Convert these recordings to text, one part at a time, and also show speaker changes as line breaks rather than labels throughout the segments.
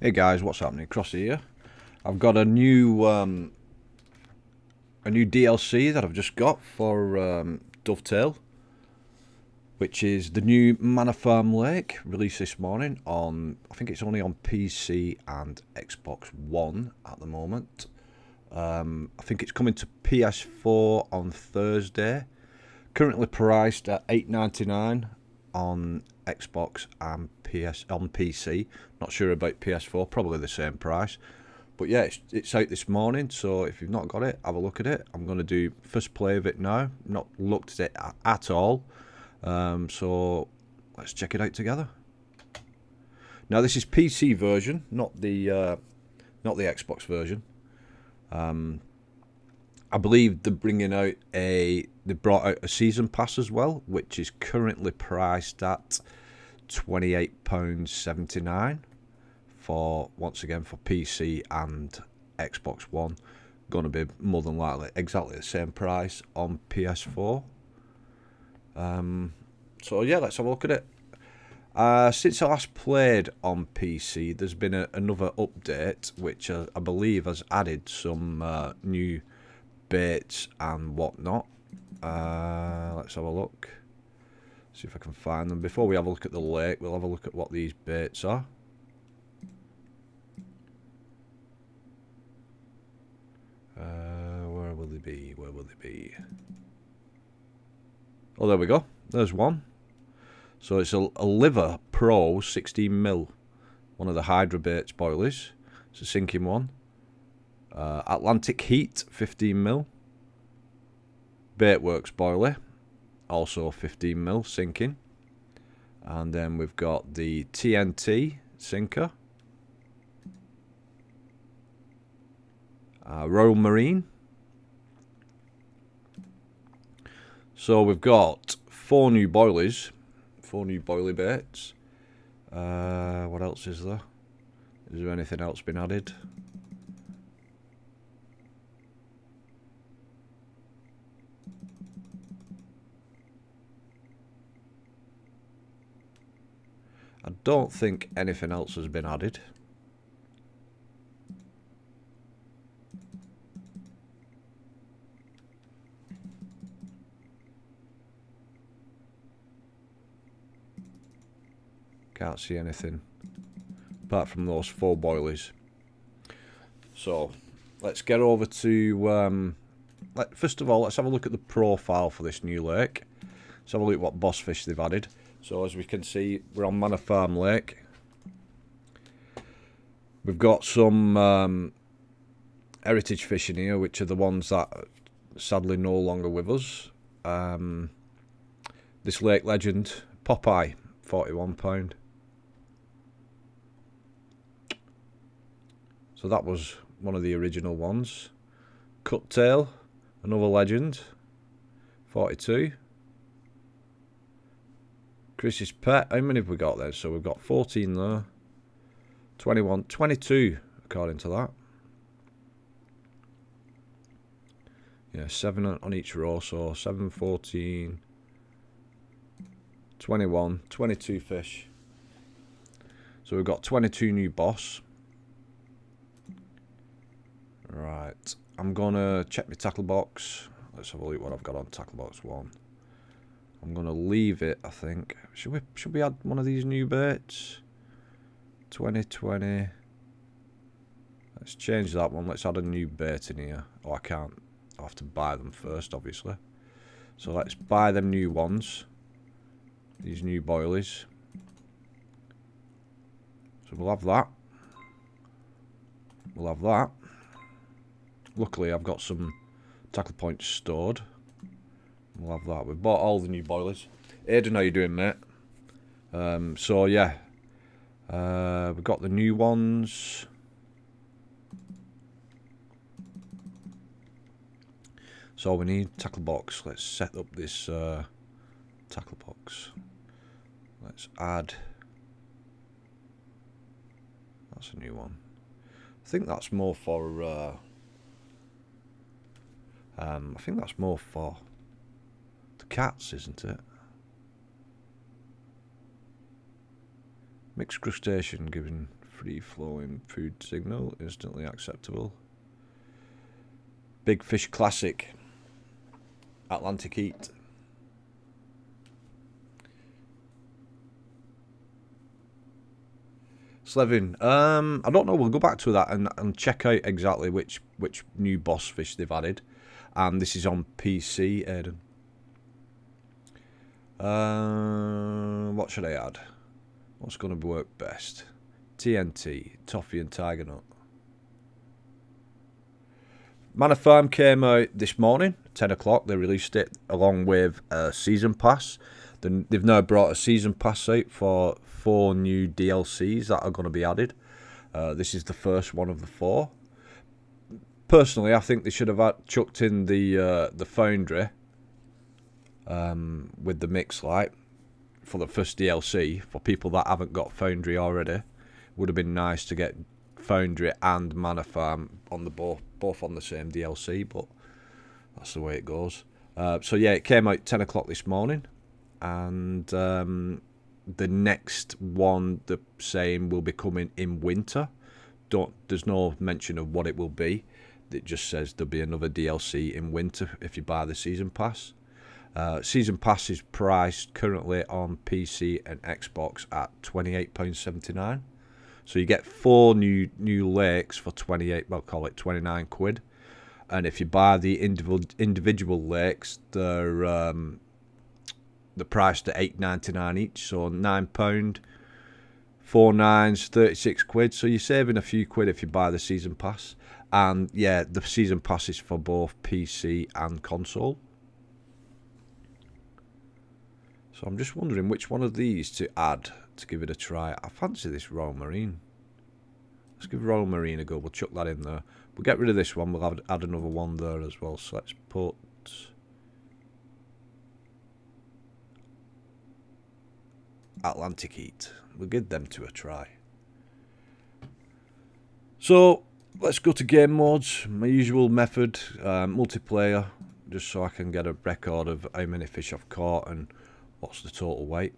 Hey guys, what's happening? Crossy here. I've got a new DLC that I've just got for Dovetail, which is the new Manor Farm Lake, released this morning on, I think it's only on PC and Xbox One at the moment. I think it's coming to PS4 on Thursday. Currently priced at $8.99 on Xbox and on PC. Not sure about PS4, probably the same price. But yeah, it's out this morning, so if you've not got it, have a look at it. I'm going to do first play of it now. Not looked at it at all. So let's check it out together. Now this is PC version, not the Xbox version. I believe they're bringing out they brought out a season pass as well, which is currently priced at £28.79 for, once again, for PC and Xbox One. Going to be more than likely exactly the same price on PS4. So yeah, let's have a look at it. Since I last played on PC, there's been another update which I believe has added some new baits and whatnot. Let's have a look. See if I can find them. Before we have a look at the lake, we'll have a look at what these baits are. Where will they be? Where will they be? Oh, there we go. There's one. So it's a Liver Pro 16mm. One of the Hydra baits boilies. It's a sinking one. Atlantic Heat 15mm. Baitworks boilie, also 15mm sinking. And then we've got the TNT sinker. Royal Marine. So we've got four new boilies. 4 new boilie baits. What else is there? Is there anything else been added? I don't think anything else has been added. Can't see anything apart from those 4 boilies. So let's get over to first of all, let's have a look at the profile for this new lake. Let's have a look at what boss fish they've added. So as we can see, we're on Manor Farm Lake. We've got some heritage fish in here, which are the ones that are sadly no longer with us. This lake legend, Popeye, £41. So that was one of the original ones. Cuttail, another legend, 42. Chris's Pet, how many have we got there? So we've got 14 there. 21, 22 according to that. Yeah, 7 on each row, so 7, 14, 21, 22 fish. So we've got 22 new boss. Right, I'm gonna check my tackle box. Let's have a look what I've got on tackle box 1. I'm gonna leave it, I think. Should we add one of these new baits? 2020. Let's change that one. Let's add a new bait in here. Oh, I can't. I'll have to buy them first, obviously. So let's buy them new ones. These new boilies. So we'll have that. We'll have that. Luckily, I've got some tackle points stored. We'll have that. We've bought all the new boilers. Aidan, how you doing, mate? So yeah, we've got the new ones. So we need tackle box. Let's set up this tackle box. Let's add. That's a new one. I think that's more for. I think that's more for the cats, isn't it? Mixed crustacean giving Free flowing food signal, instantly acceptable. Big Fish Classic, Atlantic Heat. Slevin, I don't know. We'll go back to that and check out exactly which new boss fish they've added. And this is on PC, Aiden. What should I add? What's going to work best? TNT, Toffee and Tiger Nut. Manor Farm came out this morning, 10 o'clock. They released it along with a season pass. They've now brought a season pass out for 4 new DLCs that are going to be added. This is the first one of the 4. Personally, I think they should have chucked in the Foundry with the mix light for the first DLC. For people that haven't got Foundry already, would have been nice to get Foundry and Manor Farm on the both on the same DLC, but that's the way it goes. So yeah, it came out 10 o'clock this morning, and the next one they're saying will be coming in winter. There's no mention of what it will be. It just says there'll be another DLC in winter if you buy the season pass. Season pass is priced currently on PC and Xbox at £28.79. So you get 4 new lakes for 28. Well, call it 29 quid. And if you buy the individual lakes, they're priced at £8.99 each. So £9, 4 9s, 36 quid. So you're saving a few quid if you buy the season pass. And yeah, the season pass is for both PC and console. So I'm just wondering which one of these to add to give it a try. I fancy this Royal Marine. Let's give Royal Marine a go. We'll chuck that in there. We'll get rid of this one. We'll add another one there as well. So let's put Atlantic Heat. We'll give them to a try. So let's go to game modes. My usual method, multiplayer, just so I can get a record of how many fish I've caught and what's the total weight.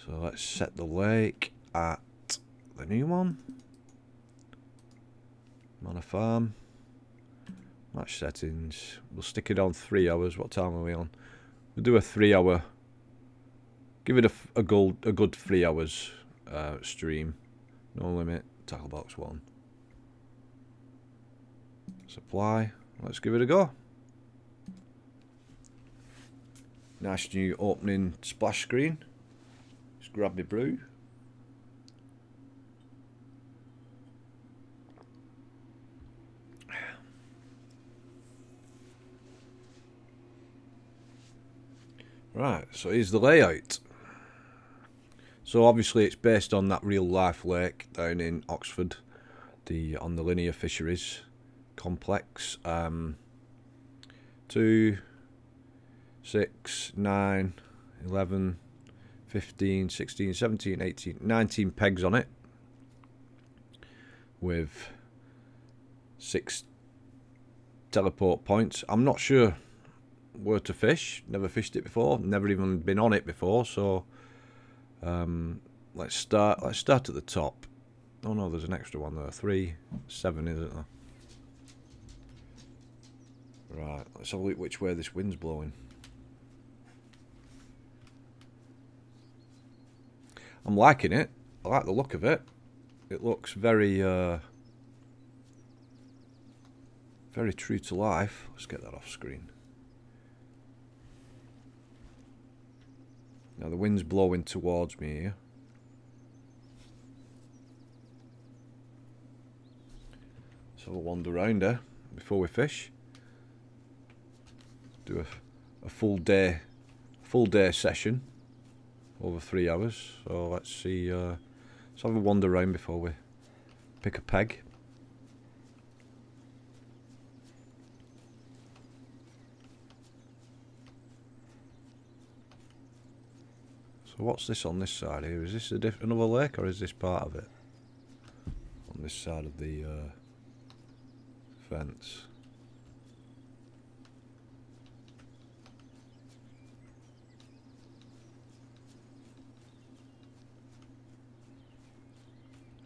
So let's set the lake at the new one. Manor Farm. Match settings. We'll stick it on 3 hours. What time are we on? We'll do a 3 hour. Give it a good 3 hours stream. No limit. Tackle box 1. Supply. Let's give it a go. Nice new opening splash screen. Just grab my brew. Right, so here's the layout. So obviously it's based on that real life lake down in Oxford, on the Linear Fisheries complex. 2, 6, 9, 11, 15, 16, 17, 18, 19 pegs on it, with 6 teleport points. I'm not sure where to fish. Never fished it before. Never even been on it before. So let's start at the top. Oh no, there's an extra one there. 3, 7, isn't there? Right. Let's have a look which way this wind's blowing. I'm liking it. I like the look of it. It looks very very true to life. Let's get that off screen. Now the wind's blowing towards me here. Let's have a wander around there before we fish. Do a full day session over 3 hours. So let's see. Let's have a wander around before we pick a peg. So what's this on this side here? Is this another lake, or is this part of it? On this side of the fence.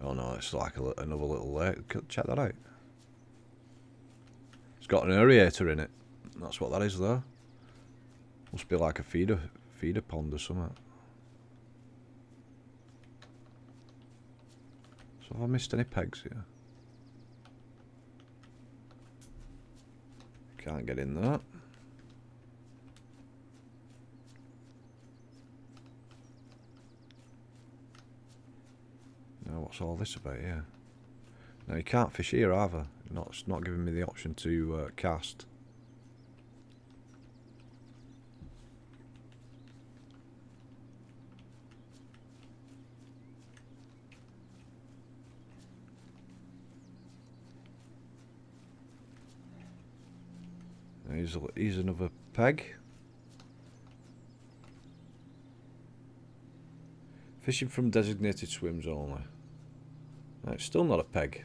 Oh no, it's like another little lake. Check that out. It's got an aerator in it. That's what that is though. Must be like a feeder pond or something. So have I missed any pegs here? Can't get in there. Now what's all this about here? Now you can't fish here either. It's not giving me the option to cast. Here's another peg. Fishing from designated swims only. No, it's still not a peg.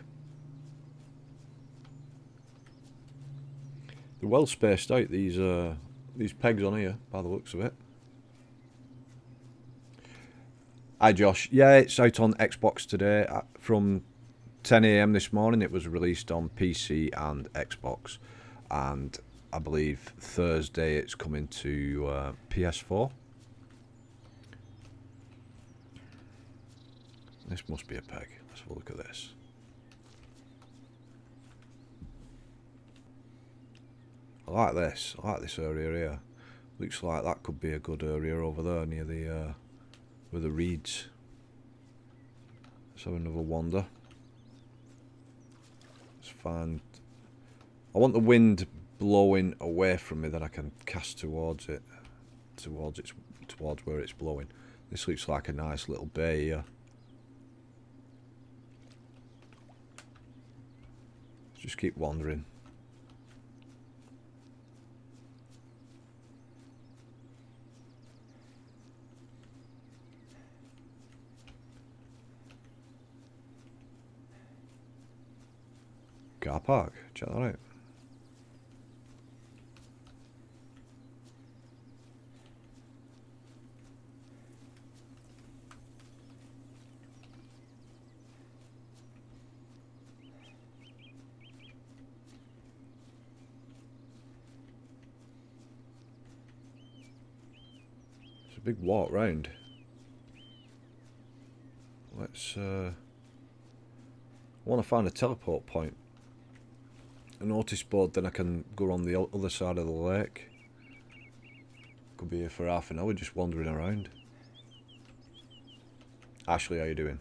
They're well spaced out, these pegs on here, by the looks of it. Hi Josh. Yeah, it's out on Xbox today. From 10 AM this morning it was released on PC and Xbox. And I believe Thursday it's coming to PS4. This must be a peg. Let's have a look at this. I like this. I like this area here. Looks like that could be a good area over there near the with the reeds. Let's have another wander. Let's find. I want the wind blowing away from me, then I can cast towards it, towards where it's blowing. This looks like a nice little bay here. Just keep wandering. Car park, check that out. It's a big walk round. Let's I want to find a teleport point. A notice board, then I can go on the other side of the lake. Could be here for half an hour just wandering around. Ashley, how you doing?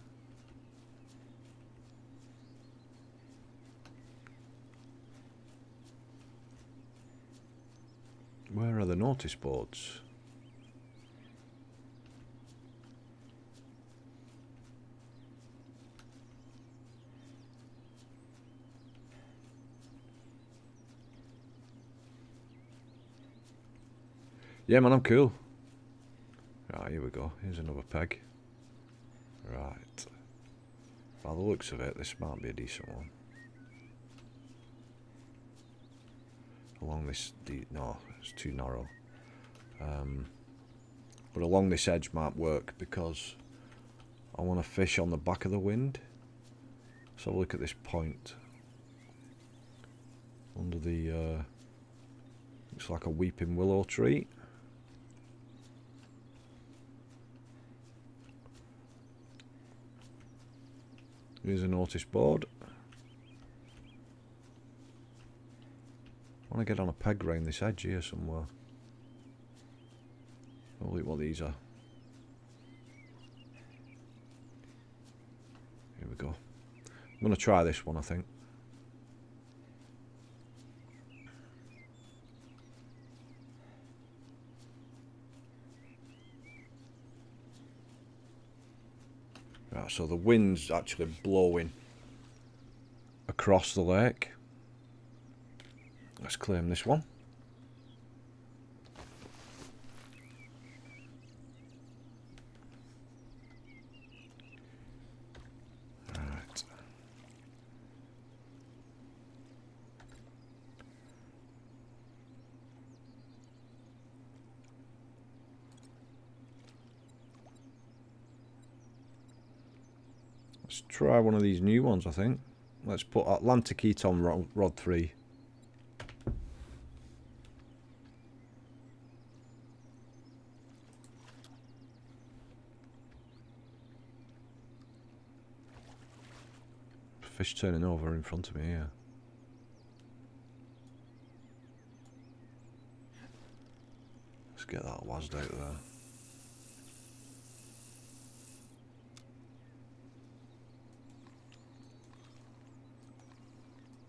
Where are the notice boards? Yeah, man, I'm cool. Right, here we go. Here's another peg. Right. By the looks of it, this might be a decent one. Along this... no, it's too narrow. But along this edge might work because I want to fish on the back of the wind. Let's have a look at this point. Under the... looks like a weeping willow tree. Here's a notice board. I want to get on a peg round this edge here somewhere. I'll look what these are. Here we go. I'm going to try this one, I think. Right, so the wind's actually blowing across the lake. Let's claim this one. Right. Let's try one of these new ones, I think. Let's put Atlantic Heat on rod 3. Fish turning over in front of me here. Let's get that wazzed out there.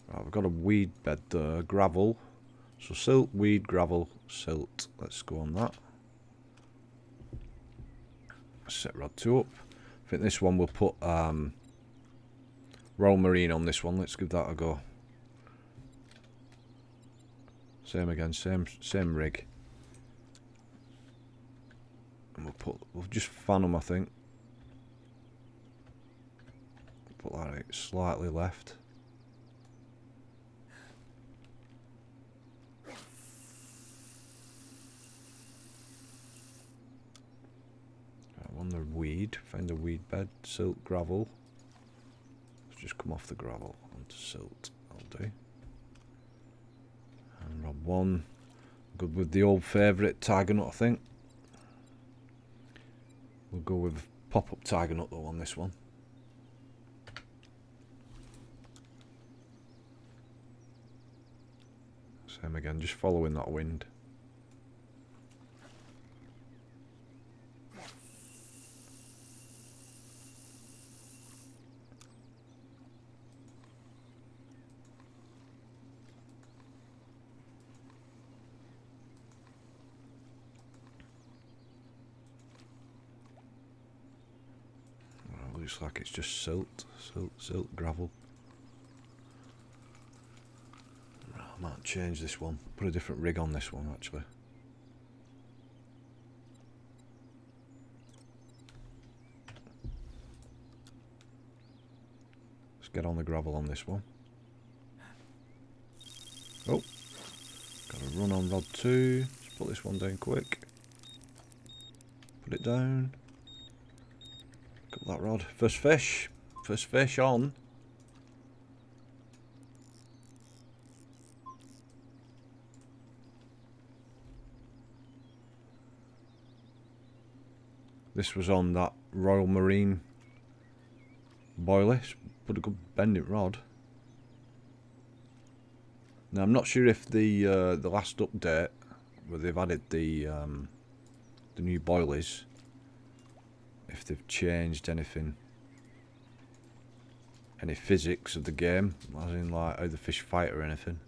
Right, we've got a weed bed there, gravel. So silt, weed, gravel, silt. Let's go on that. Set rod 2 up. I think this one we'll put Royal Marine on this one. Let's give that a go. Same again, same rig. And we'll just fan them, I think. Put that slightly left. On the weed, find the weed bed, silt, gravel. Let's just come off the gravel onto silt. I'll do. And rod 1, good with the old favourite tiger nut, I think. We'll go with pop-up tiger nut though on this one. Same again, just following that wind. Looks like it's just silt, gravel. I might change this one, put a different rig on this one actually. Let's get on the gravel on this one. Oh, got to run on rod 2. Let's put this one down quick. Put it down. Got that rod. First fish on. This was on that Royal Marine boilie. Put a good bending rod. Now I'm not sure if the last update where they've added the new boilies, if they've changed anything, any physics of the game, as in like how the fish fight or anything.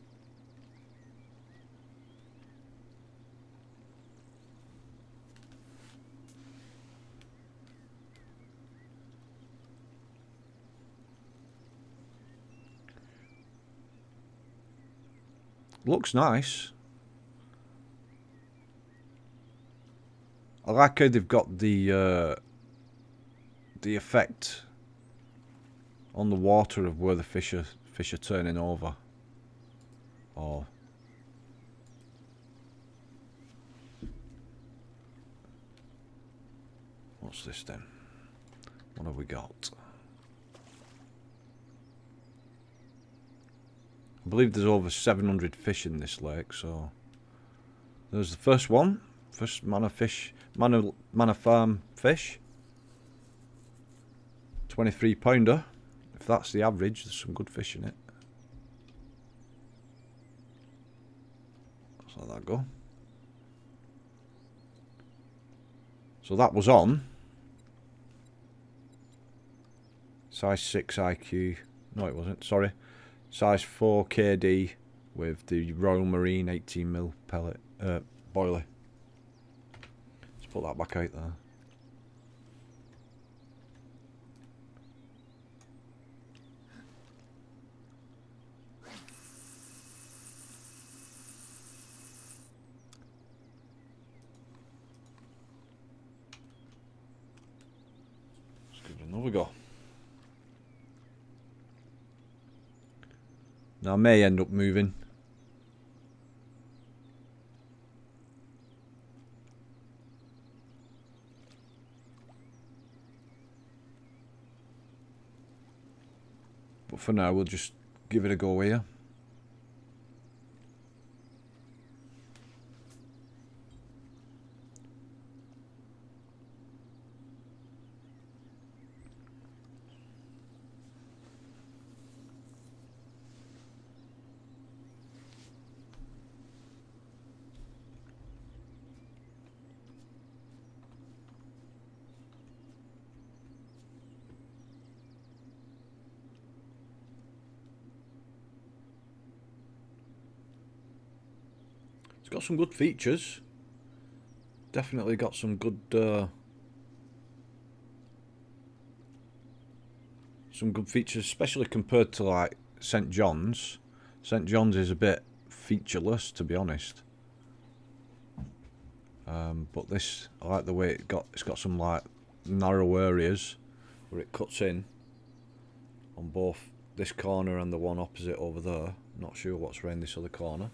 Looks nice. I like how they've got the effect on the water of where the fish are turning over. Or what's this then? What have we got? I believe there's over 700 fish in this lake, so there's the first one. First Manor Farm fish. 23 pounder. If that's the average, there's some good fish in it. Let's let that go. So that was on size 6 IQ. No, it wasn't. Sorry. Size 4 KD with the Royal Marine 18mm pellet boilie. Let's put that back out there. Let's give it another go. Now I may end up moving. But for now, we'll just give it a go here. It's got some good features. Definitely got some good features, especially compared to like St. John's. St. John's is a bit featureless, to be honest. But this, I like the way it's got some like narrow areas where it cuts in on both this corner and the one opposite over there. Not sure what's around this other corner.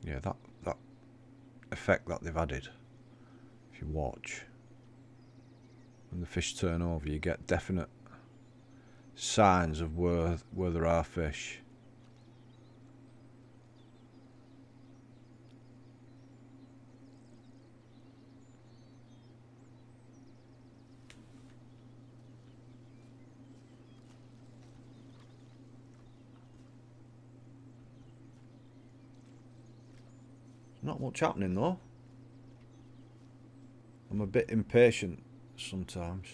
Yeah, that effect that they've added, if you watch, when the fish turn over, you get definite signs of where there are fish. Not much happening though. I'm a bit impatient sometimes.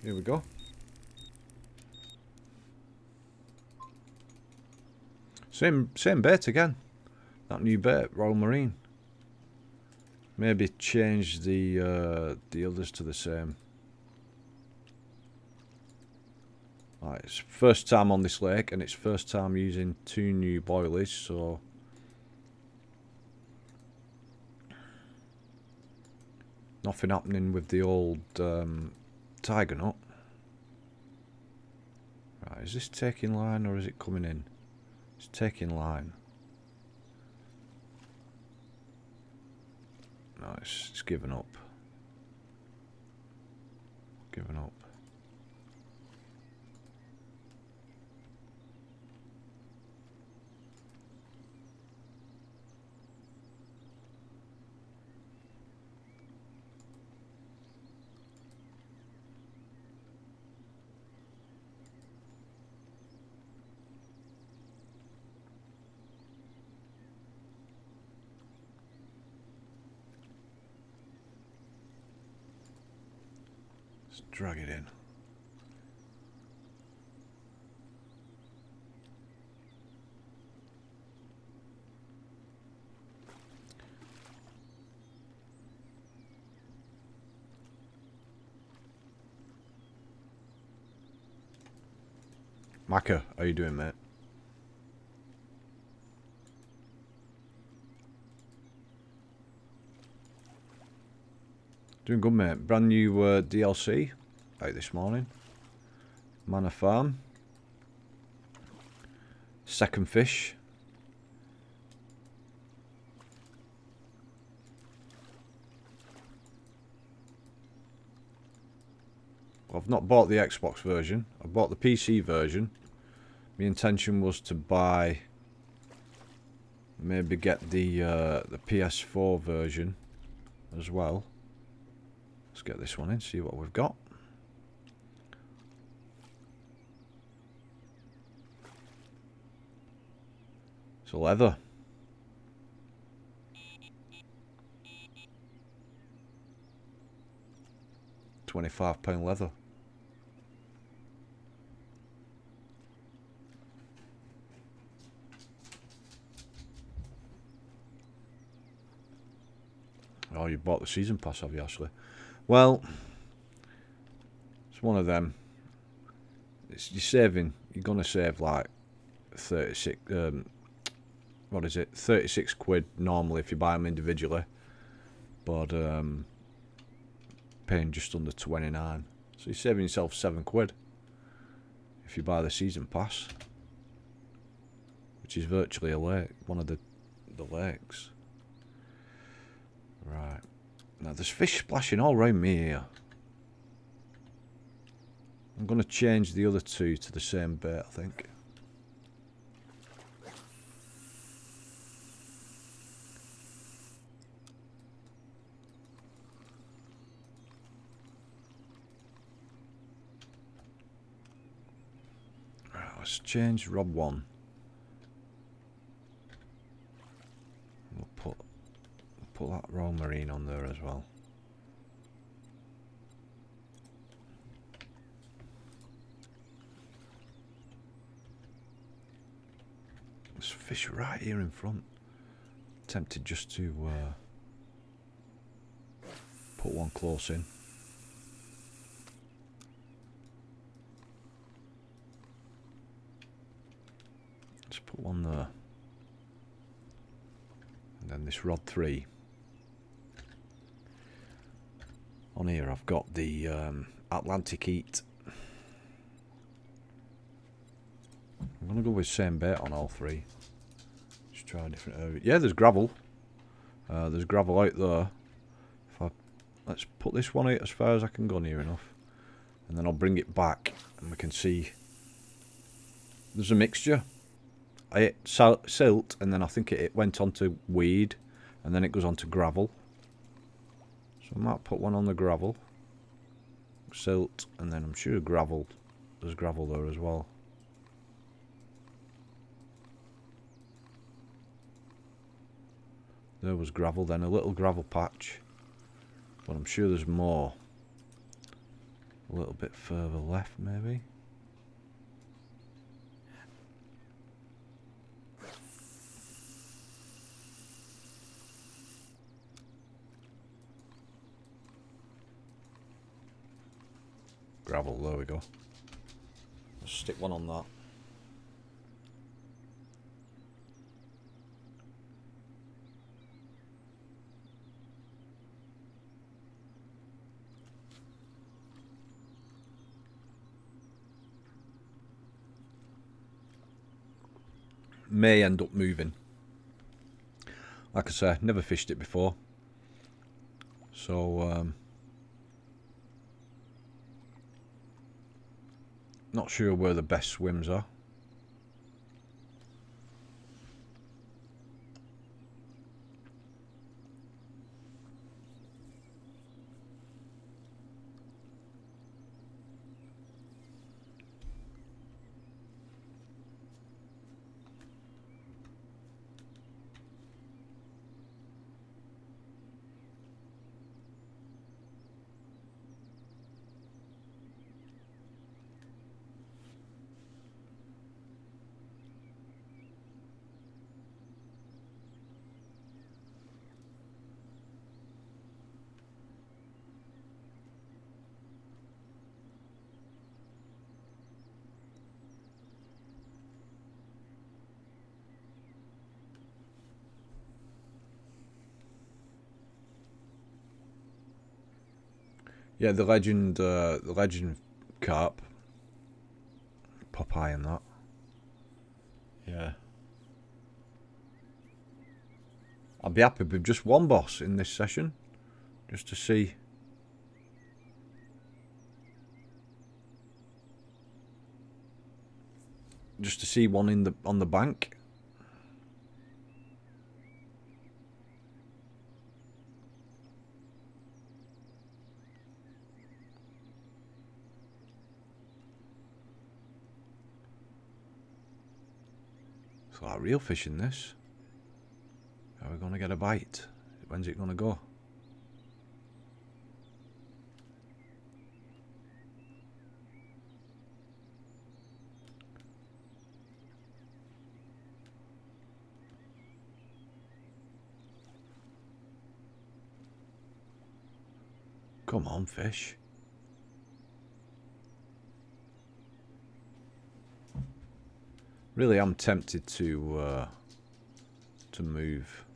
Here we go. Same bait again. That new bait, Royal Marine. Maybe change the others to the same. Right, it's first time on this lake, and it's first time using 2 new boilies, so nothing happening with the old tiger nut. Right, is this taking line or is it coming in? It's taking line. No, it's given up. Given up. Let's drag it in. Macca, how you doing, mate? Doing good, mate. Brand new DLC out this morning. Manor Farm. Second fish. Well, I've not bought the Xbox version. I bought the PC version. My intention was to buy, maybe get the PS4 version as well. Let's get this one in, see what we've got. It's a leather. £25 leather. Oh, you bought the season pass, have you, Ashley? Well, it's one of them. you're saving. You're gonna save like 36. What is it? 36 quid normally if you buy them individually, but paying just under 29. So you're saving yourself 7 quid if you buy the season pass, which is virtually a lake, one of the lakes. Right. Now there's fish splashing all around me here. I'm going to change the other two to the same bait, I think. Right, let's change rod 1. We'll put that Royal Marine on there as well. There's fish right here in front. Tempted just to put one close in. Let's put one there. And then this rod 3. On here I've got the Atlantic Heat. I'm going to go with same bait on all 3. Just try a different area. Yeah, there's gravel. There's gravel out there. Let's put this one out as far as I can go near enough. And then I'll bring it back and we can see there's a mixture. I hit silt and then I think it went onto weed and then it goes onto gravel. So I might put one on the gravel. Silt and then I'm sure gravel. There's gravel there as well. There was gravel, then a little gravel patch. But I'm sure there's more. A little bit further left, maybe. Gravel, there we go. Let's stick one on that. May end up moving. Like I say, never fished it before. So, not sure where the best swims are. Yeah, the legend carp. Pop eye on that. Yeah. I'll be happy with just one boss in this session. Just to see. Just to see one in on the bank. It's like real fishing, this. Are we going to get a bite? When's it going to go? Come on, fish. Really am tempted to move,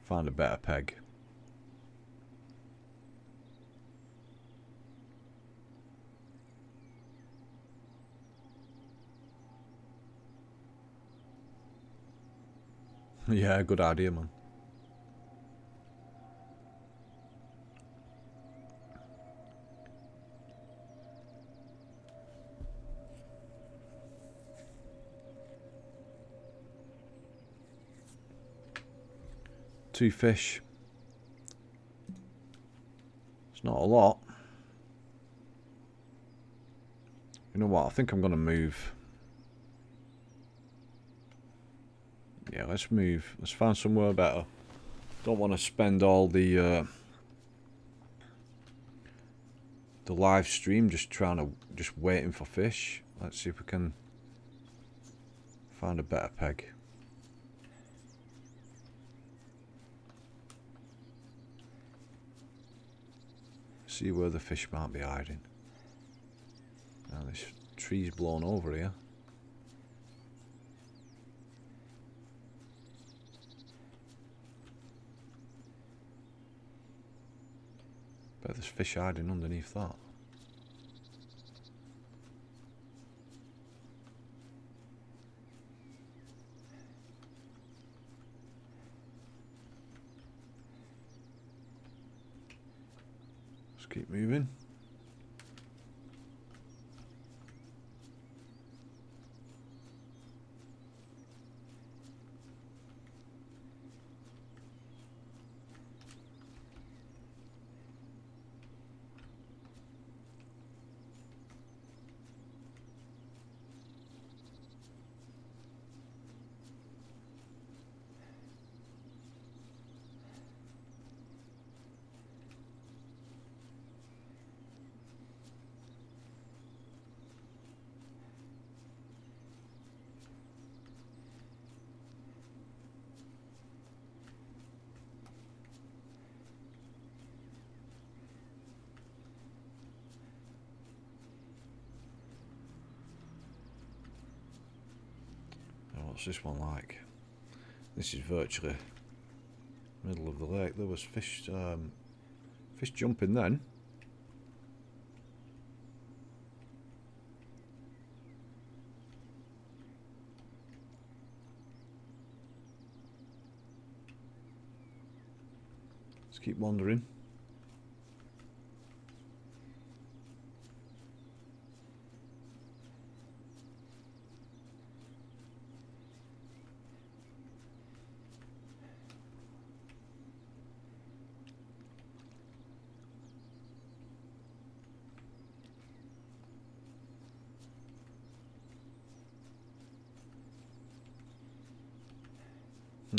find a better peg. Yeah, good idea, man. Two fish. It's not a lot. You know what? I think I'm going to move. Yeah, let's move. Let's find somewhere better. Don't want to spend all the live stream just waiting for fish. Let's see if we can find a better peg. See where the fish might be hiding. Now this tree's blown over here. Bet there's fish hiding underneath that. Let's keep moving. What's this one like? This is virtually middle of the lake. There was fish jumping then. Let's keep wandering.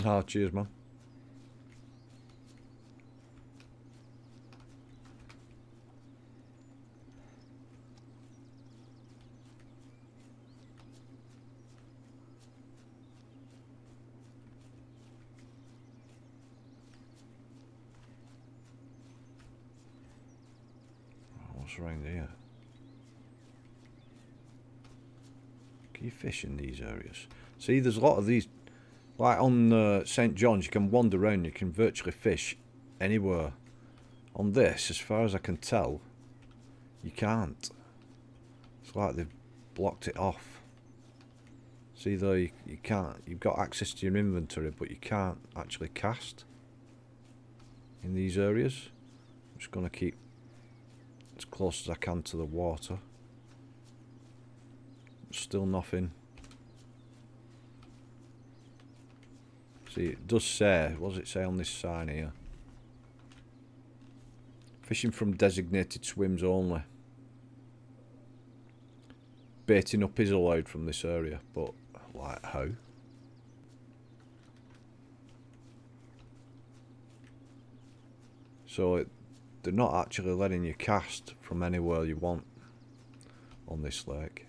Oh, cheers, man. What's around here? Can you fish in these areas? See, there's a lot of these. Like on St. John's, you can wander around, you can virtually fish anywhere. On this, as far as I can tell, you can't. It's like they've blocked it off. See there, you can't. You've got access to your inventory, but you can't actually cast in these areas. I'm just going to keep as close as I can to the water. Still nothing. See, it does say, what does it say on this sign here? Fishing from designated swims only. Baiting up is allowed from this area, but like how? So they're not actually letting you cast from anywhere you want on this lake.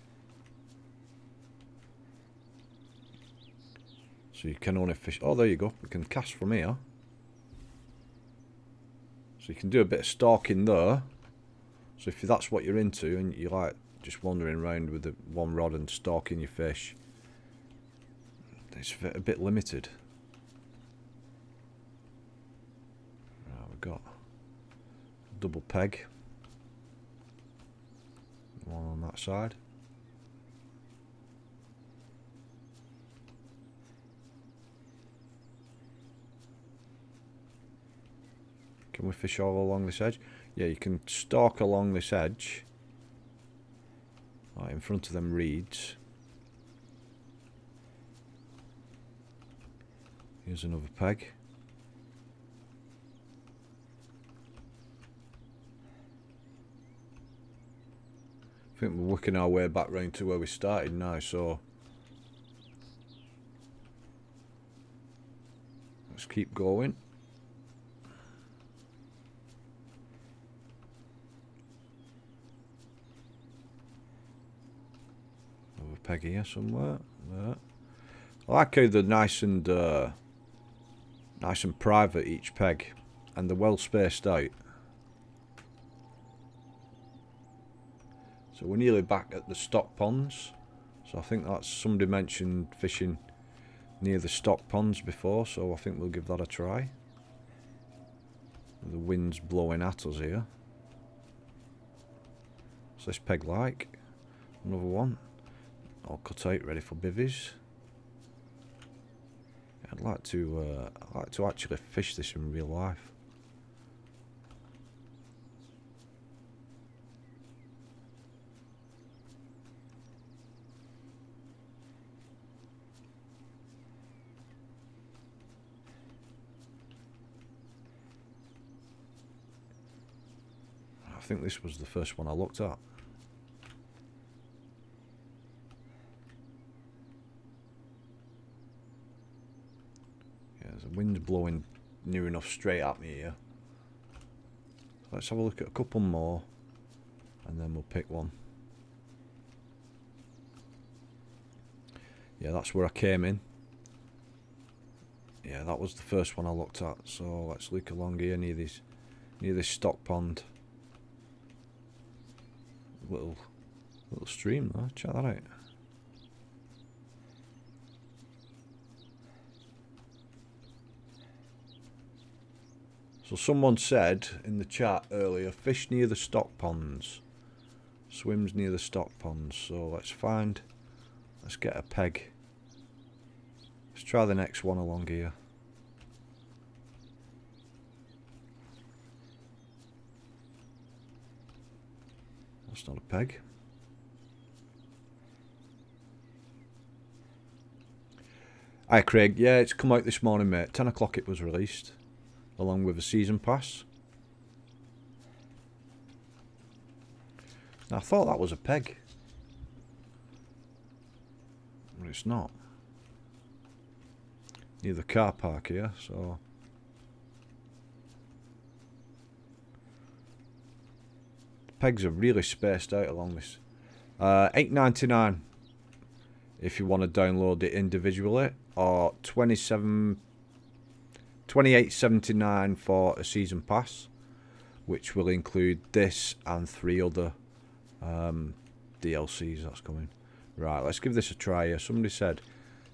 So you can only fish. Oh, there you go. We can cast from here. So you can do a bit of stalking there. So if that's what you're into and you like just wandering around with the one rod and stalking your fish, it's a bit limited. Right, we've got a double peg, one on that side. Can we fish all along this edge? Yeah, you can stalk along this edge, right in front of them reeds. Here's another peg. I think we're working our way back round to where we started now, so let's keep going. Another peg here somewhere. There. I like how they're nice and private, each peg, and they're well spaced out. So we're nearly back at the stock ponds. So I think that's, somebody mentioned fishing near the stock ponds before, so I think we'll give that a try. The wind's blowing at us here. So this peg like. Another one. All cut out, ready for bivvies. I'd like to actually fish this in real life. I think this was the first one I looked at. Yeah, the wind's blowing near enough straight at me here. Let's have a look at a couple more and then we'll pick one. Yeah, that's where I came in. Yeah, that was the first one I looked at. So let's look along here near this stock pond. Little stream there. Check that out. So someone said in the chat earlier, fish near the stock ponds, swims near the stock ponds. So let's get a peg. Let's try the next one along here. That's not a peg. Hi Craig, yeah, it's come out this morning, mate. 10 o'clock it was released, along with a season pass. Now, I thought that was a peg, but it's not. Near the car park here, so the pegs are really spaced out along this. $8.99 if you want to download it individually, or $28.79 for a season pass, which will include this and 3 other DLCs that's coming. Right, let's give this a try here. Somebody said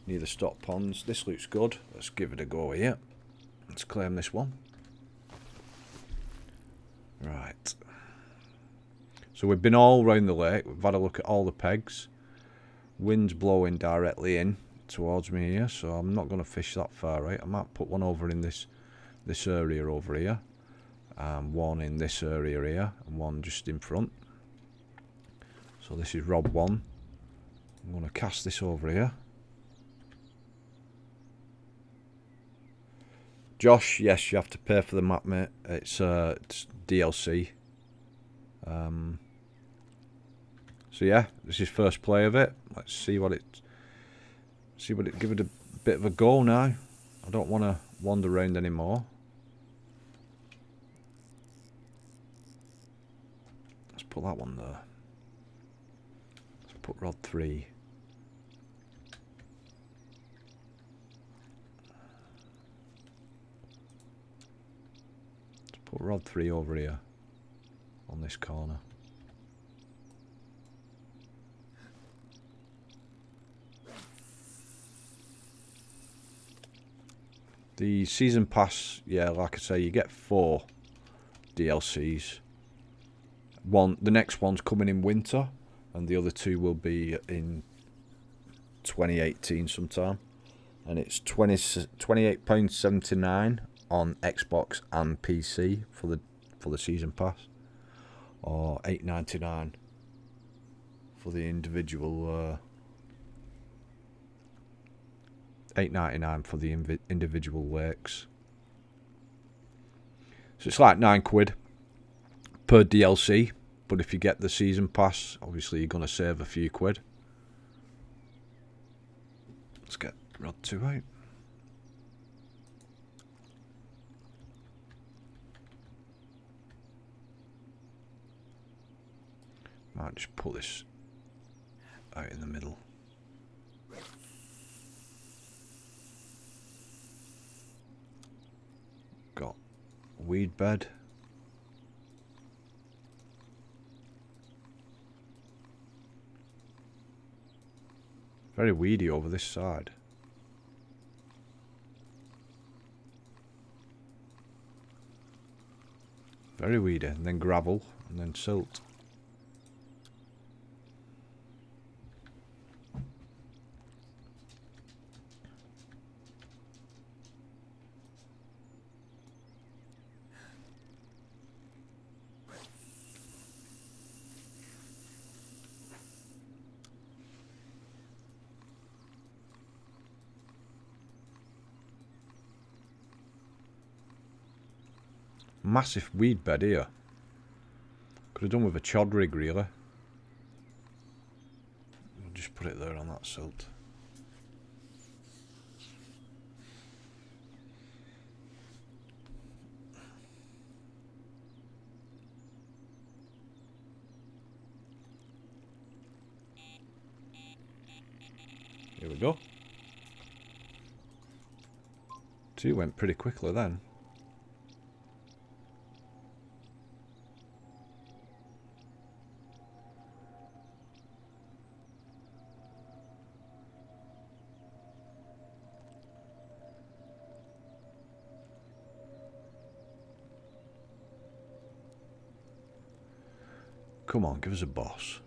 near the stock ponds. This looks good. Let's give it a go here. Let's claim this one. Right. So we've been all round the lake. We've had a look at all the pegs. Wind's blowing directly in towards me here, so I'm not going to fish that far right. I might put one over in this area over here, one in this area here, and one just in front. So this is rod 1. I'm going to cast this over here. Josh, yes, you have to pay for the map, mate. It's DLC. So yeah, this is first play of it. Let's see what it. Give it a bit of a go now. I don't want to wander around anymore. Let's put that one there. Let's put rod 3. Put rod 3 over here on this corner. The season pass, yeah, like I say, you get 4 DLCs. The next one's coming in winter, and the other 2 will be in 2018 sometime. And it's £28.79 on Xbox and PC for the season pass, or £8.99 for the individual. £8.99 for the individual lakes. So it's like £9 per DLC. But if you get the season pass, obviously you're going to save a few quid. Let's get Rod 2 out. Might just put this out in the middle. Got weed bed. Very weedy over this side. Very weedy, and then gravel, and then silt. Massive weed bed here. Could have done with a chod rig, really. I'll just put it there on that silt. Here we go. 2 went pretty quickly then. Come on, give us a boss.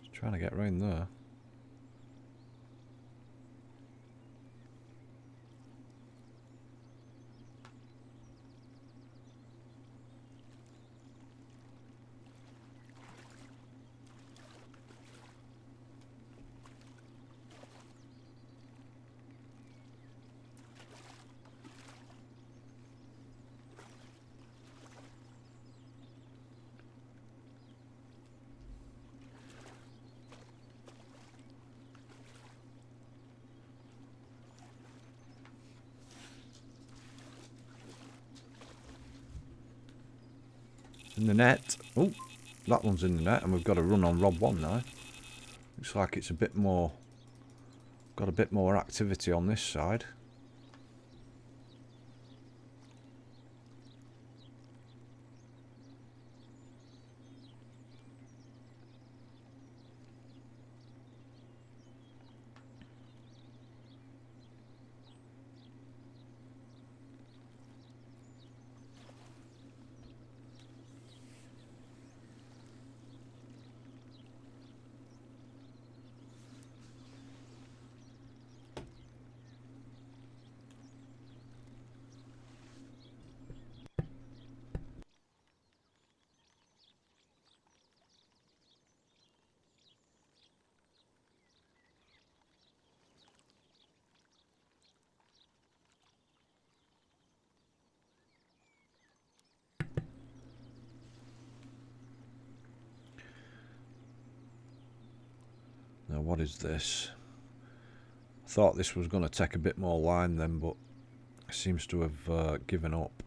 Just trying to get around there. In the net. Oh, that one's in the net, and we've got to run on rod 1 now. Looks like it's a bit more, got a bit more activity on this side. Now what is this? I thought this was going to take a bit more line then, but it seems to have given up.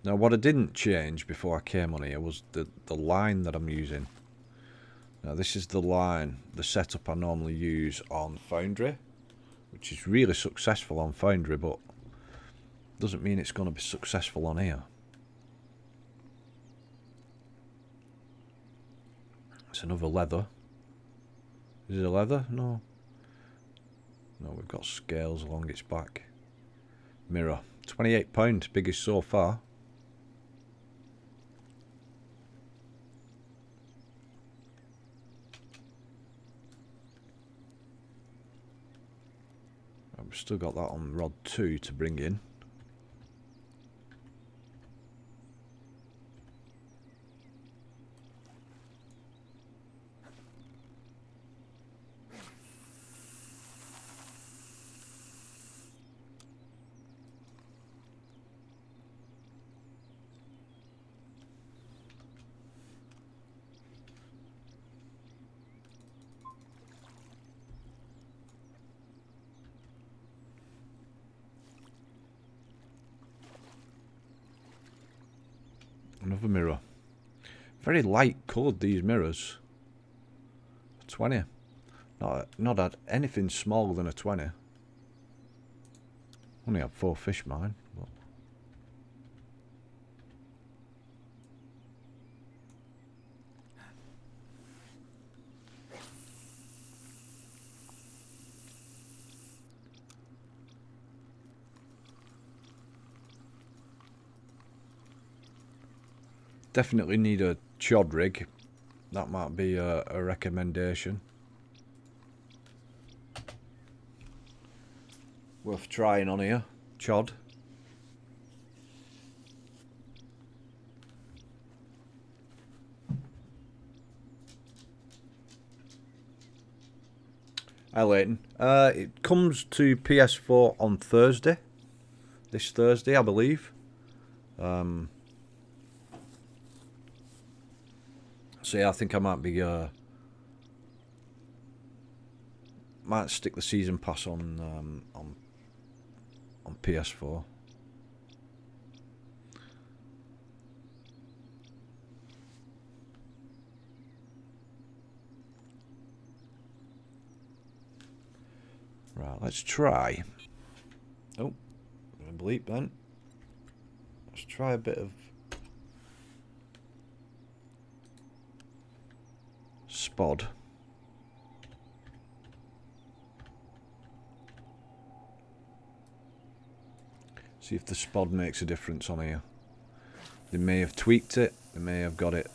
Now what I didn't change before I came on here was the line that I'm using. Now this is the line, the setup I normally use on Foundry, which is really successful on Foundry, but doesn't mean it's going to be successful on here. It's another leather. Is it a leather? No. No, we've got scales along its back. Mirror. £28, biggest so far. We've still got that on rod 2 to bring in. Another mirror. Very light coloured, these mirrors. 20. Not had anything smaller than a 20. Only had 4 fish mine. But definitely need a chod rig. That might be a recommendation. Worth trying on here. Chod. Hi Leighton. It comes to PS4 on Thursday. This Thursday, I believe. So yeah, I think I might be might stick the season pass on PS4. Right, let's try. Oh, bleep then. Let's try a bit of spod. See if the spod makes a difference on here. They may have tweaked it, they may have got it.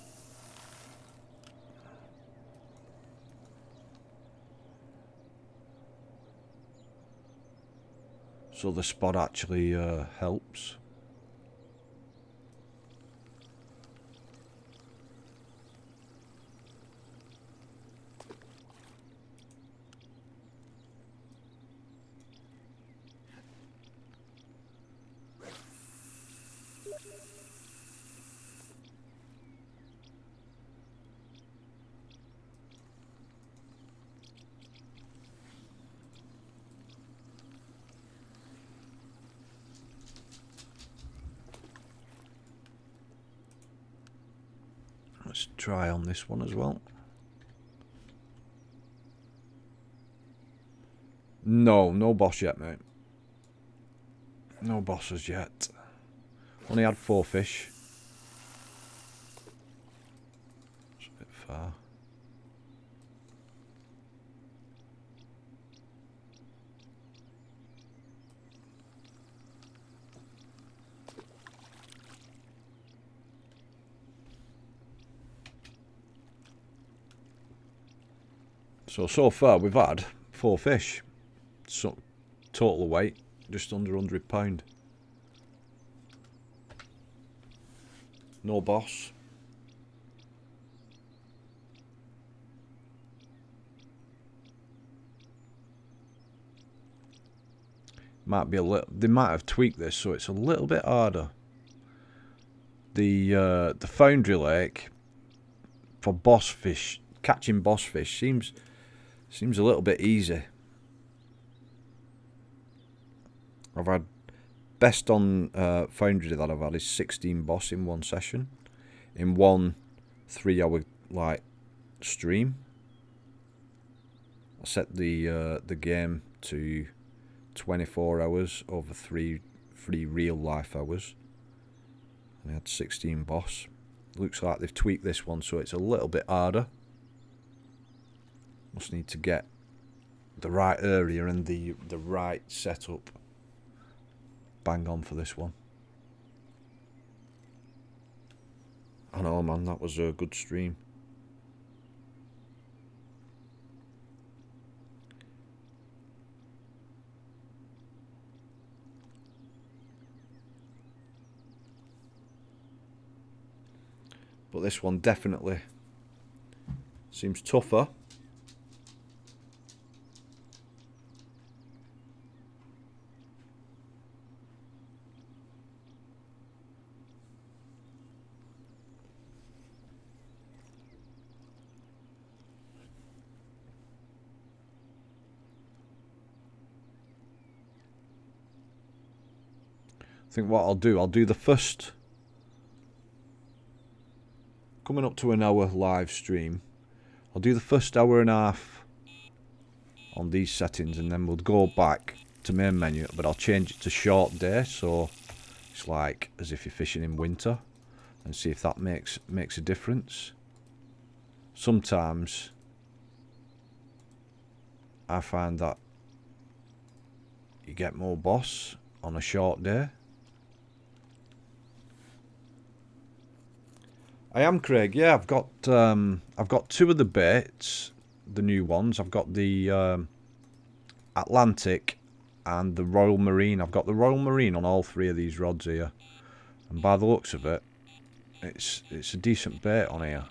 So the spod actually helps. Let's try on this one as well. No boss yet, mate. No bosses yet. Only had 4 fish. It's a bit far. So far we've had 4 fish. So total weight just under £100. No boss. Might be a little. They might have tweaked this so it's a little bit harder. The Foundry Lake for boss fish, catching boss fish seems a little bit easy. I've had best on Foundry that I've had is 16 boss in one session, in one 3-hour like stream. I set the game to 24 hours over three real life hours. And I had 16 boss. Looks like they've tweaked this one so it's a little bit harder. Must need to get the right area and the right setup. Bang on for this one. I know, man, that was a good stream. But this one definitely seems tougher. I think what I'll do the first, coming up to an hour live stream, I'll do the first hour and a half on these settings, and then we'll go back to main menu, but I'll change it to short day, so it's like as if you're fishing in winter, and see if that makes a difference. Sometimes I find that you get more boss on a short day. I am Craig. Yeah, I've got two of the baits, the new ones. I've got the Atlantic and the Royal Marine. I've got the Royal Marine on all three of these rods here, and by the looks of it, it's a decent bait on here.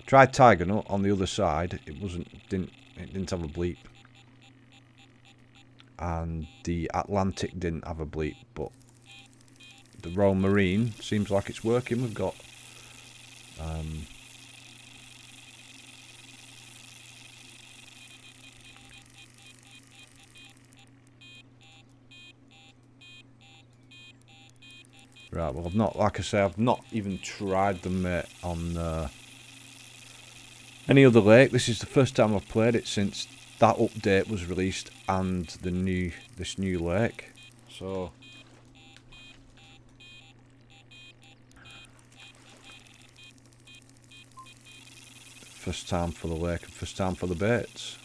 Tried Tiger Nut on the other side. It didn't have a bleep, and the Atlantic didn't have a bleep, but the Royal Marine seems like it's working. We've got right, well, I've not, like I say, I've not even tried them on any other lake. This is the first time I've played it since that update was released and this new lake. So first time for the lake and first time for the baits.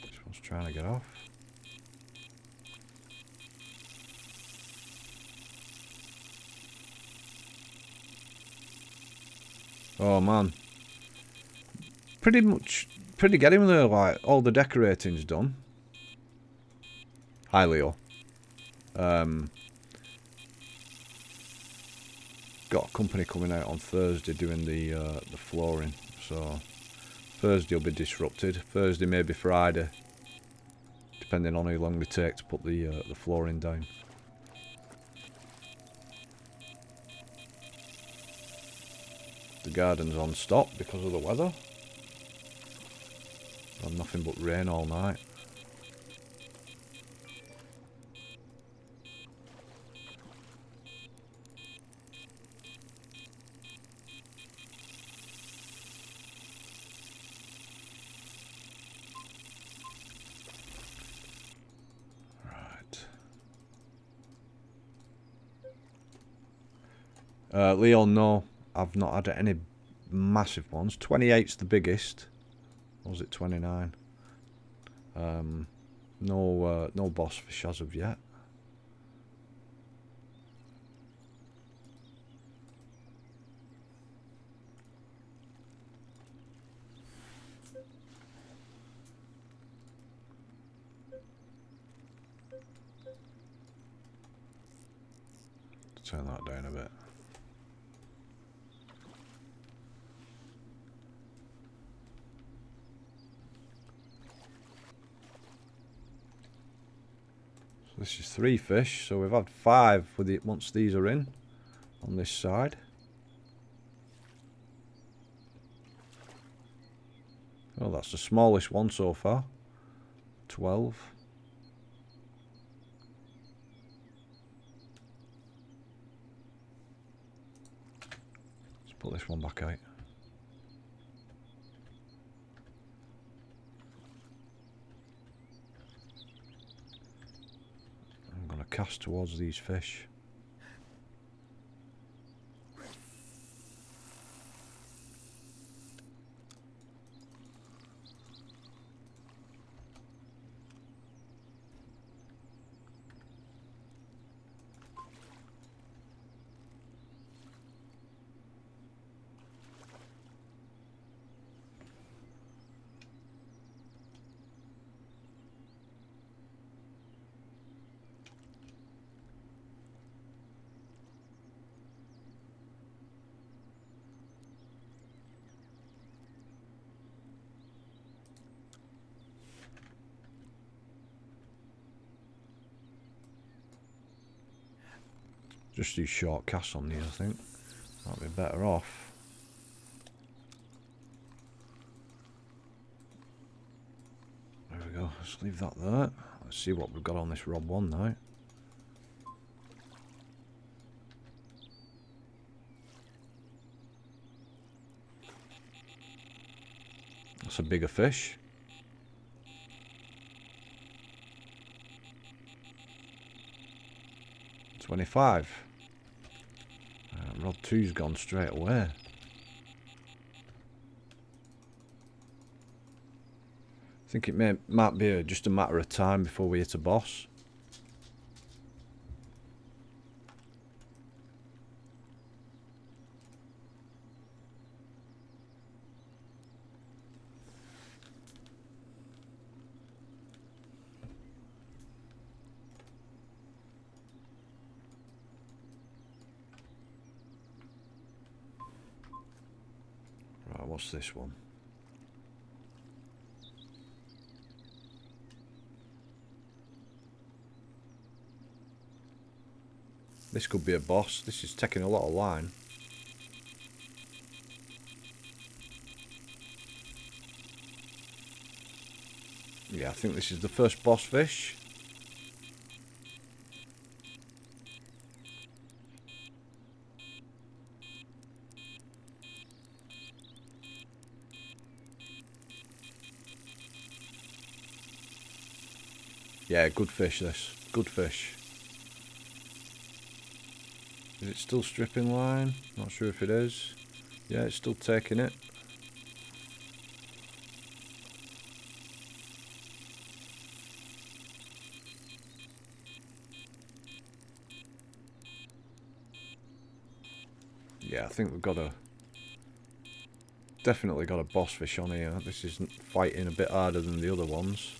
This one's trying to get off. Oh man, pretty getting there. Like all the decorating's done. Hi Leo. Got a company coming out on Thursday doing the flooring, so Thursday will be disrupted. Thursday, maybe Friday, depending on how long they take to put the flooring down. The garden's on stop because of the weather. Had nothing but rain all night. Leo, no, I've not had any massive ones. 28's the biggest. Or was it 29? No boss fish as of yet. Turn that down a bit. This is 3 fish, so we've had 5 with it once these are in on this side. Well, that's the smallest one so far. 12. Let's put this one back out. I'm going to cast towards these fish. Just do short casts on these, I think. Might be better off. There we go. Let's leave that there. Let's see what we've got on this rod one now. That's a bigger fish. $25. Rod 2's gone straight away. I think it might be just a matter of time before we hit a boss. Right, what's this one? This could be a boss. This is taking a lot of line. Yeah, I think this is the first boss fish. Yeah, good fish this. Good fish. Is it still stripping line? Not sure if it is. Yeah, it's still taking it. Yeah, I think we've got definitely got a boss fish on here. This isn't fighting a bit harder than the other ones.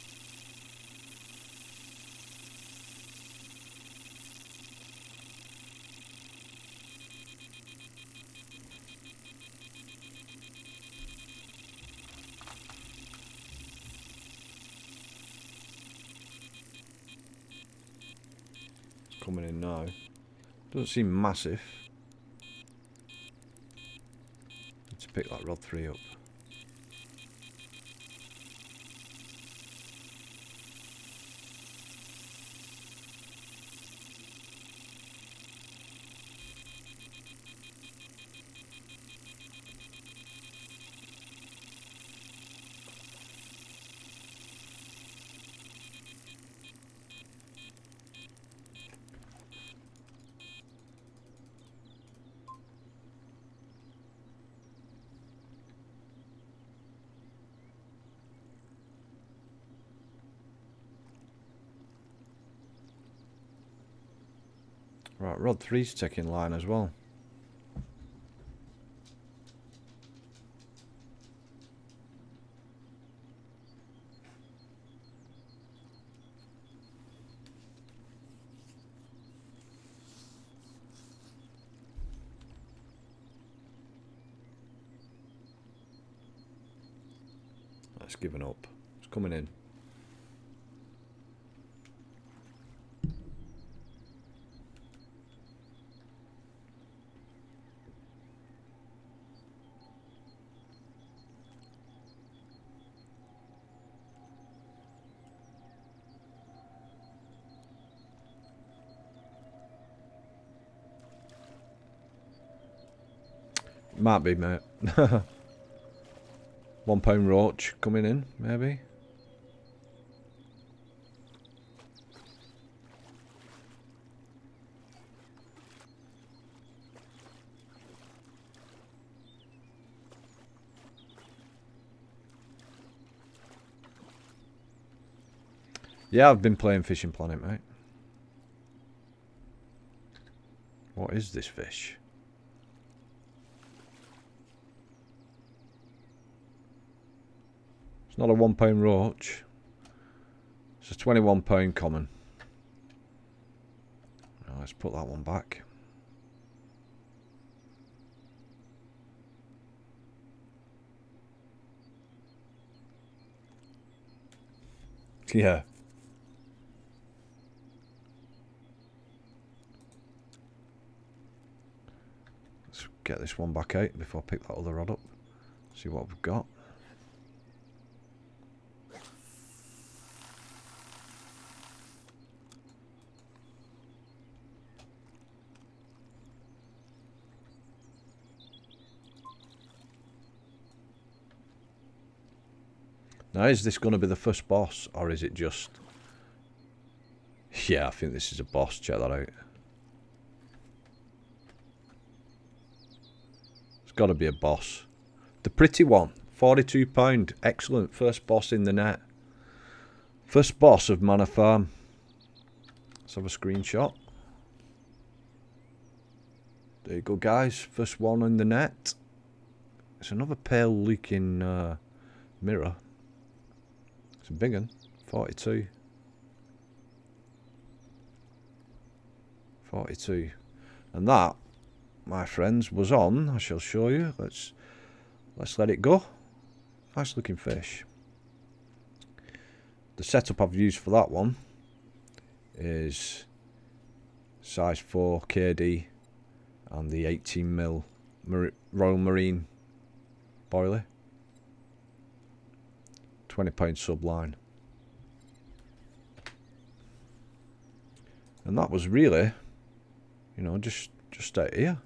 Coming in now. Doesn't seem massive. Need to pick that rod 3 up. Right, rod 3's taking line as well. That's given up. It's coming in. Might be, mate. £1 roach coming in, maybe. Yeah, I've been playing Fishing Planet, mate. What is this fish? It's not a £1 roach. It's a £21 common. Now let's put that one back. Yeah. Let's get this one back out before I pick that other rod up. See what we've got. Now, is this going to be the first boss, or is it just... Yeah, I think this is a boss. Check that out. It's got to be a boss. The pretty one. £42. Excellent. First boss in the net. First boss of Manor Farm. Let's have a screenshot. There you go, guys. First one in the net. It's another pale looking mirror. It's a big one. 42. 42. And that, my friends, was on. I shall show you. Let's let it go. Nice looking fish. The setup I've used for that one is size 4 KD and the 18mm Royal Marine boilie. £20 subline. And that was really, you know, just out here.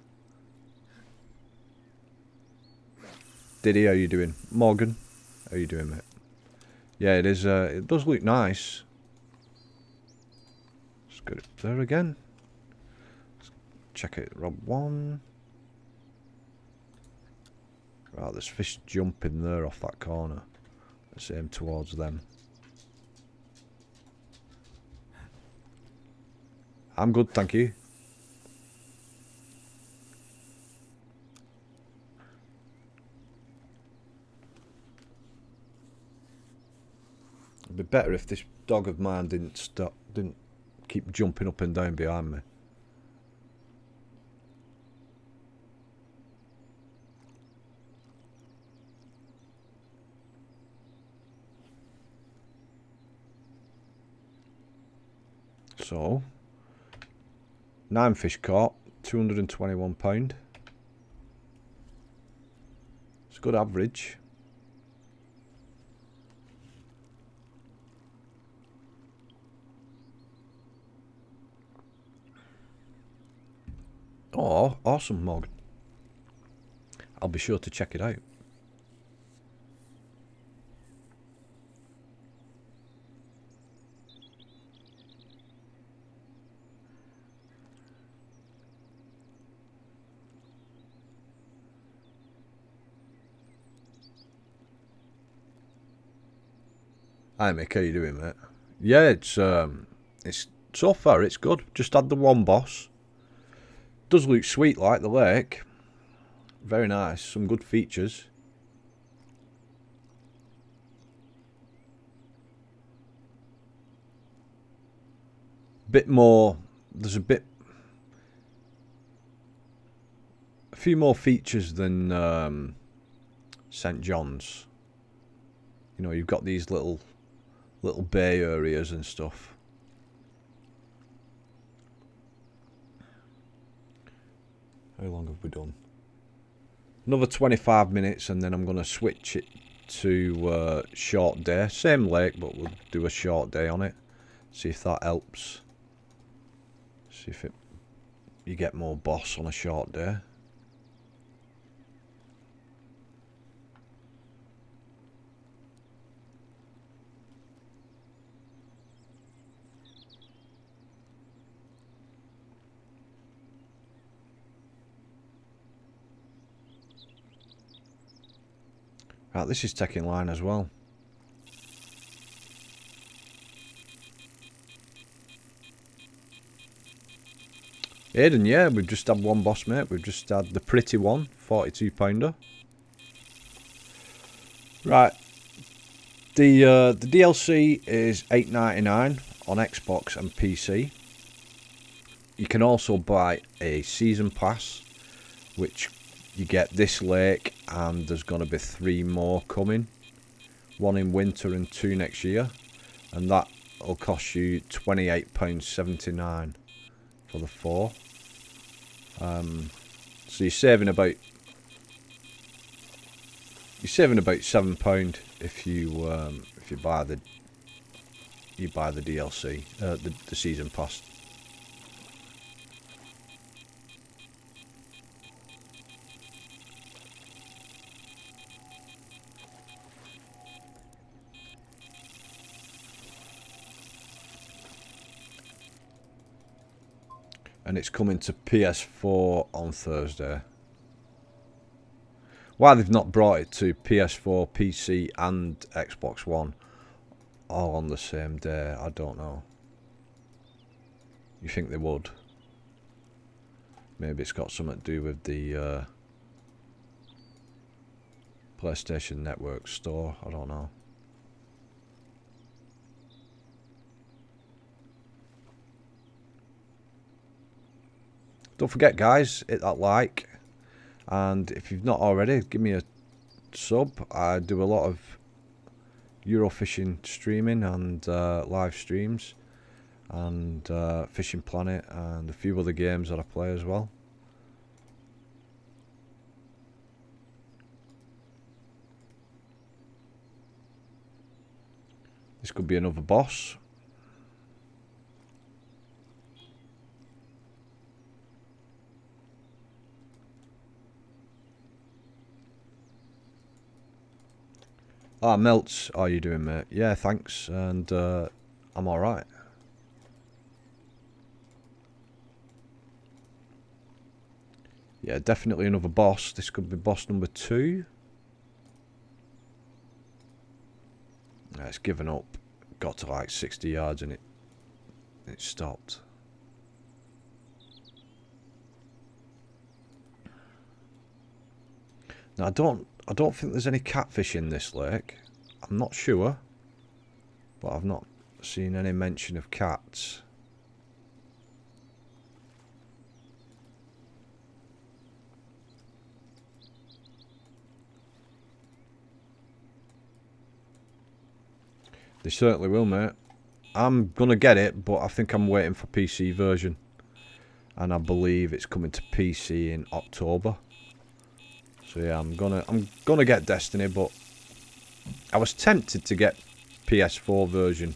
Diddy, how you doing? Morgan, how you doing, mate? Yeah, it is. It does look nice. Let's get it there again. Let's check it. Rod 1. Right, there's fish jumping there off that corner. Let's aim towards them. I'm good, thank you. It'd be better if this dog of mine didn't keep jumping up and down behind me. So, 9 fish caught, £221. It's a good average. Oh, awesome, Morgan. I'll be sure to check it out. Hi Mick, how you doing, mate? Yeah, it's so far it's good. Just had the one boss. Does look sweet like the lake. Very nice, some good features. Bit more, there's a few more features than St. John's. You know, you've got these little bay areas and stuff. How long have we done? Another 25 minutes and then I'm going to switch it to short day. Same lake, but we'll do a short day on it. See if that helps. See if you get more boss on a short day. Right, this is taking line as well. Aiden, yeah, we've just had one boss, mate. We've just had the pretty one, 42 pounder. Right, the DLC is $8.99 on Xbox and PC. You can also buy a season pass, which you get this lake, and there's going to be 3 more coming. 1 in winter and 2 next year, and that will cost you £28.79 for the 4. So you're saving about £7 if you buy the DLC, the season pass. And it's coming to PS4 on Thursday. Why they've not brought it to PS4, PC and Xbox One all on the same day, I don't know. You think they would? Maybe it's got something to do with the PlayStation Network store, I don't know. Don't forget, guys, hit that like, and if you've not already, give me a sub. I do a lot of Euro fishing streaming and live streams, and Fishing Planet, and a few other games that I play as well. This could be another boss. Ah, Melts, how are you doing, mate? Yeah, thanks, and I'm alright. Yeah, definitely another boss. This could be boss number 2. Yeah, it's given up. Got to like 60 yards and it stopped. Now I don't think there's any catfish in this lake. I'm not sure, but I've not seen any mention of cats. They certainly will, mate. I'm gonna get it, but I think I'm waiting for PC version, and I believe it's coming to PC in October. So yeah, I'm gonna get Destiny, but I was tempted to get PS4 version.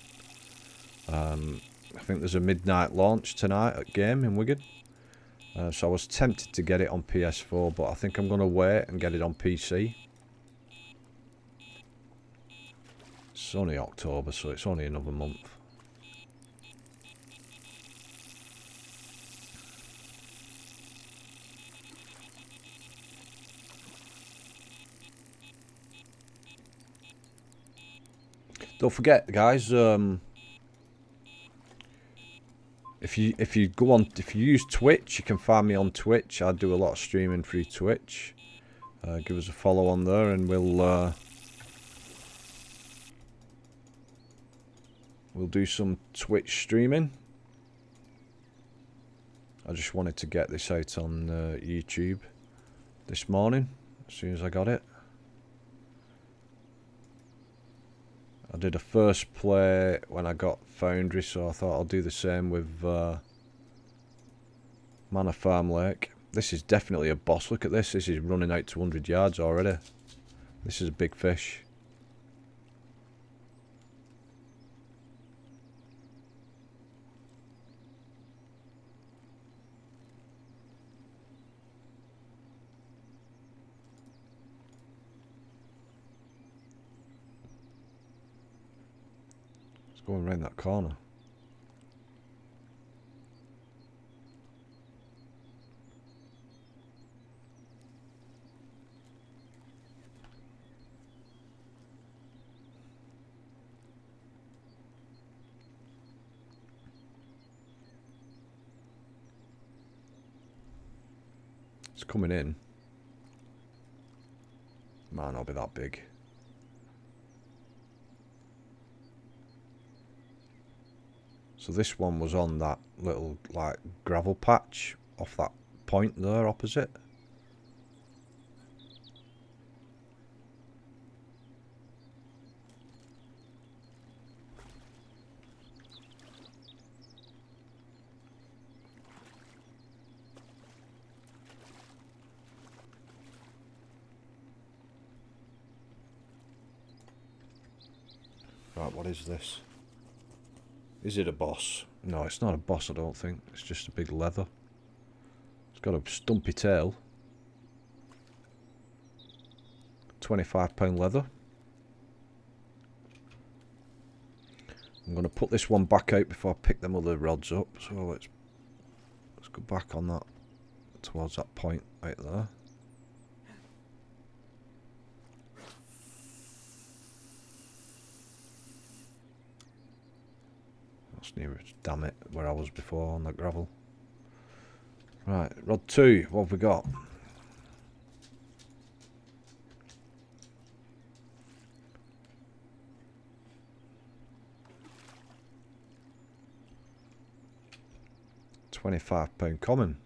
I think there's a midnight launch tonight at Game in Wigan, so I was tempted to get it on PS4, but I think I'm gonna wait and get it on PC. It's only October, so it's only another month. Don't forget, guys. If you use Twitch, you can find me on Twitch. I do a lot of streaming through Twitch. Give us a follow on there, and we'll do some Twitch streaming. I just wanted to get this out on YouTube this morning as soon as I got it. I did a first play when I got Foundry, so I thought I'll do the same with Manor Farm Lake. This is definitely a boss. Look at this. This is running out to 100 yards already. This is a big fish. It's going around that corner. It's coming in. Might not be that big. So this one was on that little like gravel patch off that point there opposite. Right, what is this? Is it a boss? No, it's not a boss, I don't think. It's just a big leather. It's got a stumpy tail. £25 leather. I'm going to put this one back out before I pick them other rods up. So let's go back on that, towards that point right there. That's near, damn it, where I was before on the gravel. Right, rod 2, what have we got? £25 common.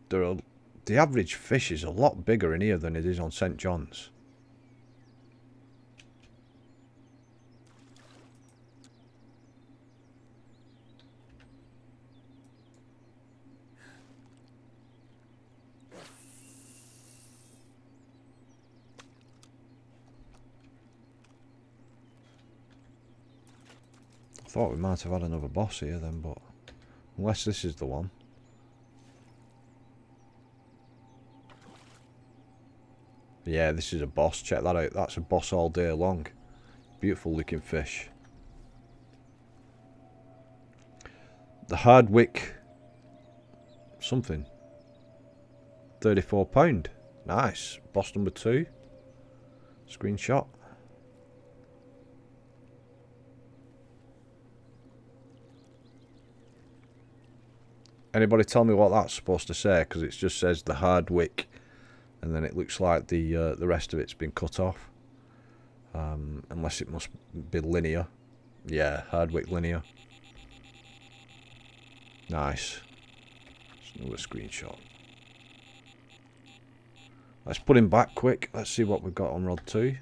The average fish is a lot bigger in here than it is on St John's. I thought we might have had another boss here then, but unless this is the one. Yeah, this is a boss. Check that out. That's a boss all day long. Beautiful looking fish. The Hardwick something. £34. Nice. Boss number 2. Screenshot. Anybody tell me what that's supposed to say? Because it just says the Hardwick, and then it looks like the rest of it's been cut off. Unless it must be linear. Yeah, Hardwick linear. Nice. Just another screenshot. Let's put him back quick. Let's see what we've got on rod 2.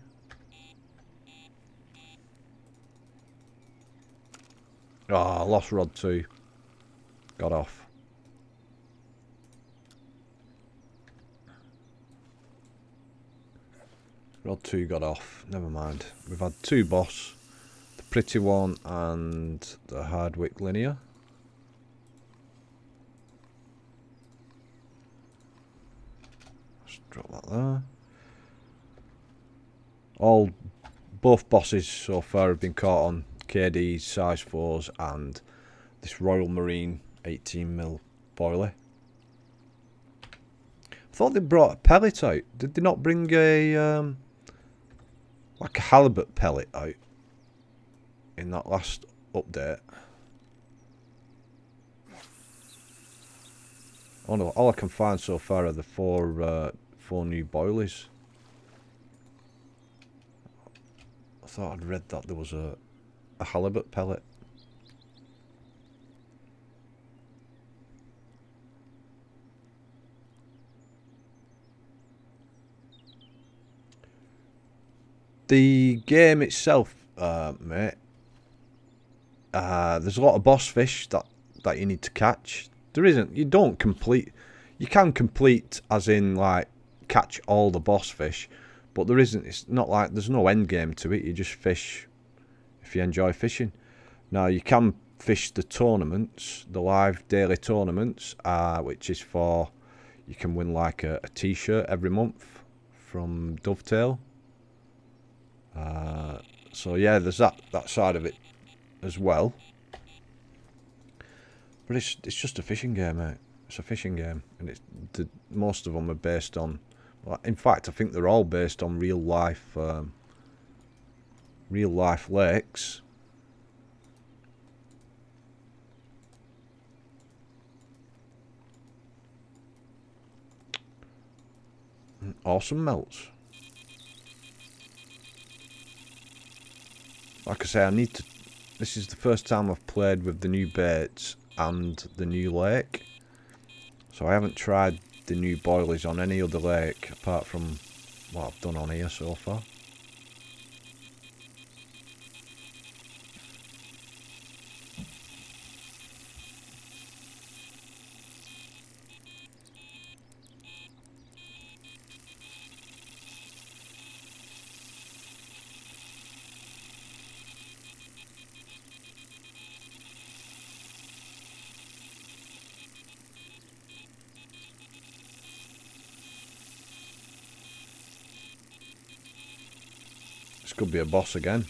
Oh, I lost rod 2. Got off. Rod 2 got off. Never mind. We've had 2 boss. The pretty one and the Hardwick linear. Let's drop that there. Both bosses so far have been caught on KDs, size 4s and this Royal Marine 18mm boilie. I thought they brought a pellet out. Did they not bring a like a halibut pellet out in that last update? Oh no, all I can find so far are the four new boilies. I thought I'd read that there was a halibut pellet. The game itself, mate, there's a lot of boss fish that you need to catch. There isn't. You don't complete. You can complete, as in like catch all the boss fish, but there isn't. It's not like there's no end game to it. You just fish if you enjoy fishing. Now you can fish the tournaments, the live daily tournaments, which is for you can win like a T-shirt every month from Dovetail. So yeah, there's that side of it as well. But it's just a fishing game, mate. It's a fishing game, and most of them are based on. Well, in fact, I think they're all based on real life lakes. awesome melts. Like I say, I need to... This is the first time I've played with the new baits and the new lake. So I haven't tried the new boilies on any other lake apart from what I've done on here so far. This could be a boss again.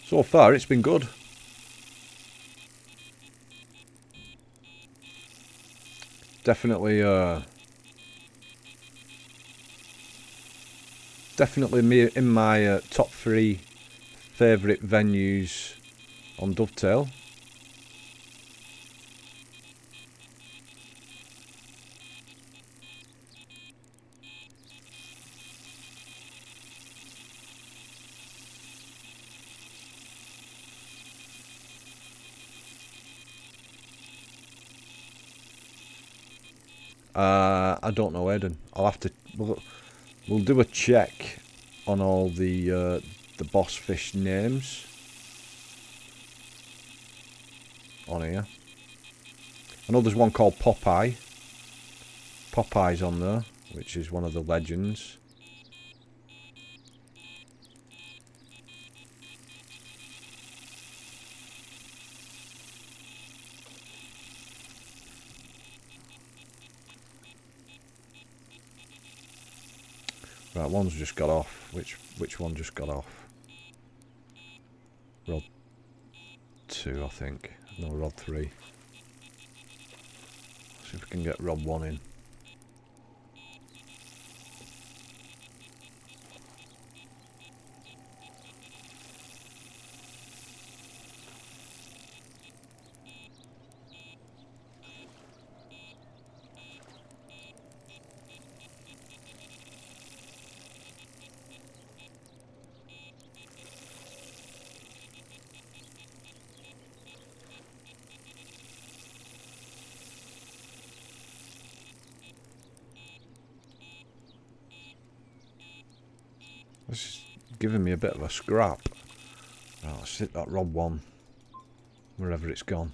So far, it's been good. Definitely, definitely in my top 3 favourite venues on Dovetail. I don't know, Aidan. I'll have to. We'll do a check on all the boss fish names on here. I know there's one called Popeye. Popeye's on there, which is one of the legends. Right, one's just got off. Which one just got off? Rod 2, I think. No, Rod 3. See if we can get Rod 1 in. This is giving me a bit of a scrap. Right, let's hit that Rod 1, wherever it's gone.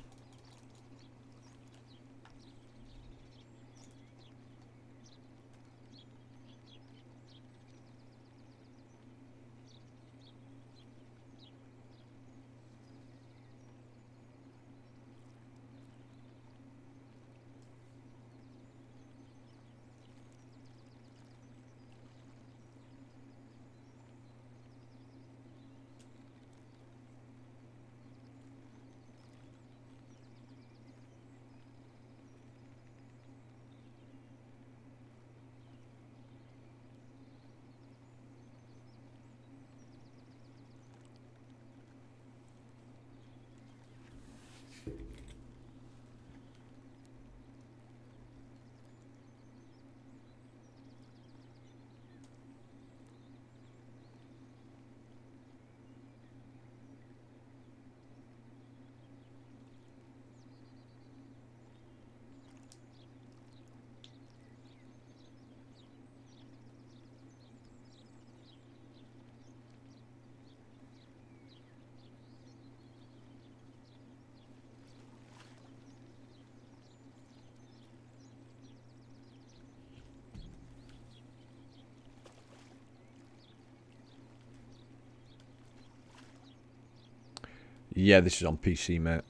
Yeah, this is on PC, mate.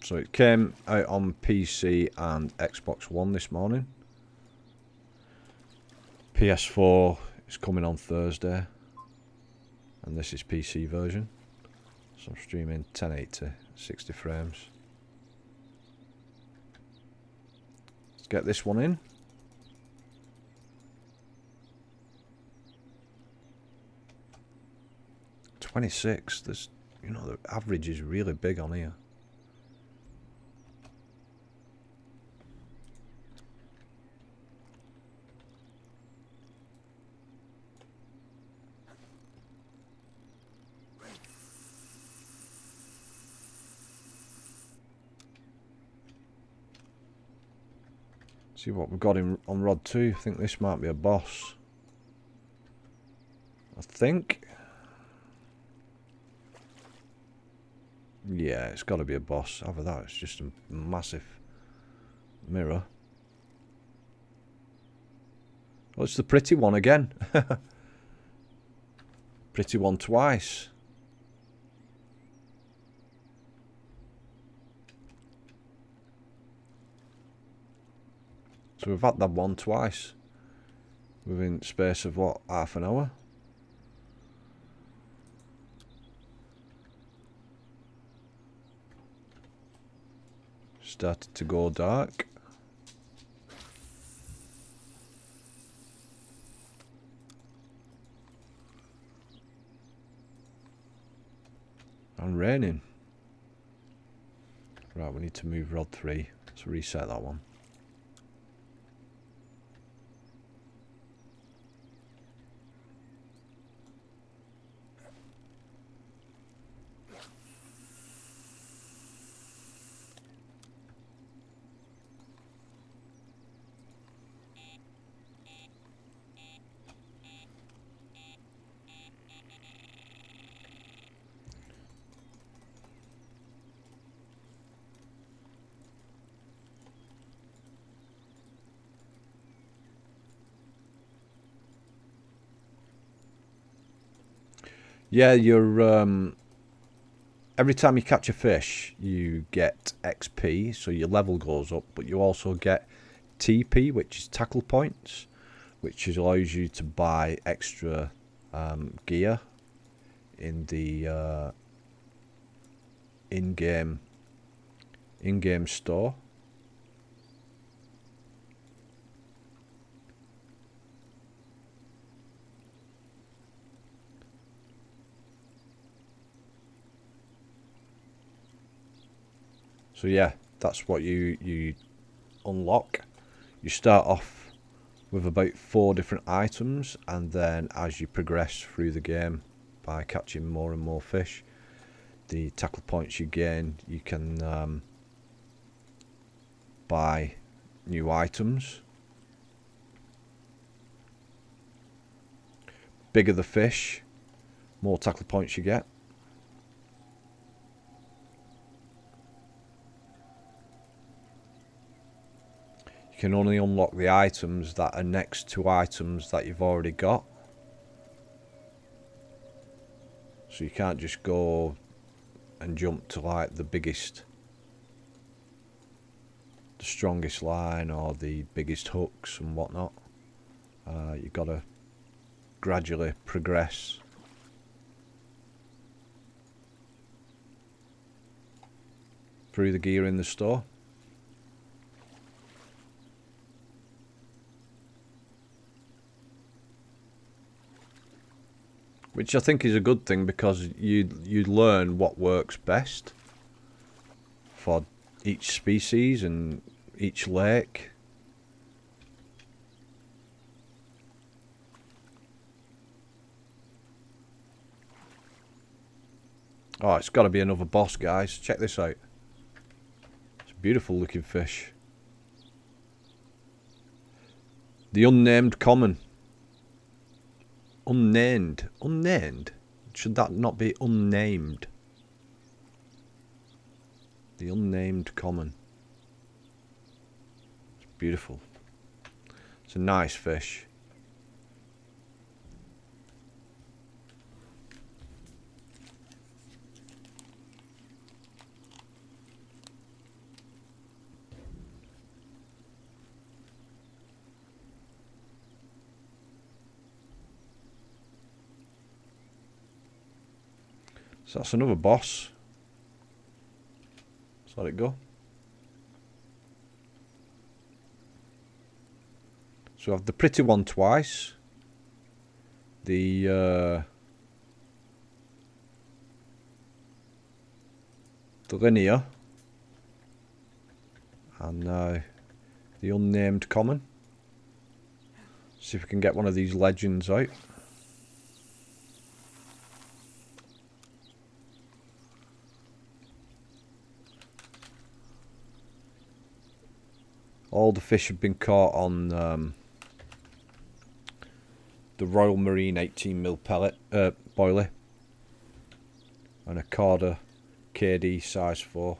So it came out on PC and Xbox One this morning. PS4 is coming on Thursday. And this is PC version. So I'm streaming 1080, 60 frames. Get this one in. $26. There's, you know, the average is really big on here. See what we've got in on rod 2. I think this might be a boss. I think. Yeah, it's got to be a boss. Either that, it's just a massive mirror. Oh, it's the pretty one again. Pretty one twice. So we've had that one twice within space of what, half an hour? Started to go dark. And raining. Right, we need to move rod 3. Let's reset that one. Yeah, you're every time you catch a fish, you get XP, so your level goes up, but you also get TP, which is tackle points, which allows you to buy extra gear in the in-game store. So yeah, that's what you unlock. You start off with about 4 different items, and then as you progress through the game by catching more and more fish, the tackle points you gain, you can buy new items. Bigger the fish, more tackle points you get. You can only unlock the items that are next to items that you've already got. So you can't just go and jump to like the biggest, the strongest line or the biggest hooks and whatnot. You've got to gradually progress. Through the gear in the store. Which I think is a good thing, because you learn what works best for each species and each lake. Oh, it's got to be another boss, guys. Check this out. It's a beautiful looking fish. The unnamed common. Unnamed. Unnamed? Should that not be unnamed? The unnamed common. It's beautiful. It's a nice fish. So that's another boss. Let's let it go. So I have the pretty one twice. The linear. And now the unnamed common. See if we can get one of these legends out. All the fish have been caught on the Royal Marine 18mm pellet boilie and a Corda KD size 4.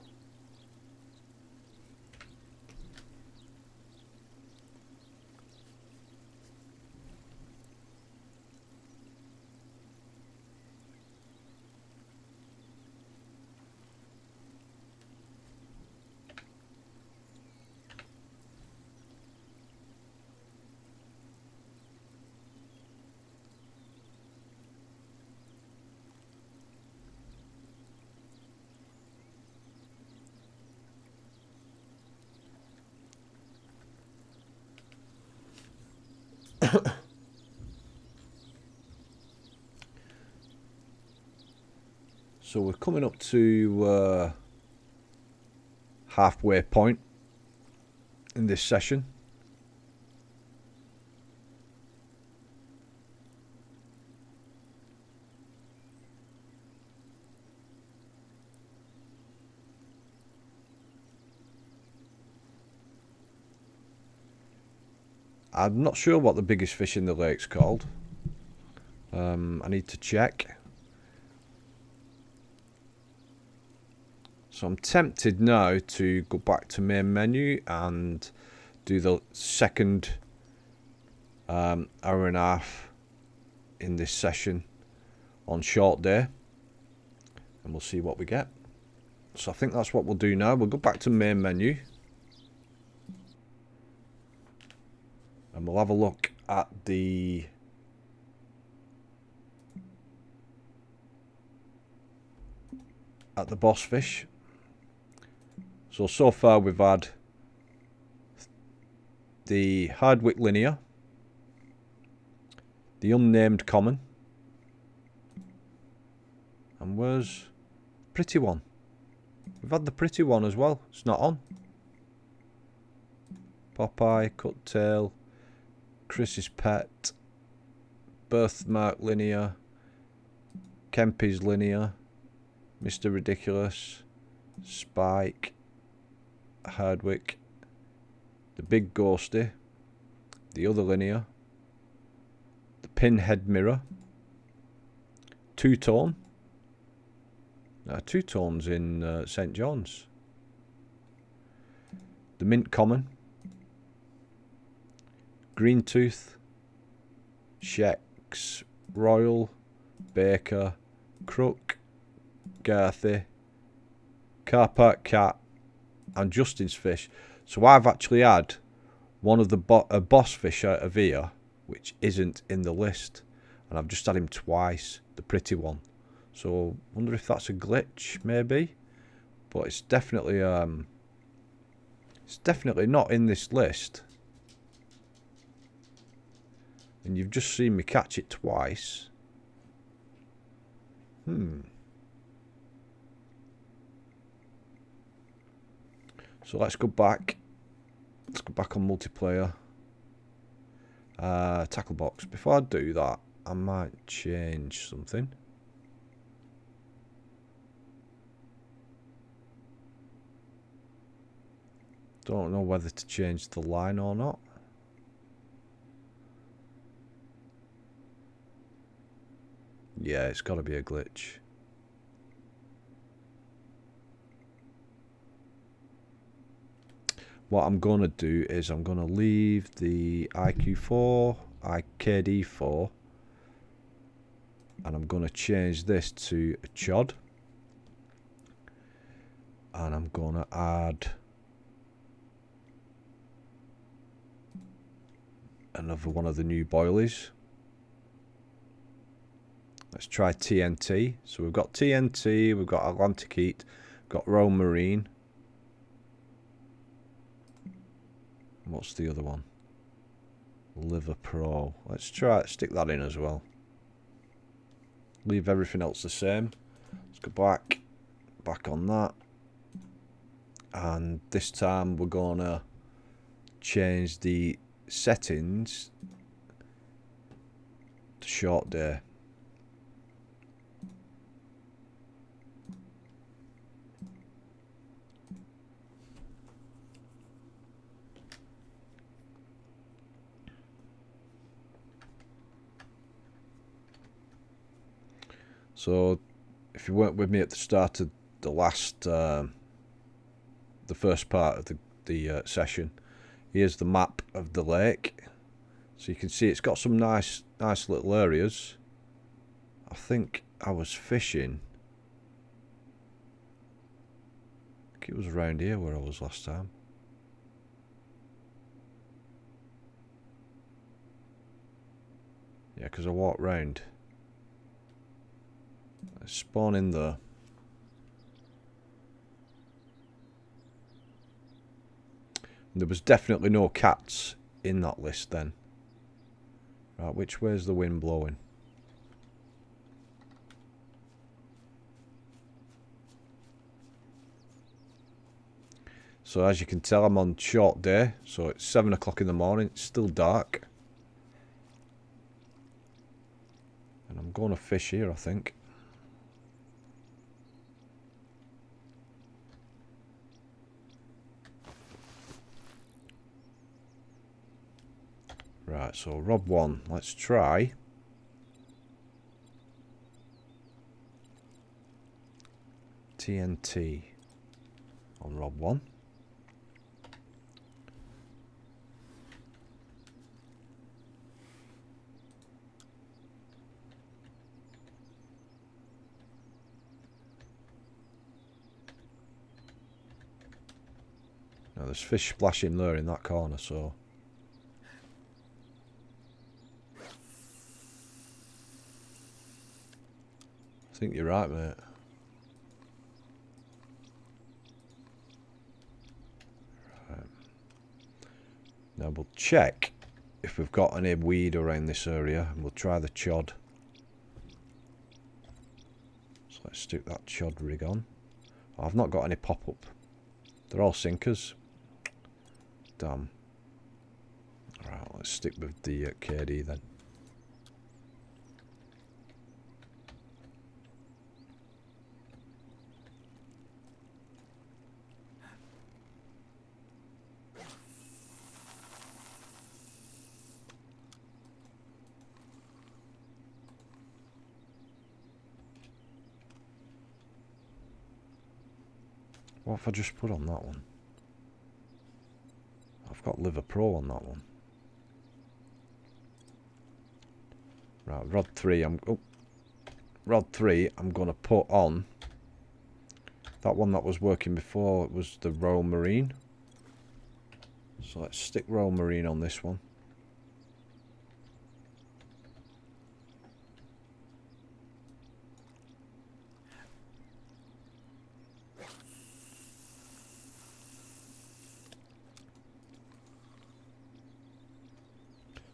So we're coming up to halfway point in this session. I'm not sure what the biggest fish in the lake's called. I need to check. So I'm tempted now to go back to main menu and do the second hour and a half in this session on short day, and we'll see what we get. So I think that's what we'll do now. We'll go back to main menu and we'll have a look at the boss fish. So far we've had the Hardwick linear, the unnamed common, and where's pretty one? We've had the pretty one as well. It's not on. Popeye, cut tail, Chris's pet, birthmark linear, Kempy's linear, Mr. Ridiculous, Spike, Hardwick, the big ghosty, the other linear, the pinhead mirror, two-tone. Two-tones in St. John's. The mint common, green tooth, Shex, Royal, Baker, Crook, Garthy, Carp cat, and Justin's fish. So I've actually had one of the boss fish out of here, which isn't in the list, and I've just had him twice, the pretty one. So wonder if that's a glitch, maybe, but it's definitely not in this list. And you've just seen me catch it twice. So let's go back. Let's go back on multiplayer. Tackle box. Before I do that, I might change something. Don't know whether to change the line or not. Yeah, it's got to be a glitch. What I'm going to do is I'm going to leave the IQ4, IKD4, and I'm going to change this to a chod. And I'm going to add another one of the new boilies. Let's try TNT. So we've got TNT, we've got Atlantic Heat, we've got Royal Marine. What's the other one? Liver Pro. Let's try it, stick that in as well. Leave everything else the same. Let's go back on that. And this time we're gonna change the settings to short day. So if you weren't with me at the start of the last the first part of the session, here's the map of the lake. So you can see it's got some nice little areas. I think I was fishing. I think it was around here where I was last time. Yeah, because I walked round. I spawn in there. And there was definitely no cats in that list then. Right, which way's the wind blowing? So as you can tell, I'm on short day, so it's 7 o'clock in the morning, it's still dark. And I'm going to fish here, I think. Right, so rod 1, let's try. TNT on rod 1. Now there's fish splashing there in that corner, so I think you're right, mate. Right. Now we'll check if we've got any weed around this area, and we'll try the chod. So let's stick that chod rig on. Oh, I've not got any pop-up. They're all sinkers. Damn. Alright, let's stick with the KD then. What if I just put on that one? I've got Liver Pro on that one. Right, rod 3, I'm gonna put on that one that was working before. It was the Royal Marine. So let's stick Royal Marine on this one.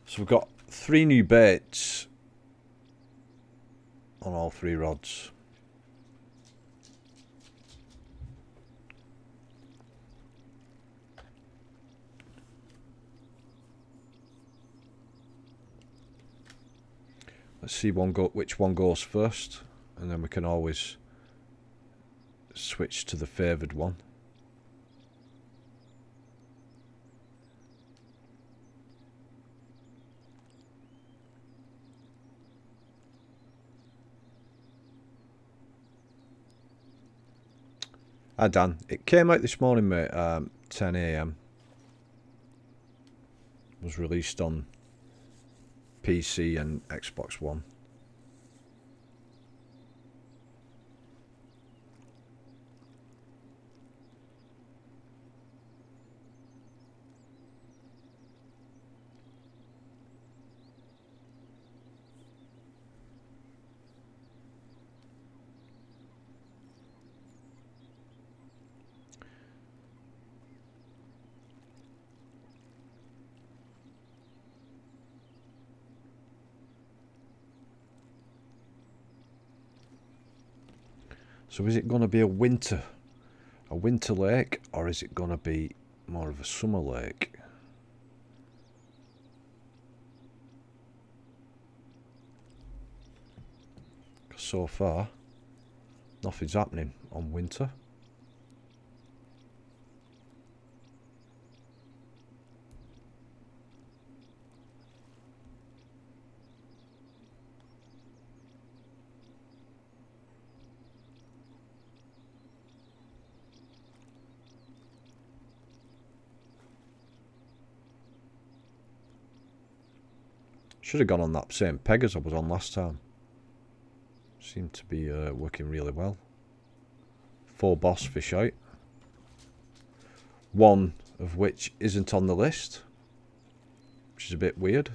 So we've got 3 new baits on all 3 rods. Let's see which one goes first, and then we can always switch to the favoured one. Hi Dan, it came out this morning, mate, 10 AM. Was released on PC and Xbox One. So is it going to be a winter lake, or is it going to be more of a summer lake? So far, nothing's happening on winter. Should have gone on that same peg as I was on last time. Seemed to be working really well. 4 boss fish out. One of which isn't on the list, which is a bit weird.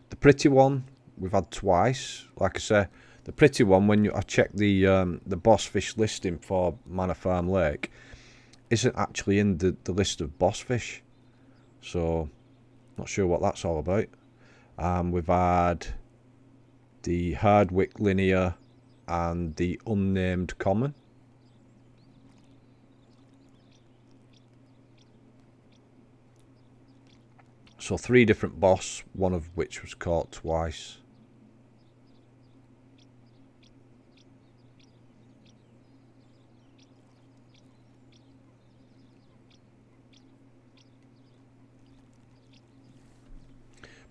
The pretty one we've had twice. Like I say, the pretty one, when I checked the boss fish listing for Manor Farm Lake, isn't actually in the list of boss fish. So, not sure what that's all about. We've had the Hardwick Linear and the Unnamed Common. So 3 different boss, one of which was caught twice.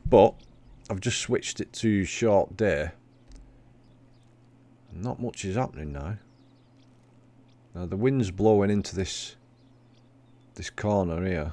But I've just switched it to short day. Not much is happening now. Now the wind's blowing into this corner here.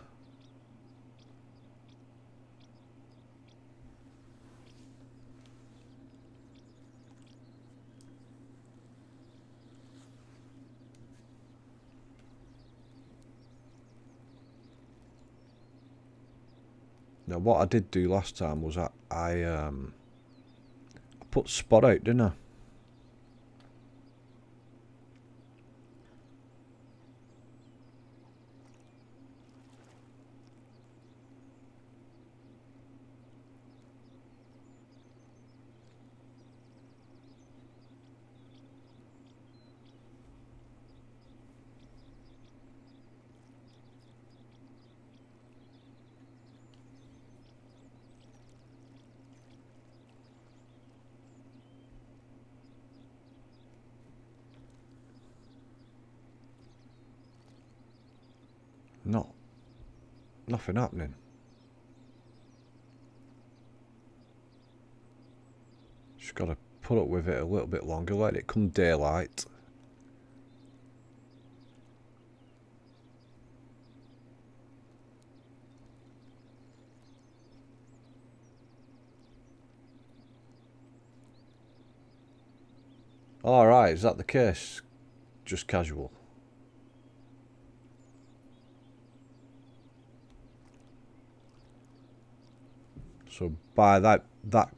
Now what I did do last time was I put spot out, didn't I? Nothing happening. Just got to put up with it a little bit longer, let it come daylight. Alright, is that the case? Just casual. So by that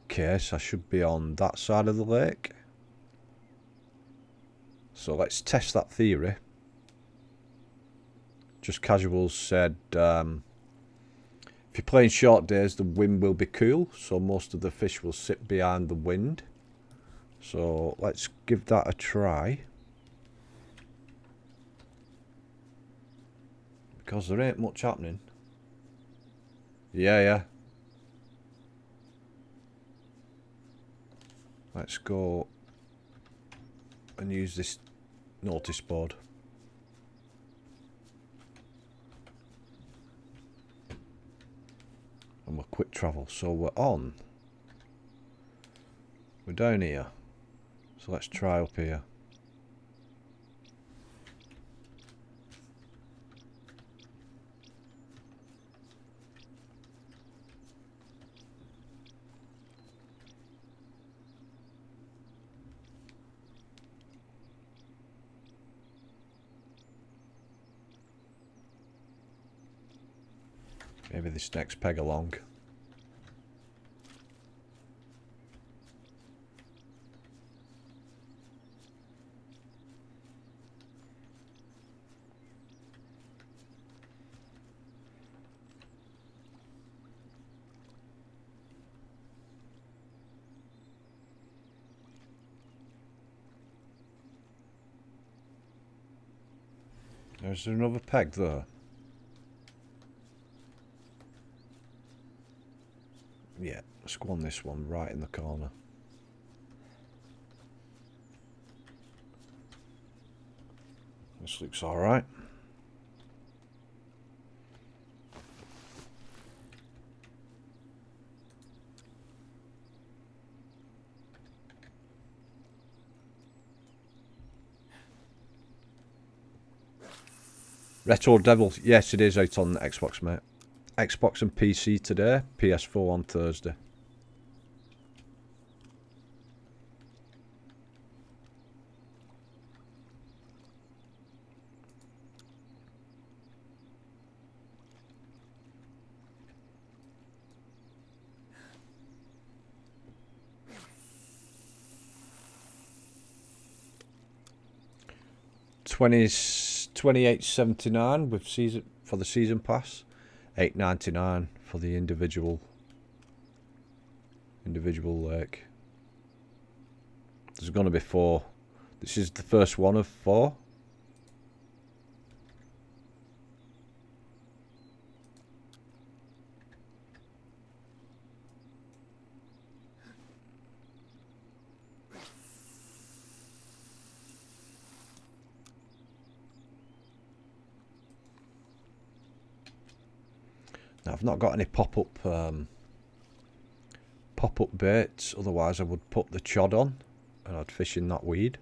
case, I should be on that side of the lake. So let's test that theory. Just Casuals said, if you're playing short days, the wind will be cool, so most of the fish will sit behind the wind. So let's give that a try. Because there ain't much happening. Yeah. Let's go and use this notice board. And we'll quick travel. So we're on. We're down here. So let's try up here. Maybe this next peg along. There's another peg there. Yeah, let's go on this one right in the corner. This looks alright. Retro Devil, yes it is out on Xbox, mate. Xbox and PC today, PS4 on Thursday. $28.79 with season for the season pass, $8.99 for the individual lake. There's going to be 4. This is the first one of 4. Now, I've not got any pop-up baits, otherwise I would put the chod on and I'd fish in that weed.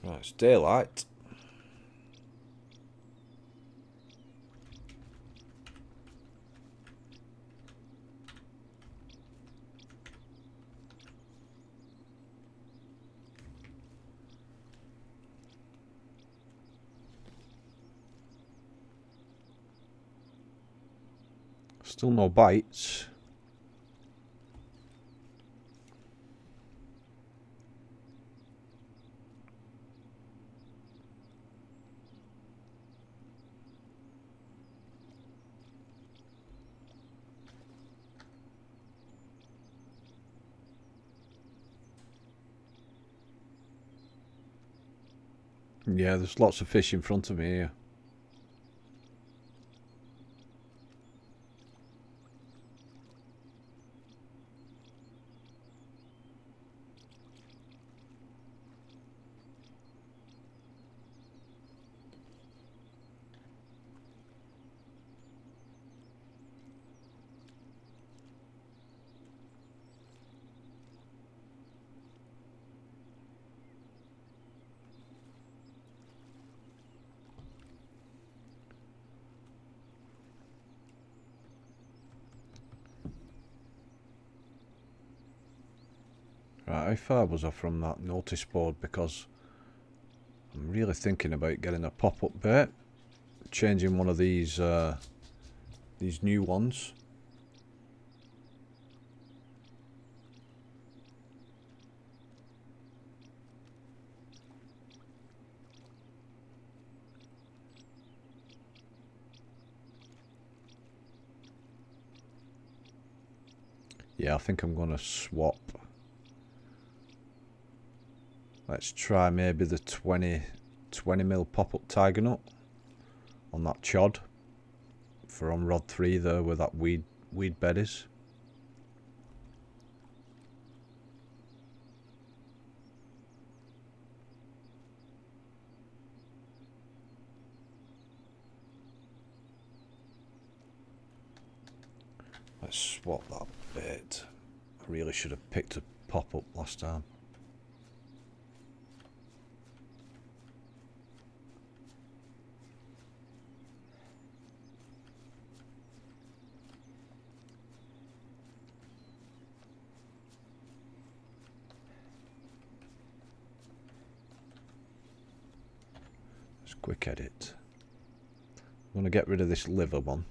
Right, it's daylight. Still no bites. Yeah, there's lots of fish in front of me here. Right, how far was I from that notice board? Because I'm really thinking about getting a pop-up bait, changing one of these new ones. Yeah, I think I'm going to swap. Let's try maybe the 20mm pop-up tiger nut on that chod for on rod 3 there where that weed bed is. Let's swap that bait. I really should have picked a pop-up last time. quick edit. I'm going to get rid of this liver one.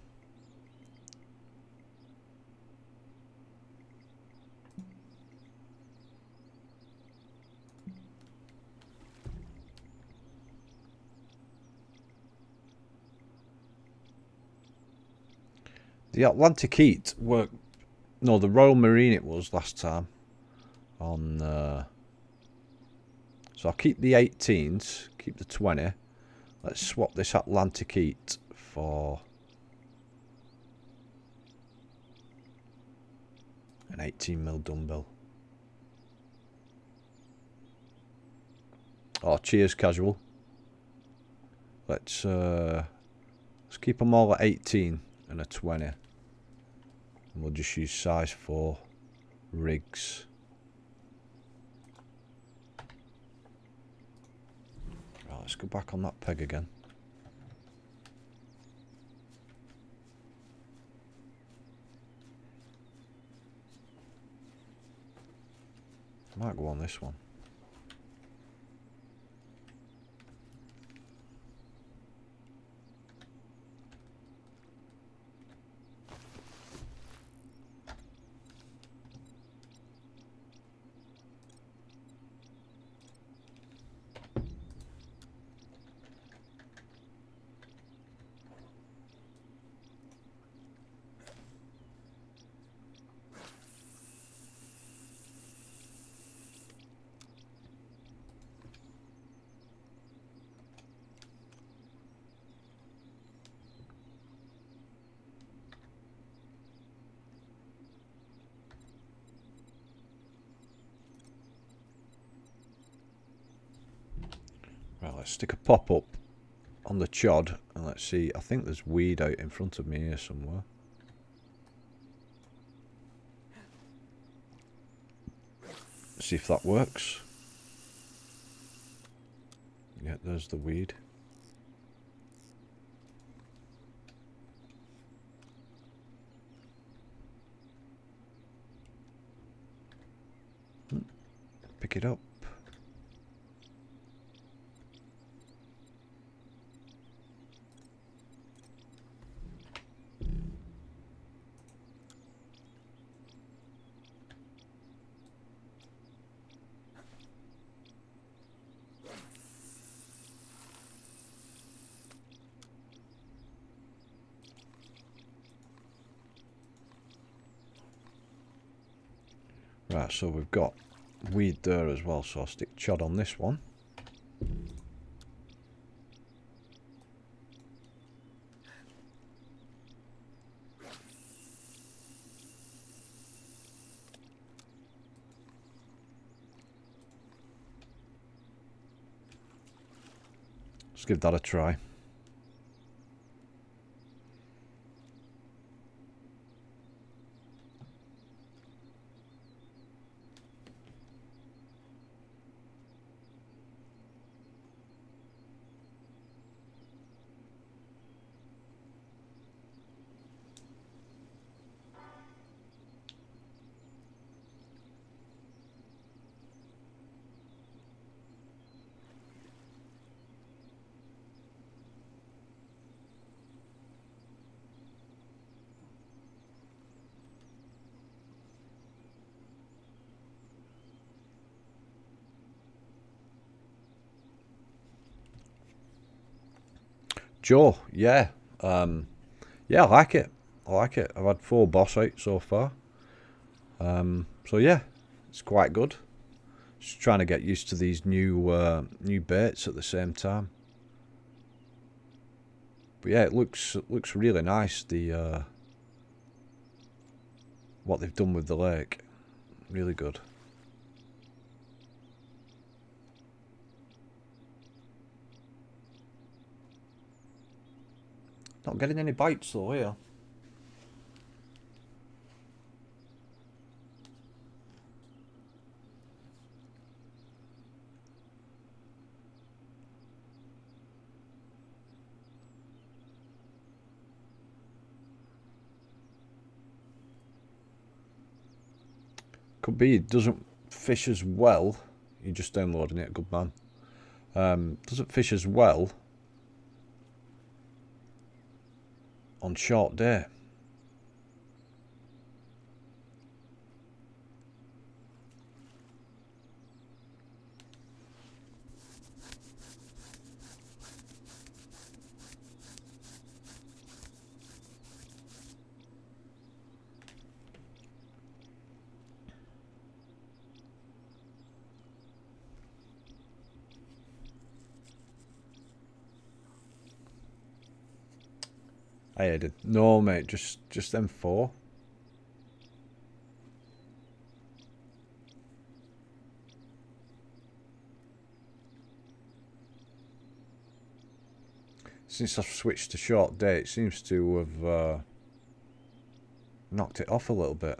The Atlantic Heat worked. No, the Royal Marine it was last time. On. So I'll keep the 18s, keep the 20. Let's swap this Atlantic Heat for an 18mm dumbbell. Oh, cheers, casual. Let's keep them all at 18 and a 20. And we'll just use size 4 rigs. Right, let's go back on that peg again. Might go on this one. Right, let's stick a pop-up on the chod and let's see. I think there's weed out in front of me here somewhere. See if that works. Yeah, there's the weed. Pick it up. Right, so we've got weed there as well, so I'll stick chod on this one. Let's give that a try. Joe, yeah. Yeah, I like it. I like it. I've had 4 boss out so far. So yeah, it's quite good. Just trying to get used to these new baits at the same time. But yeah, it looks really nice. The what they've done with the lake, really good. Not getting any bites though here. Could be it doesn't fish as well. You're just downloading it, good man. Doesn't fish as well on short day. I did. No, mate, just them four. Since I've switched to short day, it seems to have knocked it off a little bit.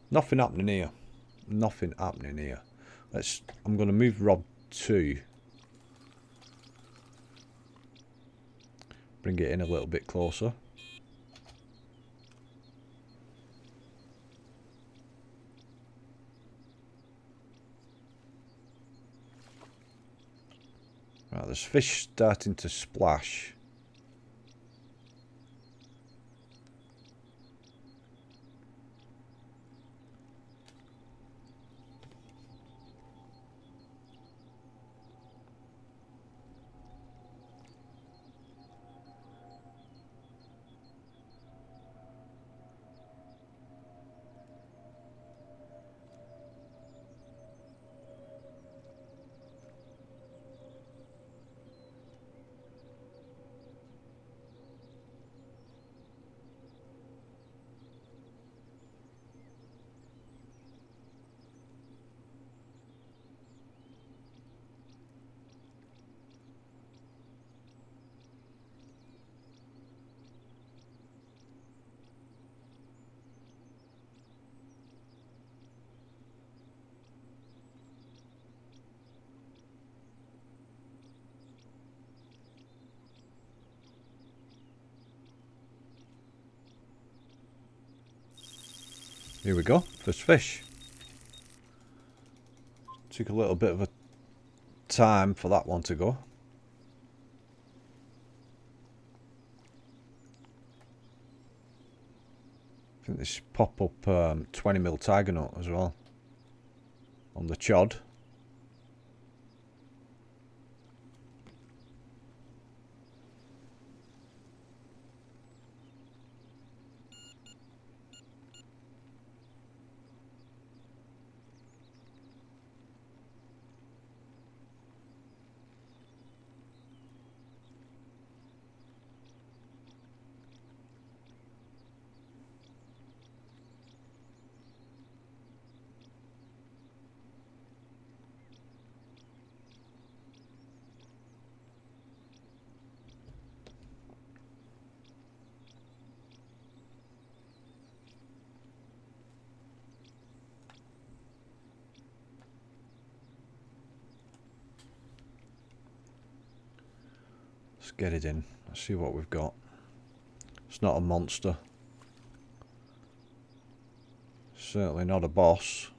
Nothing happening here. Nothing happening here. I'm going to move rod 2. Bring it in a little bit closer. Right, there's fish starting to splash. Here we go, first fish. Took a little bit of a time for that one to go. I think this pop up 20mm tiger nut as well on the chod. Let's get it in. Let's see what we've got. It's not a monster. Certainly not a boss.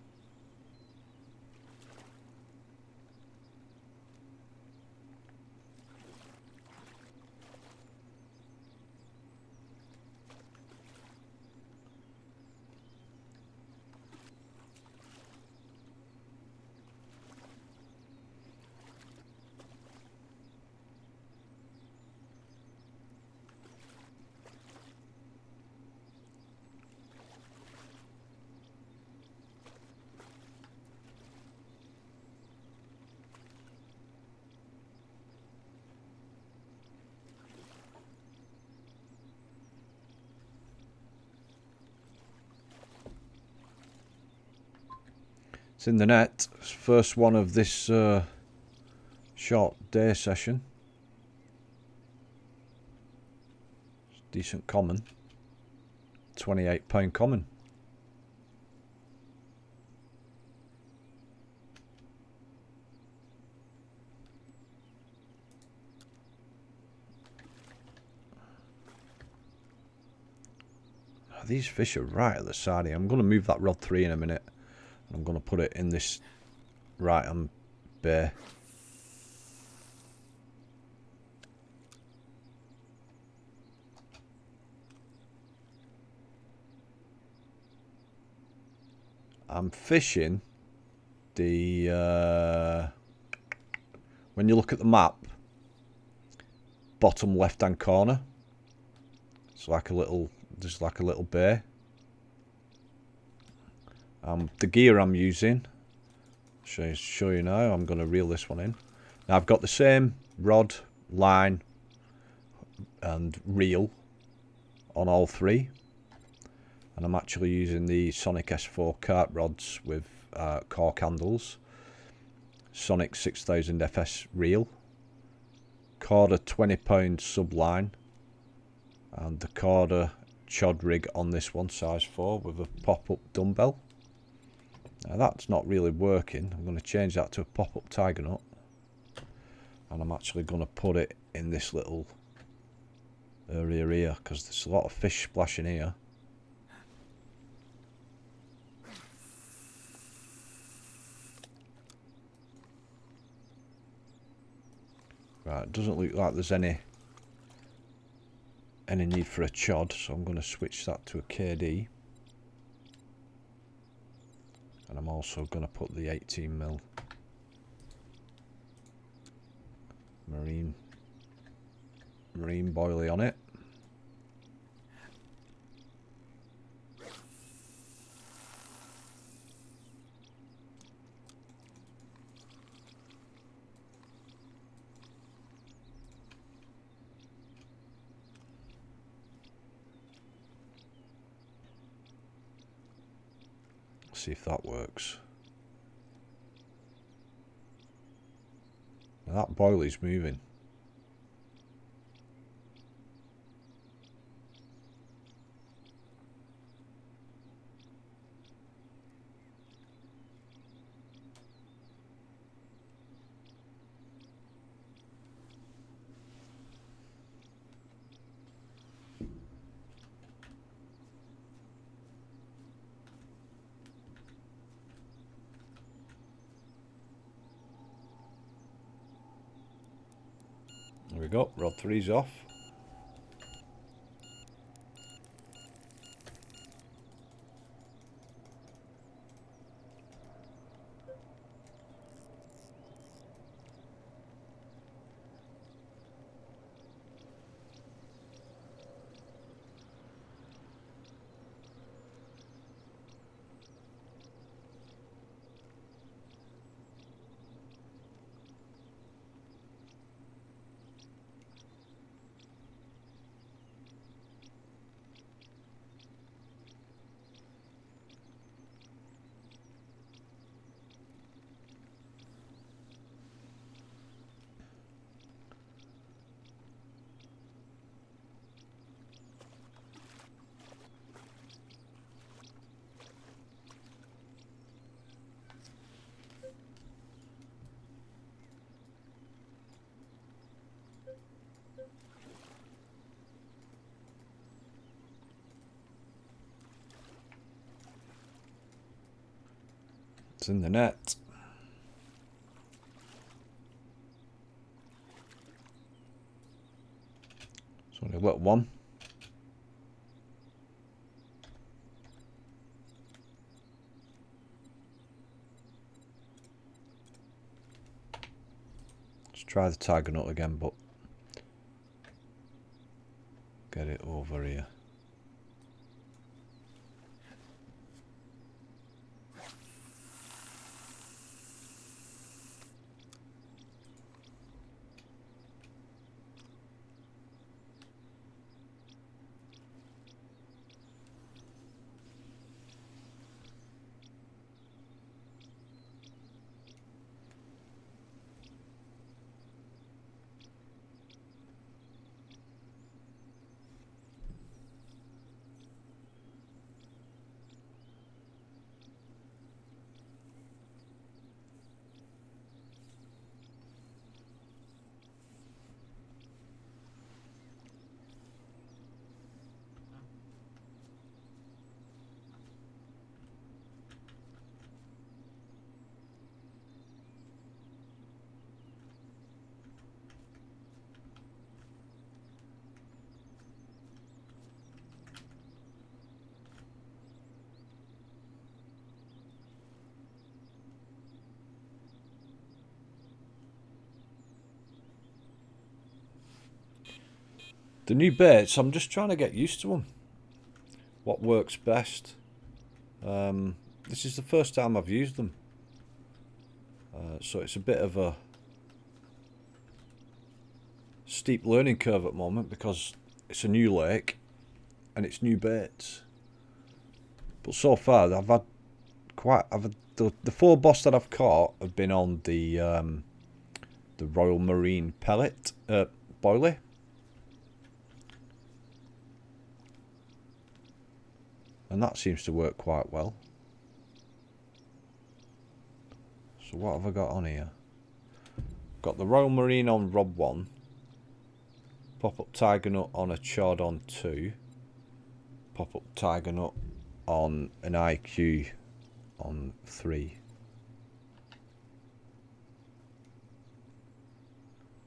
It's in the net. It's the first one of this short day session. Decent common. £28 common. These fish are right at the side here. I'm going to move that rod 3 in a minute. I'm going to put it in this right hand bay. I'm fishing the when you look at the map, bottom left hand corner. It's like a little, just like a little bay. The gear I'm using, show you now. I'm going to reel this one in. Now I've got the same rod, line, and reel on all three, and I'm actually using the Sonic S4 Carp rods with cork handles. Sonic 6000 FS reel, Corda 20-pound subline, and the Corda chod rig on this one, size 4, with a pop-up dumbbell. Now that's not really working. I'm going to change that to a pop-up tiger nut, and I'm actually going to put it in this little area here because there's a lot of fish splashing here. Right, it doesn't look like there's any need for a chod, so I'm going to switch that to a KD. And I'm also going to put the 18mm marine boilie on it. See if that works. Now that boilie's moving. There we go, rod 3's off. It's in the net. It's only a little one. Let's try the tiger nut again, but get it over here. The new baits, I'm just trying to get used to them. What works best. This is the first time I've used them. So it's a bit of a steep learning curve at the moment because it's a new lake and it's new baits. But so far I've had the 4 boss that I've caught have been on the Royal Marine pellet boilie. And that seems to work quite well. So what have I got on here? Got the Royal Marine on Rod 1. Pop-up tiger nut on a Chardon 2. Pop-up tiger nut on an IQ on 3.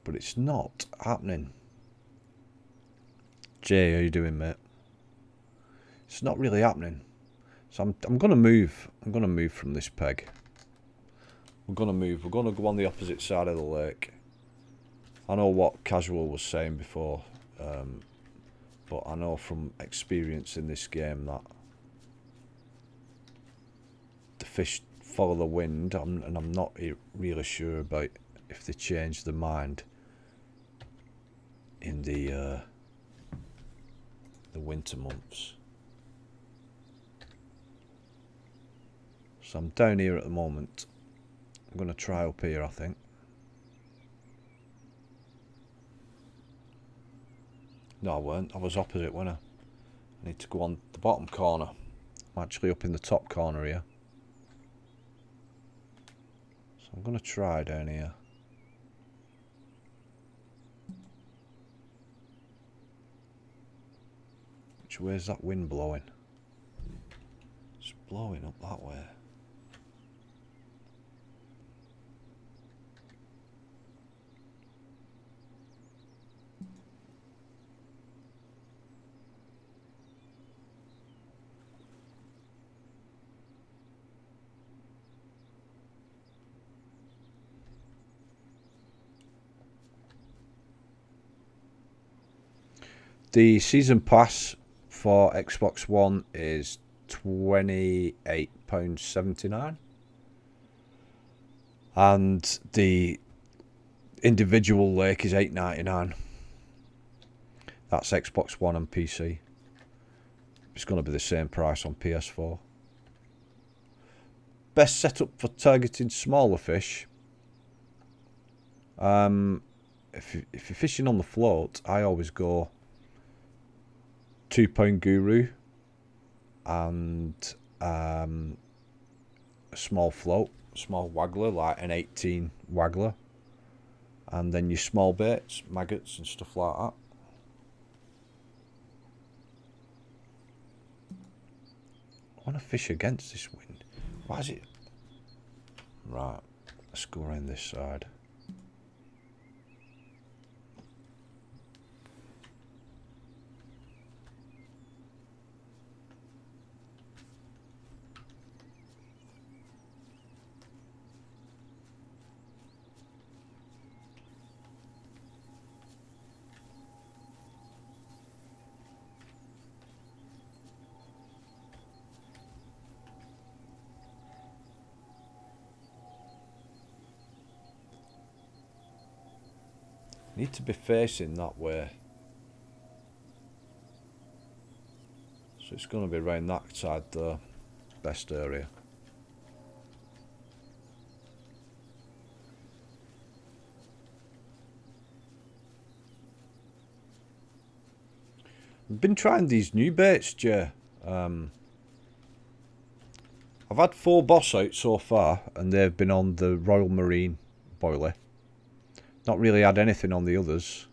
But it's not happening. Jay, how you doing, mate? It's not really happening. So I'm gonna move. I'm gonna move from this peg. We're gonna move. We're gonna go on the opposite side of the lake. I know what Casual was saying before, but I know from experience in this game that the fish follow the wind, and I'm not really sure about if they change their mind in the winter months. So I'm down here at the moment. I'm going to try up here, I think. No, I weren't. I was opposite, wasn't I? I need to go on the bottom corner. I'm actually up in the top corner here. So I'm going to try down here. Which way is that wind blowing? It's blowing up that way. The season pass for Xbox One is £28.79, and the individual lake is £8.99. That's Xbox One and PC. It's going to be the same price on PS4. Best setup for targeting smaller fish. If you're fishing on the float, I always go 2 pound guru and a small float, small waggler, like an 18 waggler, and then your small baits, maggots and stuff like that. I want to fish against this wind. Why is it? Right, let's go around this side. Need to be facing that way. So it's going to be around that side there. Best area. I've been trying these new baits, Jay. I've had 4 boss out so far, and they've been on the Royal Marine boilie. Not really had anything on the others.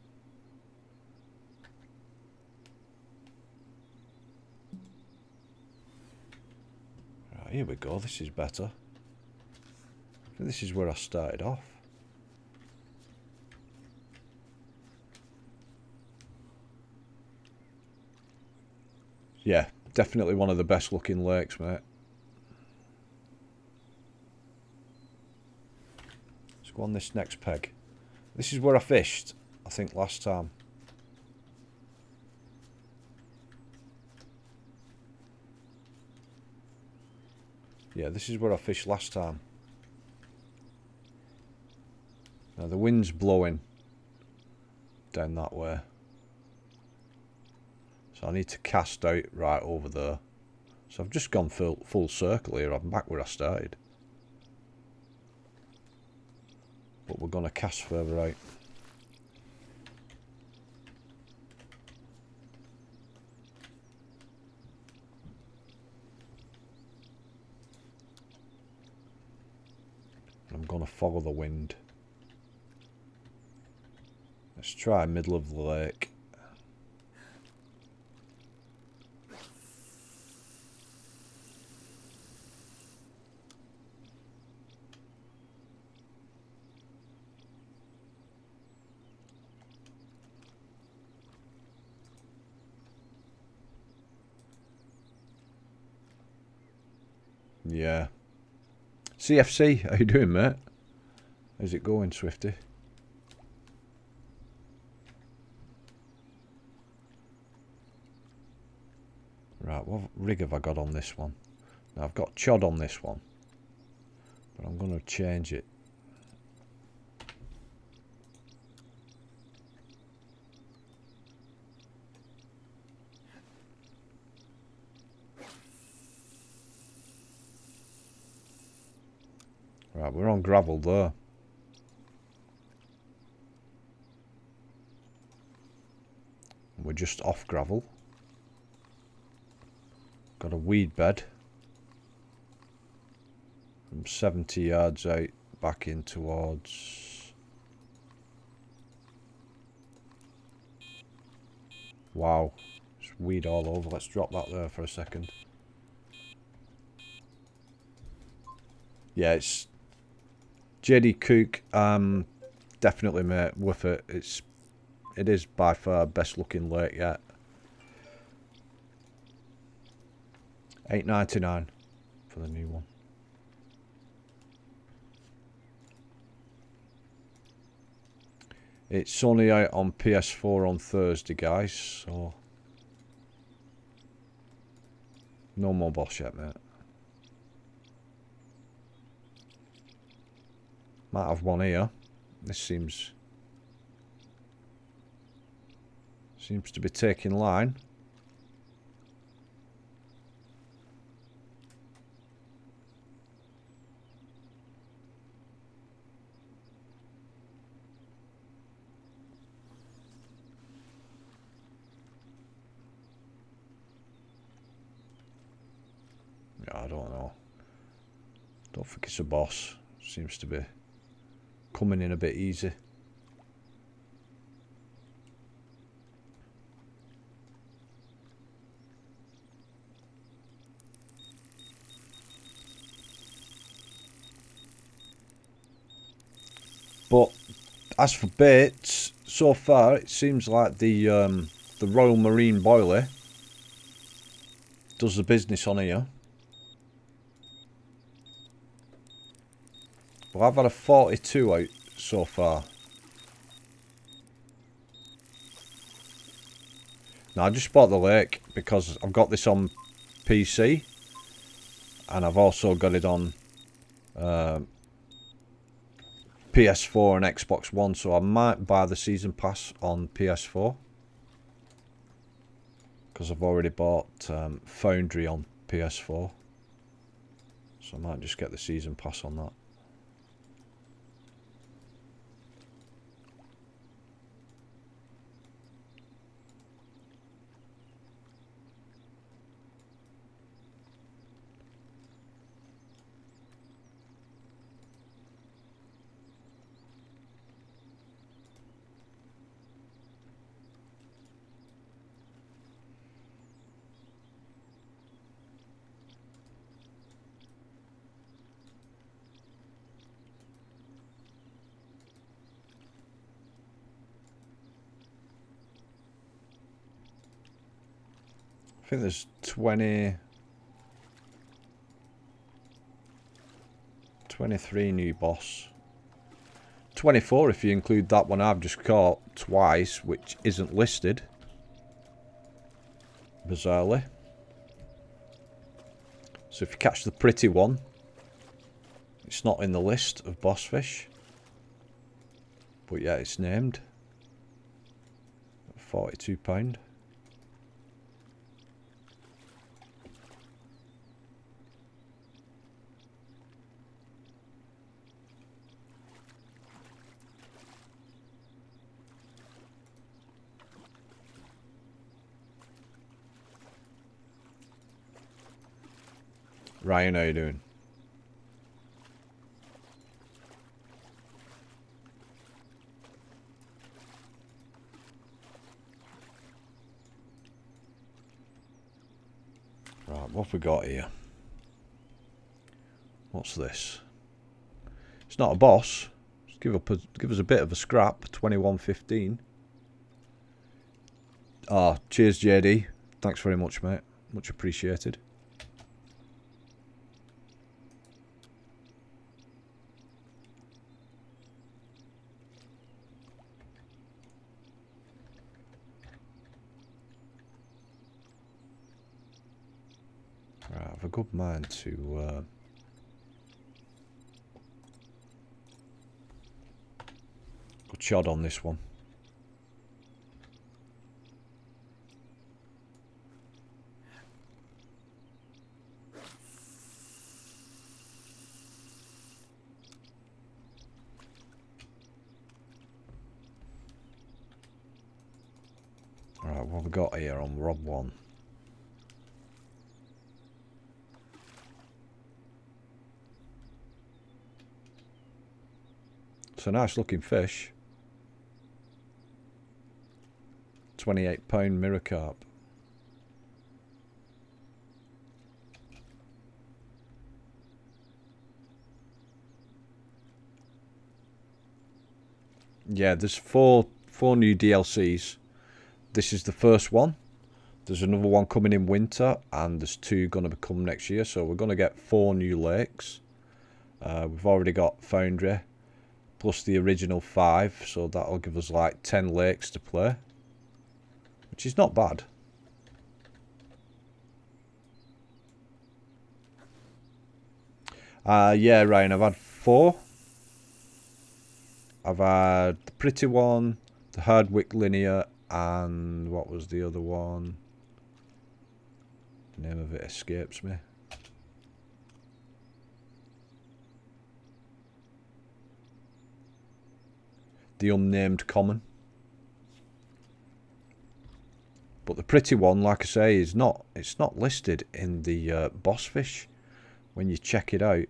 Right, here we go. This is better. I think this is where I started off. Yeah, definitely one of the best looking lakes, mate. Let's go on this next peg. This is where I fished, I think, last time. Yeah, this is where I fished last time. Now the wind's blowing down that way. So I need to cast out right over there. So I've just gone full circle here. I'm back where I started. But we're going to cast further out. I'm going to follow the wind. Let's try middle of the lake. Yeah. CFC, how you doing, mate? How's it going, Swifty? Right, what rig have I got on this one? Now, I've got chod on this one, but I'm going to change it. Right, we're on gravel there. We're just off gravel. Got a weed bed. From 70 yards out, back in towards... Wow. There's weed all over. Let's drop that there for a second. Yeah, it's... JD Cook, definitely, mate, worth it. It is by far best looking lake yet. $8.99 for the new one. It's only out on PS4 on Thursday, guys, so no more boss yet, mate. Might have one here. This seems to be taking line. Yeah, I don't know. Don't think it's a boss. Seems to be coming in a bit easy. But as for baits, so far it seems like the Royal Marine Boiler does the business on here. Well, I've had a 42 out so far. Now, I just bought the lake because I've got this on PC. And I've also got it on PS4 and Xbox One. So I might buy the season pass on PS4. Because I've already bought Foundry on PS4. So I might just get the season pass on that. I think there's 23 new boss. 24 if you include that one I've just caught twice, which isn't listed. Bizarrely. So if you catch the pretty one, It's not in the list of boss fish, but yeah, it's named. £42. Ryan, how you doing? Right, what have we got here? What's this? It's not a boss. Just give us a bit of a scrap. 21.15. Ah, cheers, JD. Thanks very much, mate. Much appreciated. Right, I have a good mind to go chod on this one. Alright, what have we got here on Rod 1? It's a nice looking fish. £28 mirror carp. Yeah, there's four new DLCs. This is the first one. There's another one coming in winter, and there's 2 going to come next year. So we're going to get 4 new lakes. We've already got Foundry, plus the original 5. So that'll give us like 10 lakes to play, which is not bad. Yeah, Ryan, I've had 4. I've had the Pretty One, the Hardwick Linear, and what was the other one? The name of it escapes me. The Unnamed Common. But the Pretty One, like I say, it's not listed in the boss fish when you check it out.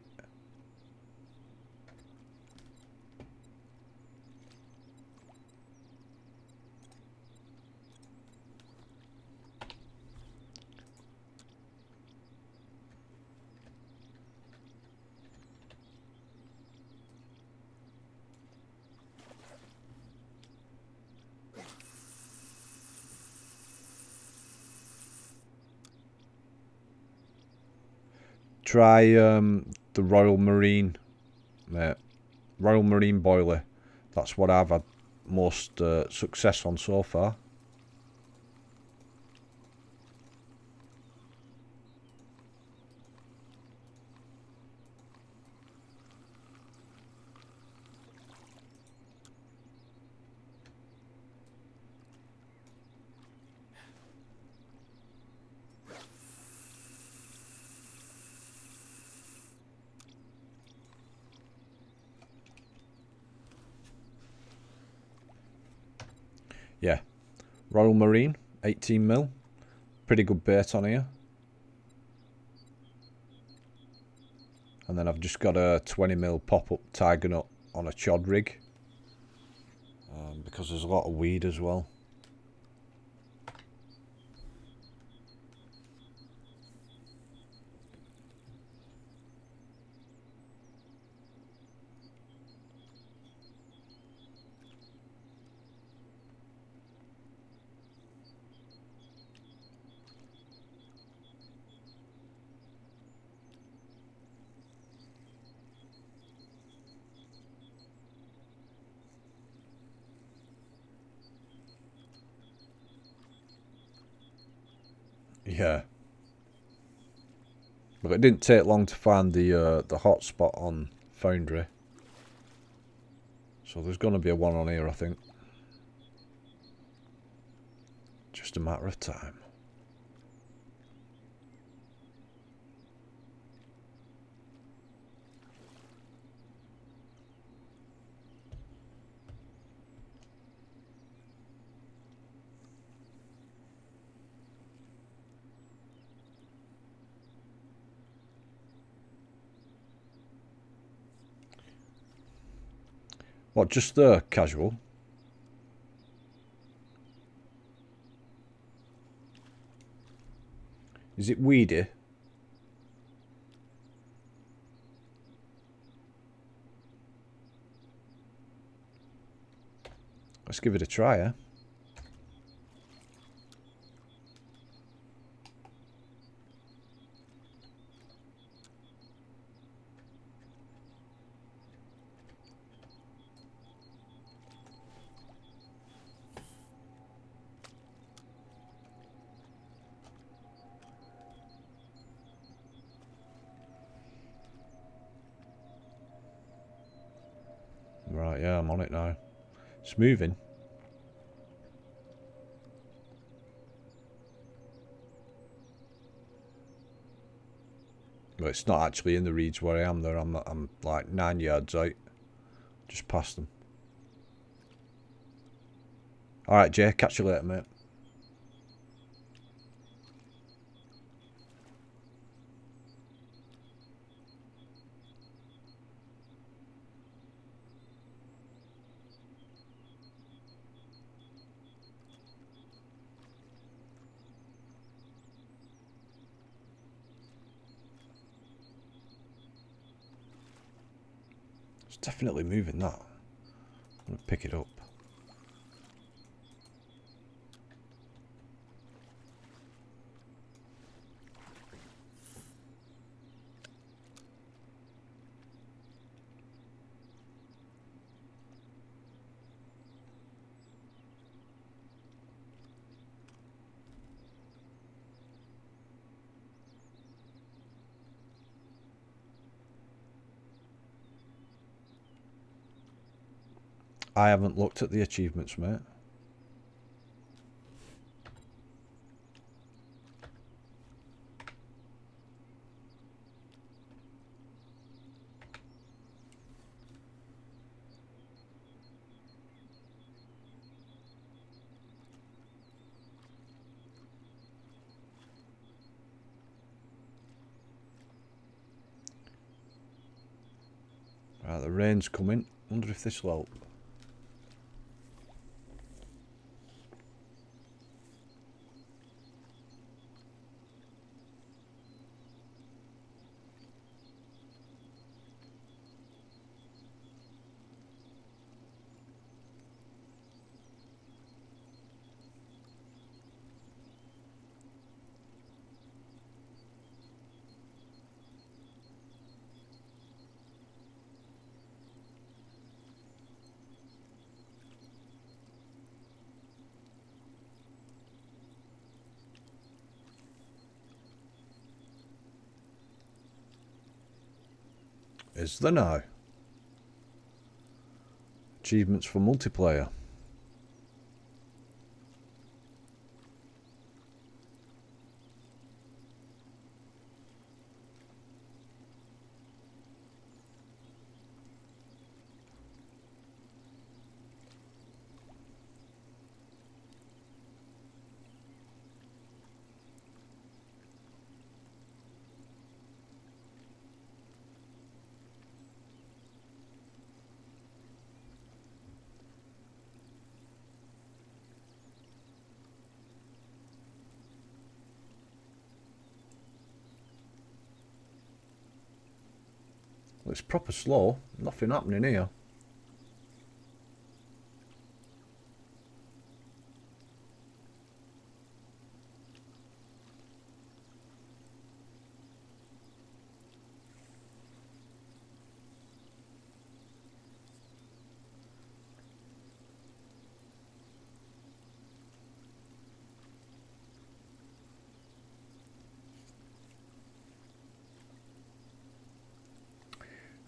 Try the Royal Marine, mate. Royal Marine boiler. That's what I've had most success on so far. Yeah, Royal Marine, 18mm. Pretty good bait on here. And then I've just got a 20mm pop-up tiger nut on a chod rig. Because there's a lot of weed as well. Yeah. But it didn't take long to find the hot spot on foundry. So there's going to be a one on here, I think. Just a matter of time. What, just the casual? Is it weedy? Let's give it a try, eh? Right, yeah, I'm on it now. It's moving. But it's not actually in the reeds where I am there. I'm like 9 yards out. Just past them. Alright, Jay, catch you later, mate. It's definitely moving, that. I'm going to pick it up. I haven't looked at the achievements, mate. Right, the rain's coming. Wonder if this will help. Is there now? Achievements for multiplayer. Well, it's proper slow. Nothing happening here.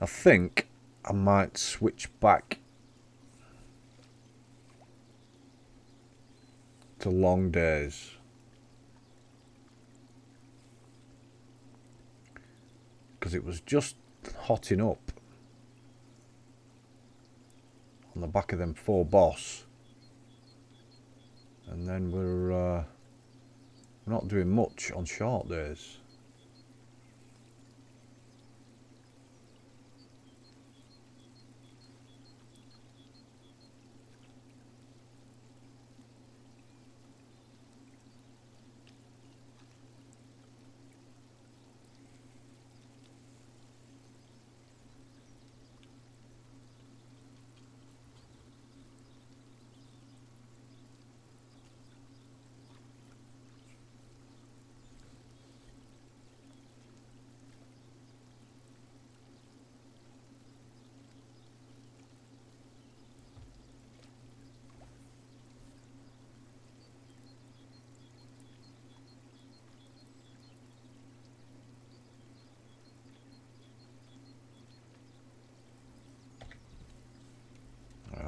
I think I might switch back to long days. Because it was just hotting up on the back of them 4 boss. And then we're not doing much on short days.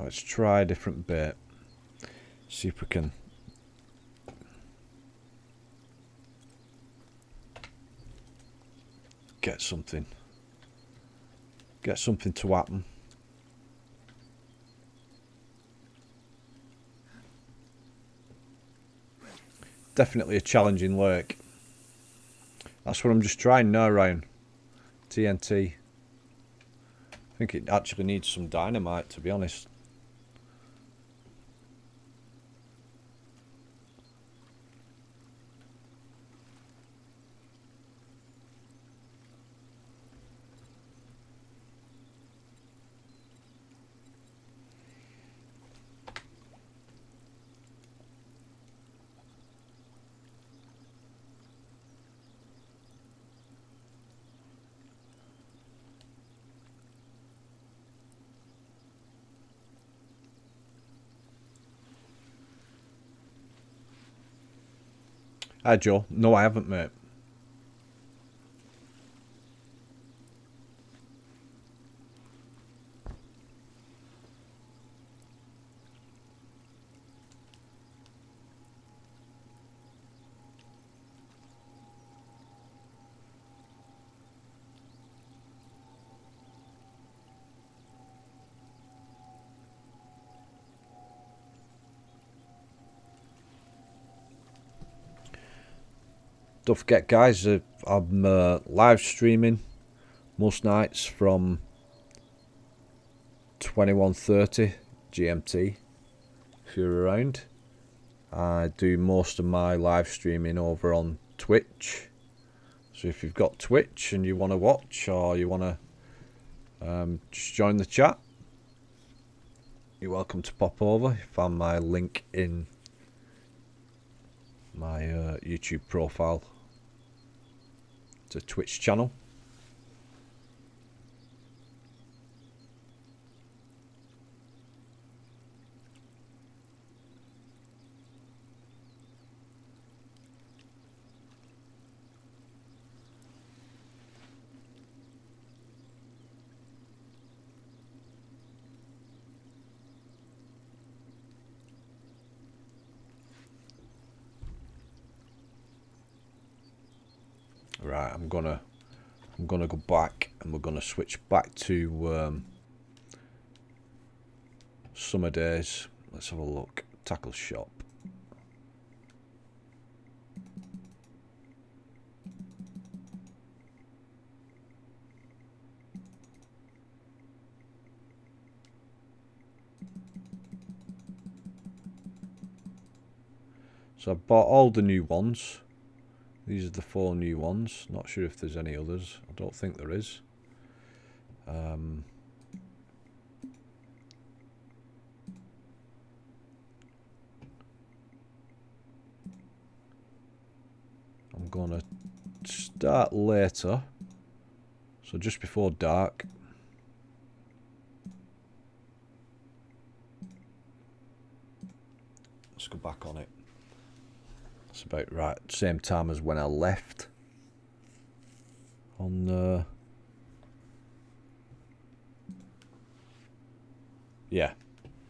Let's try a different bait. See if we can get something to happen. Definitely a challenging lake. That's what I'm just trying now, Ryan. TNT. I think it actually needs some dynamite, to be honest. Hi Joe. No, I haven't, mate. Don't forget, guys, I'm live streaming most nights from 21:30 GMT. If you're around, I do most of my live streaming over on Twitch. So if you've got Twitch and you want to watch, or you want to just join the chat, you're welcome to pop over. You find my link in my YouTube profile to Twitch channel. Right, I'm gonna go back, and we're gonna switch back to summer days. Let's have a look. Tackle shop. So I bought all the new ones. These are the 4 new ones. Not sure if there's any others. I don't think there is. I'm gonna start later, so just before dark. Let's go back on it. It's about right same time as when I left on Yeah,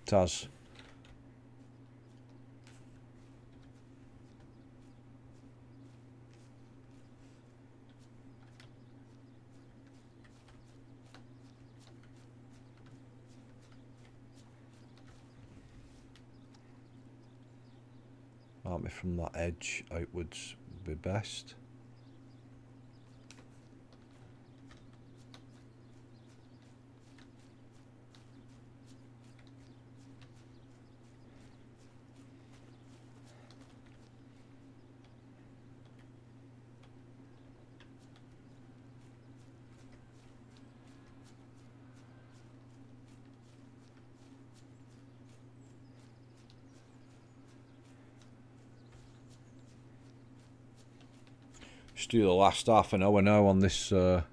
it has. Might be from that edge outwards would be best. Just do the last half an hour now on this this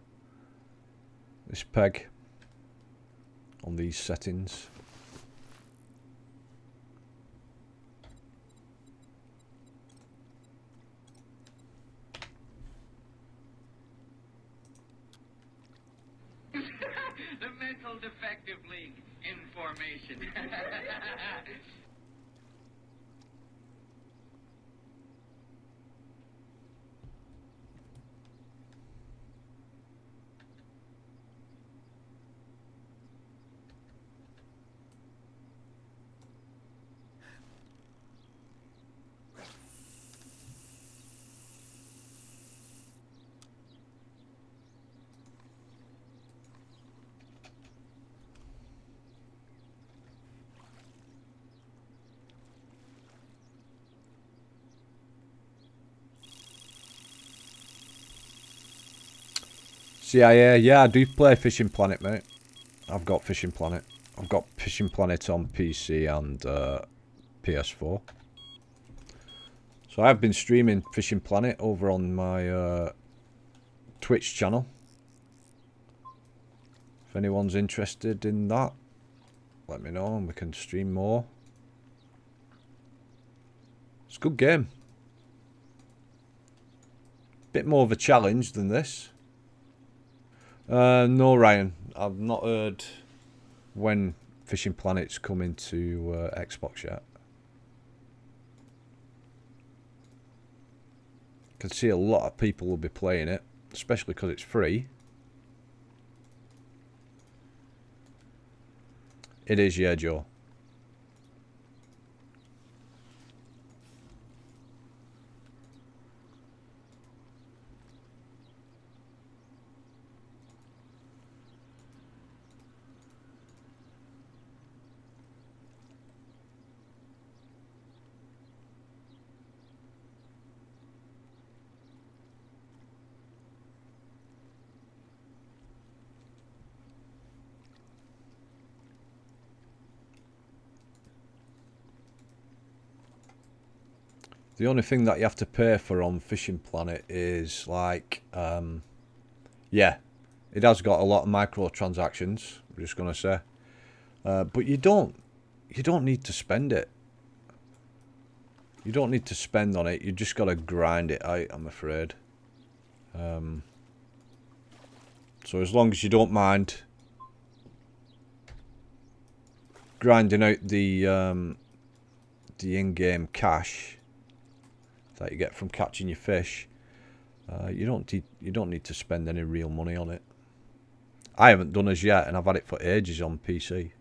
peg on these settings.
The mental defective league in formation.
CIA, yeah, I do play Fishing Planet, mate. I've got Fishing Planet. I've got Fishing Planet on PC and PS4. So I've been streaming Fishing Planet over on my Twitch channel. If anyone's interested in that, let me know and we can stream more. It's a good game. Bit more of a challenge than this. No, Ryan. I've not heard when Fishing Planet's coming to Xbox yet. Can see a lot of people will be playing it, especially because it's free. It is, yeah, Joe. The only thing that you have to pay for on Fishing Planet is like, yeah, it has got a lot of microtransactions. I'm just gonna say, but you don't need to spend it. You don't need to spend on it. You just gotta grind it out, I'm afraid. So as long as you don't mind grinding out the in-game cash that you get from catching your fish, you don't need to spend any real money on it. I haven't done as yet, and I've had it for ages on PC.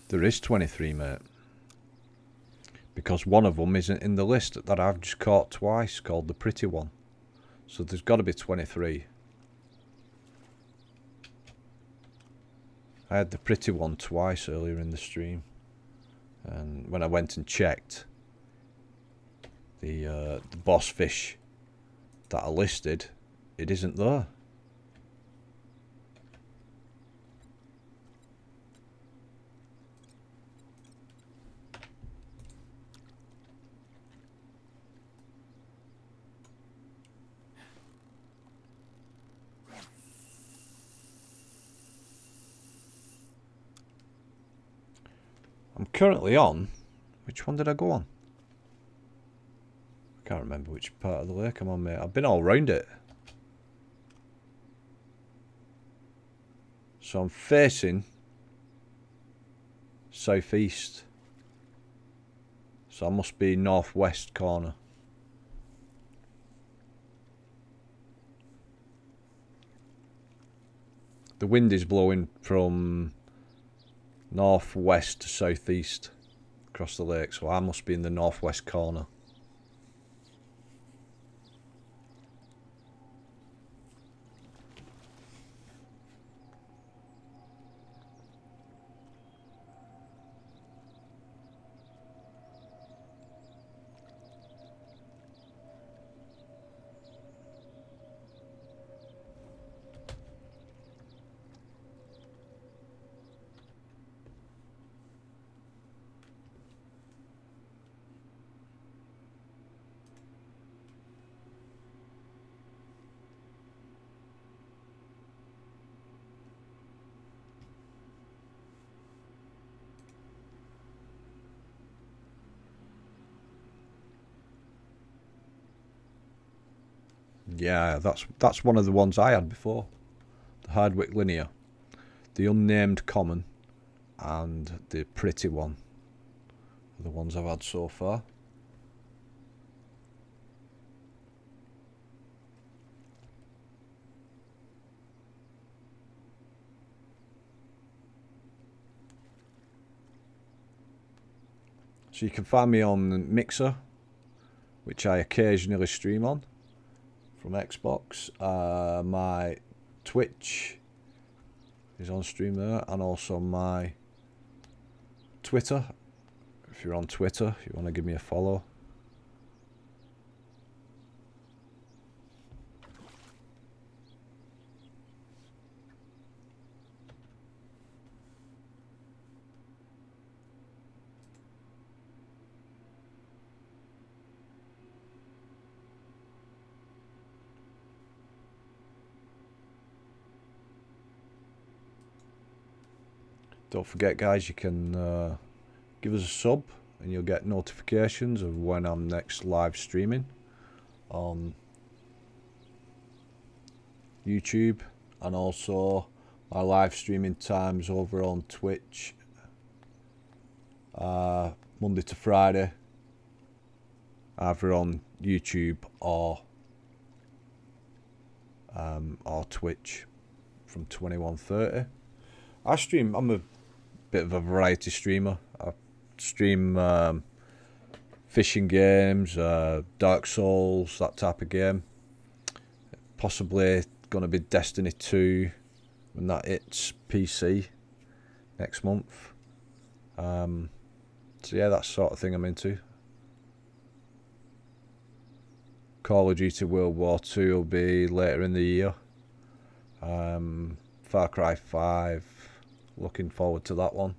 There is 23, mate. Because one of them isn't in the list that I've just caught twice, called the pretty one. So there's got to be 23. I had the pretty one twice earlier in the stream. And when I went and checked, the boss fish that are listed, it isn't there. I'm currently on. Which one did I go on? I can't remember which part of the lake I'm on, mate. I've been all round it. So I'm facing southeast. So I must be northwest corner. The wind is blowing from northwest to southeast across the lake, so I must be in the northwest corner. Yeah, that's one of the ones I had before. The Hardwick Linear. The Unnamed Common and the Pretty one are the ones I've had so far. So you can find me on Mixer, which I occasionally stream on from Xbox. My Twitch is on stream there, and also my Twitter. If you're on Twitter, you want to give me a follow. Don't forget, guys, you can give us a sub and you'll get notifications of when I'm next live streaming on YouTube, and also my live streaming times over on Twitch, Monday to Friday, either on YouTube or Twitch from 21:30. I'm a bit of a variety streamer. I stream fishing games, Dark Souls, that type of game. Possibly going to be Destiny 2 when that hits PC next month. So yeah, that sort of thing I'm into. Call of Duty World War 2 will be later in the year. Far Cry 5, looking forward to that one.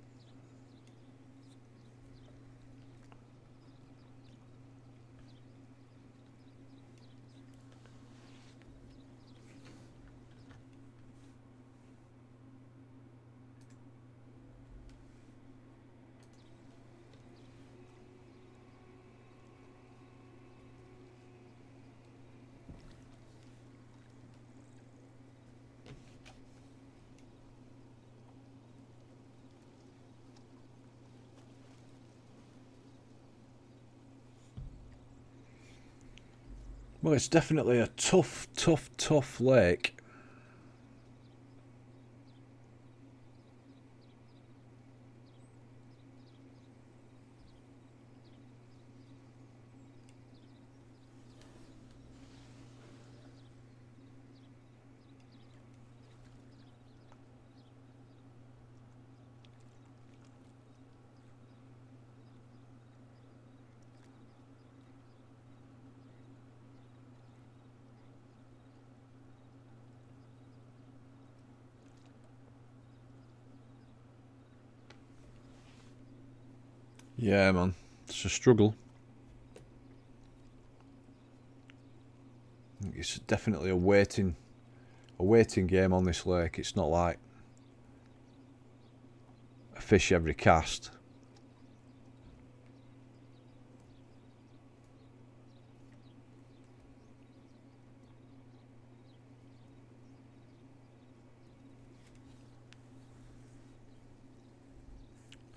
Well, it's definitely a tough lake. Yeah, man, it's a struggle. It's definitely a waiting game on this lake. It's not like a fish every cast.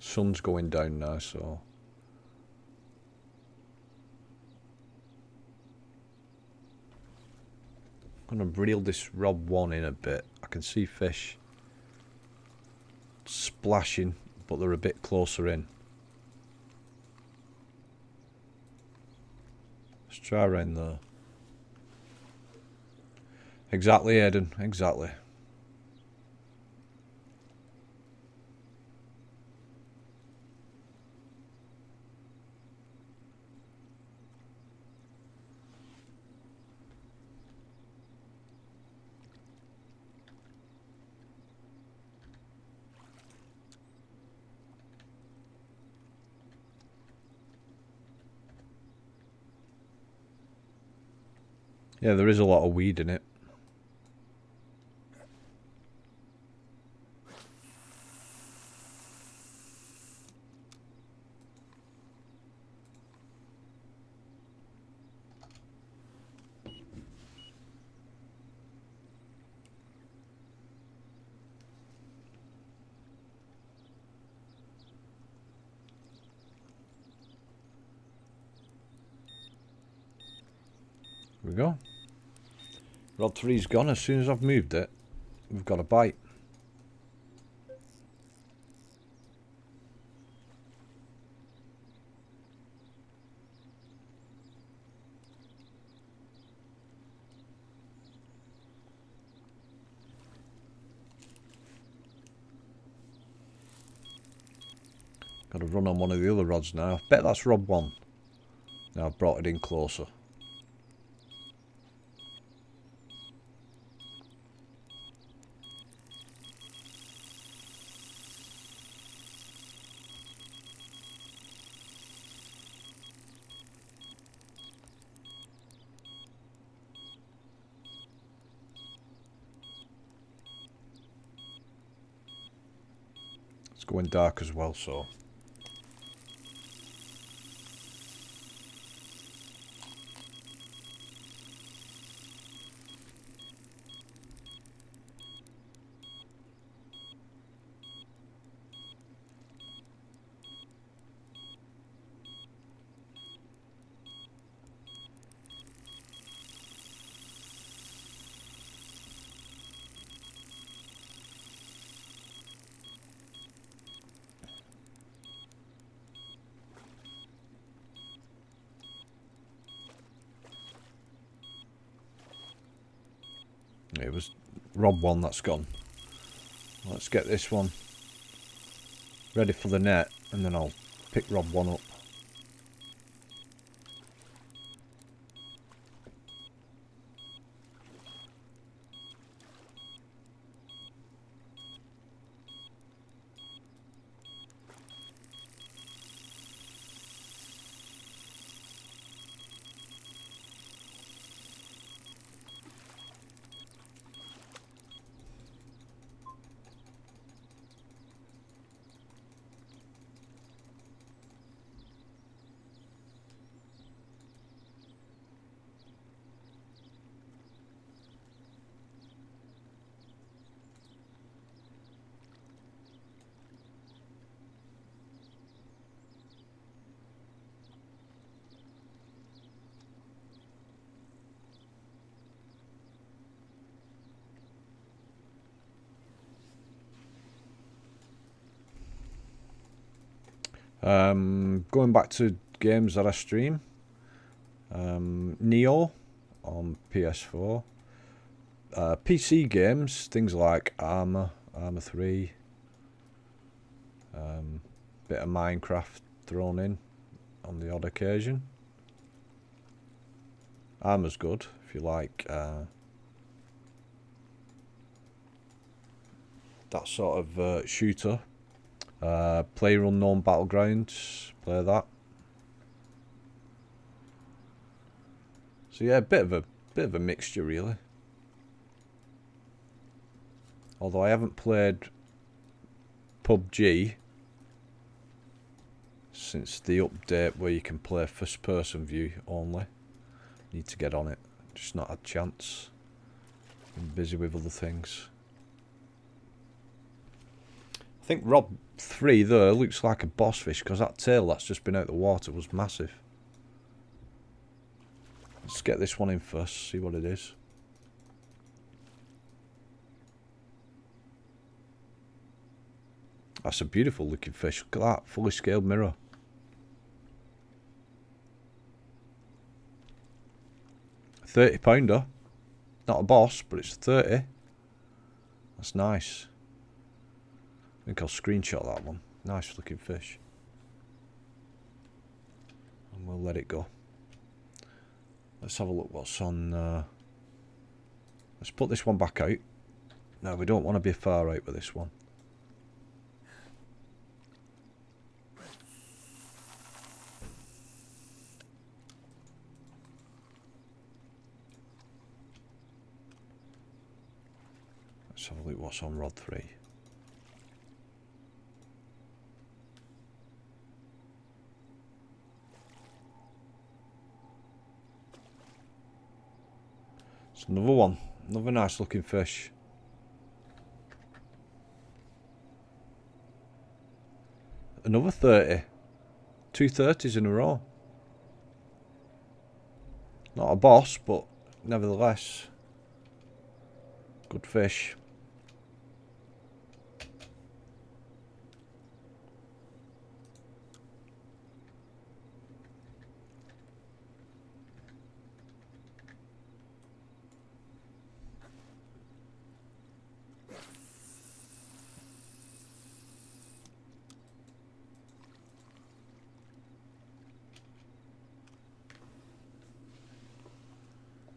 Sun's going down now, so I'm going to reel this rod 1 in a bit. I can see fish splashing, but they're a bit closer in. Let's try around there. Exactly, Aiden, exactly. Yeah, there is a lot of weed in it. Here we go. Rod 3's gone. As soon as I've moved it, we've got a bite. Got to run on one of the other rods now. I bet that's rod 1. Now I've brought it in closer. It's going dark as well, so it was rod 1 that's gone. Let's get this one ready for the net, and then I'll pick rod 1 up. Going back to games that I stream, Neo on PS4, PC games, things like Armour 3, bit of Minecraft thrown in on the odd occasion. Armour's good if you like that sort of shooter. Player Unknown Battlegrounds. Play that. So yeah, a bit of a mixture really. Although I haven't played PUBG since the update where you can play first person view only. Need to get on it. Just not had a chance. Been busy with other things. I think Rod 3 there looks like a boss fish because that tail that's just been out the water was massive. Let's get this one in first, see what it is. That's a beautiful looking fish. Look at that, fully scaled mirror. £30. Not a boss, but it's 30. That's nice. I think I'll screenshot that one. Nice looking fish. And we'll let it go. Let's have a look what's on. Let's put this one back out. No, we don't want to be far out with this one. Let's have a look what's on Rod 3. It's another one. Another nice looking fish. Another 30. 2 30s in a row. Not a boss, but nevertheless, good fish.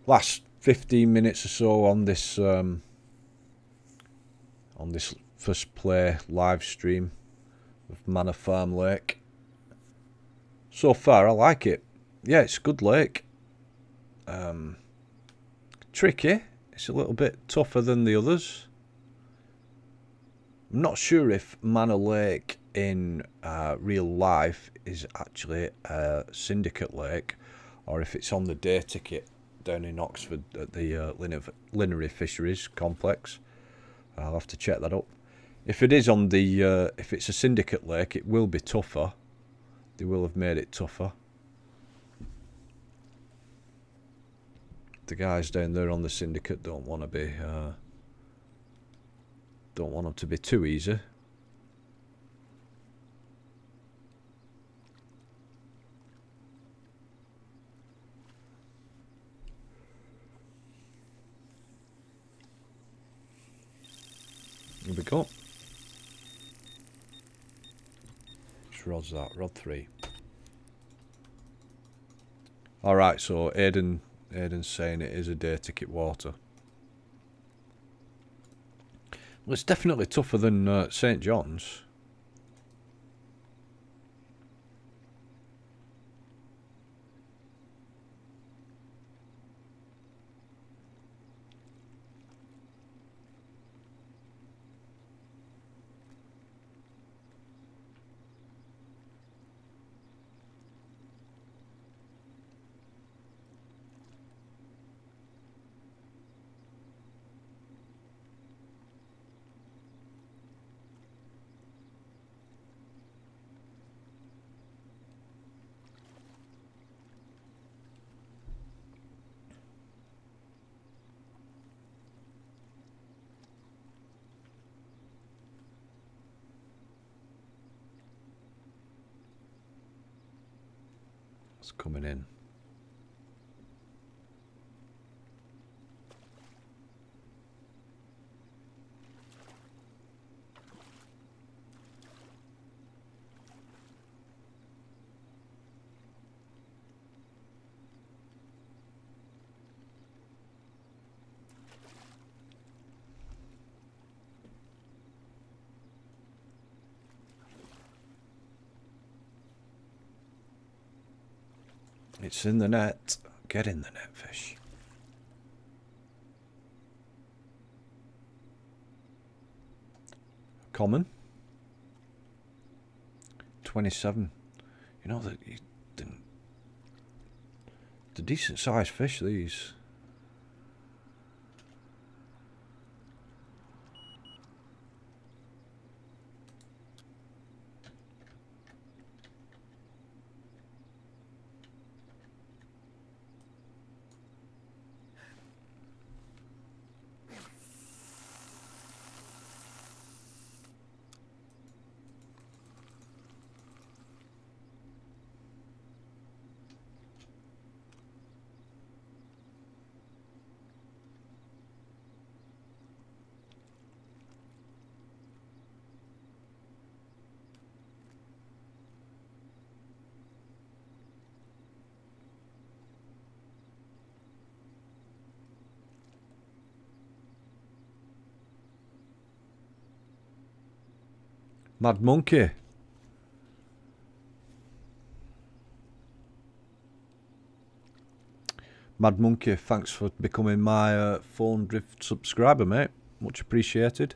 Last 15 minutes or so on this first play live stream of Manor Farm Lake. So far, I like it. Yeah, it's a good lake. Tricky. It's a little bit tougher than the others. I'm not sure if Manor Lake in real life is actually a syndicate lake or if it's on the day ticket down in Oxford at the Linear Fisheries complex. I'll have to check that up. If it is on the, if it's a syndicate lake, it will be tougher. They will have made it tougher. The guys down there on the syndicate don't want to be, don't want them to be too easy. Here we go. Which rod's that? Rod 3. Alright, so Aiden's saying it is a day ticket water. Well, it's definitely tougher than St. John's. It's coming in. It's in the net. Get in the net, fish. Common. 27. You know that the decent sized fish, these. Mad Monkey. Mad Monkey, thanks for becoming my phone drift subscriber, mate. Much appreciated.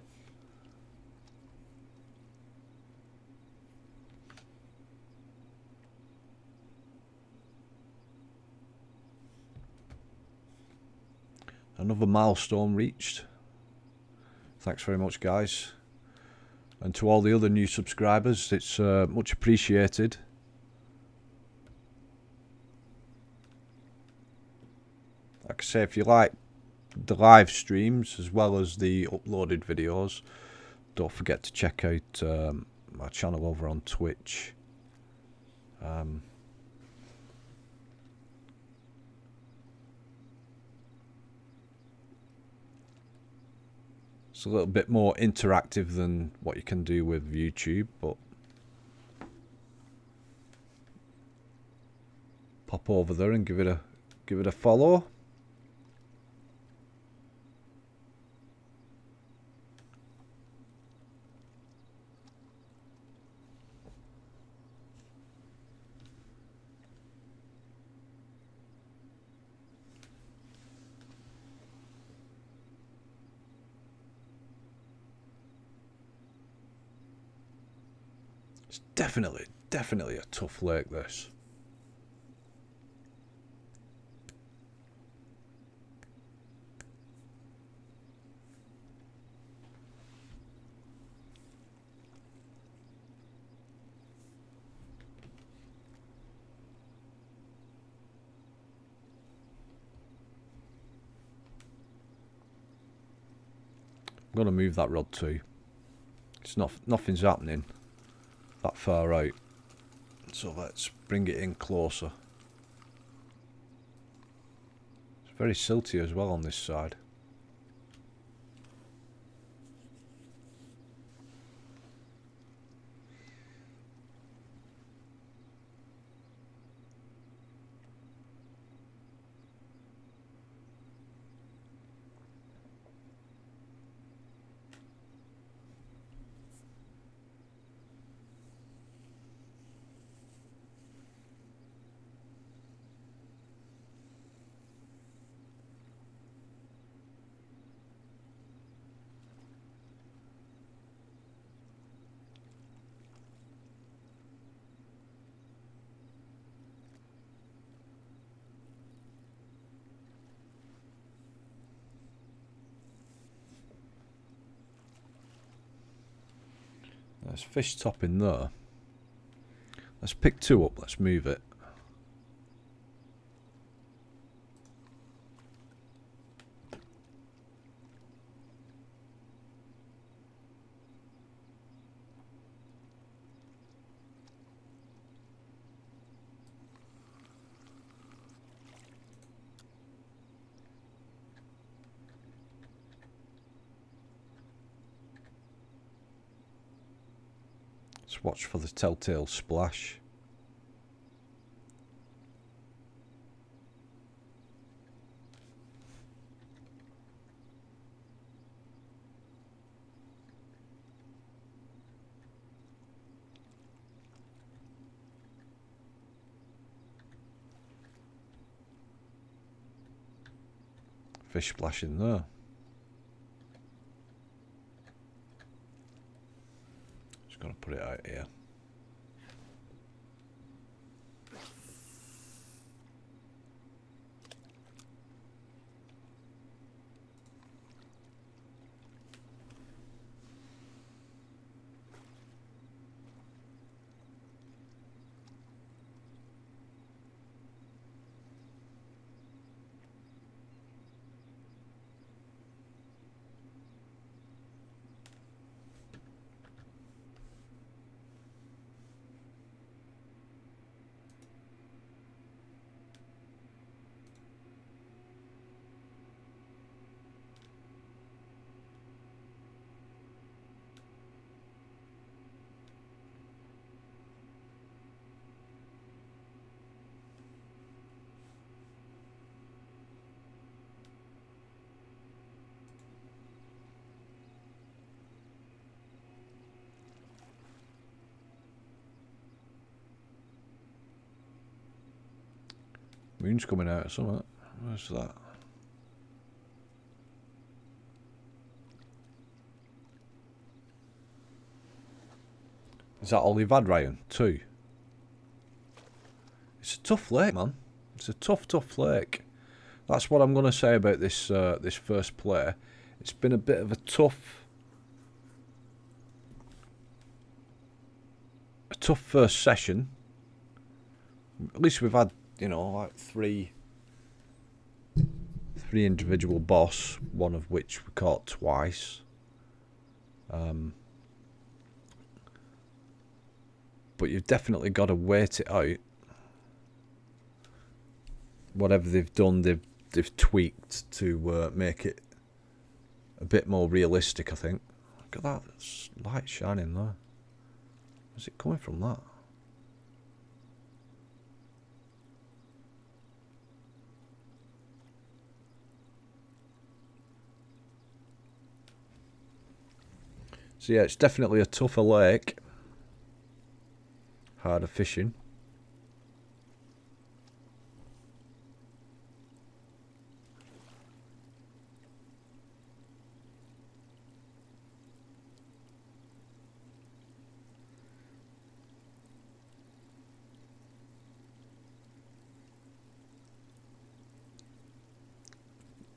Another milestone reached. Thanks very much, guys. And to all the other new subscribers, it's much appreciated. Like I say, if you like the live streams as well as the uploaded videos, don't forget to check out my channel over on Twitch. It's a little bit more interactive than what you can do with YouTube, but pop over there and give it a follow. It's definitely a tough lake, this. I'm going to move that rod too. It's nothing's happening that far out. So let's bring it in closer. It's very silty as well on this side. There's fish top in there. Let's pick two up, let's move it. Let's watch for the telltale splash. fish splashing there. Just gonna put it out here. Moon's coming out or something. Where's that? Is that all you've had, Ryan? 2. It's a tough lake, man. It's a tough lake. That's what I'm going to say about this this first play. It's been a bit of a tough first session. At least we've had, you know, like three individual boss, one of which we caught twice. But you've definitely got to wait it out. Whatever they've done, they've tweaked to make it a bit more realistic, I think. Look at that, there's light shining there. Where's it coming from, that? So yeah, it's definitely a tougher lake. Harder fishing.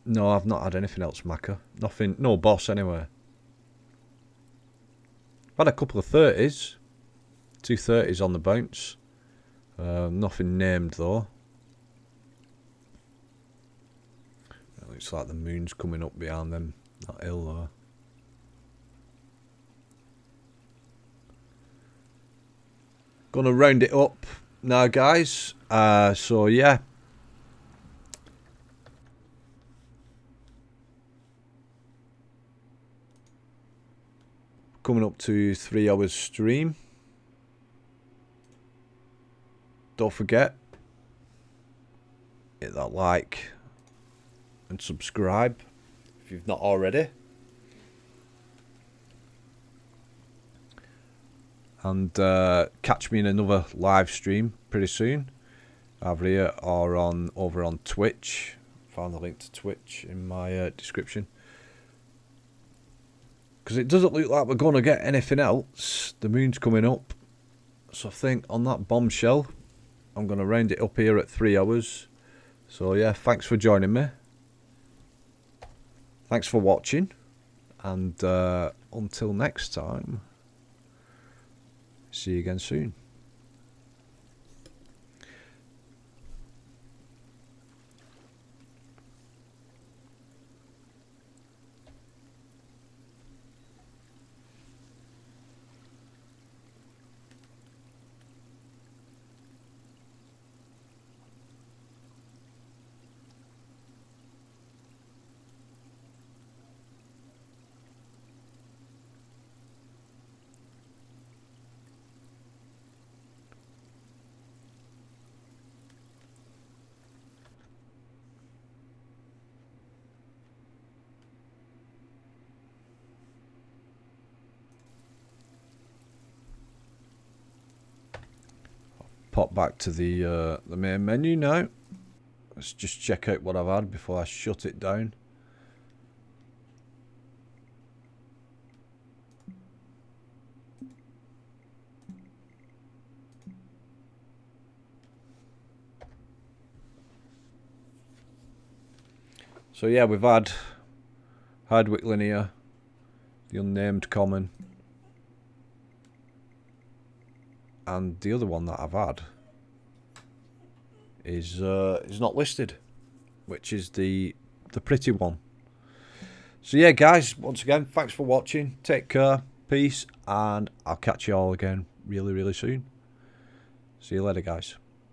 No, I've not had anything else, Macca. Nothing, no boss anyway. I've had a couple of 30s. 2 30s on the bounce. Nothing named though. It looks like the moon's coming up behind them, that hill though. Gonna round it up now, guys. So yeah. Coming up to 3 hours stream. Don't forget, hit that like and subscribe if you've not already. And catch me in another live stream pretty soon, either here or over on Twitch. Found the link to Twitch in my description. Because it doesn't look like we're going to get anything else. The moon's coming up. So I think on that bombshell, I'm going to round it up here at 3 hours. So yeah, thanks for joining me. Thanks for watching. And until next time, see you again soon. Pop back to the main menu now. Let's just check out what I've had before I shut it down. So yeah, we've had Hardwick Linear, the Unnamed Common, and the other one that I've had is not listed, which is the pretty one. So yeah, guys, once again, thanks for watching. Take care, peace, and I'll catch you all again really, really soon. See you later, guys.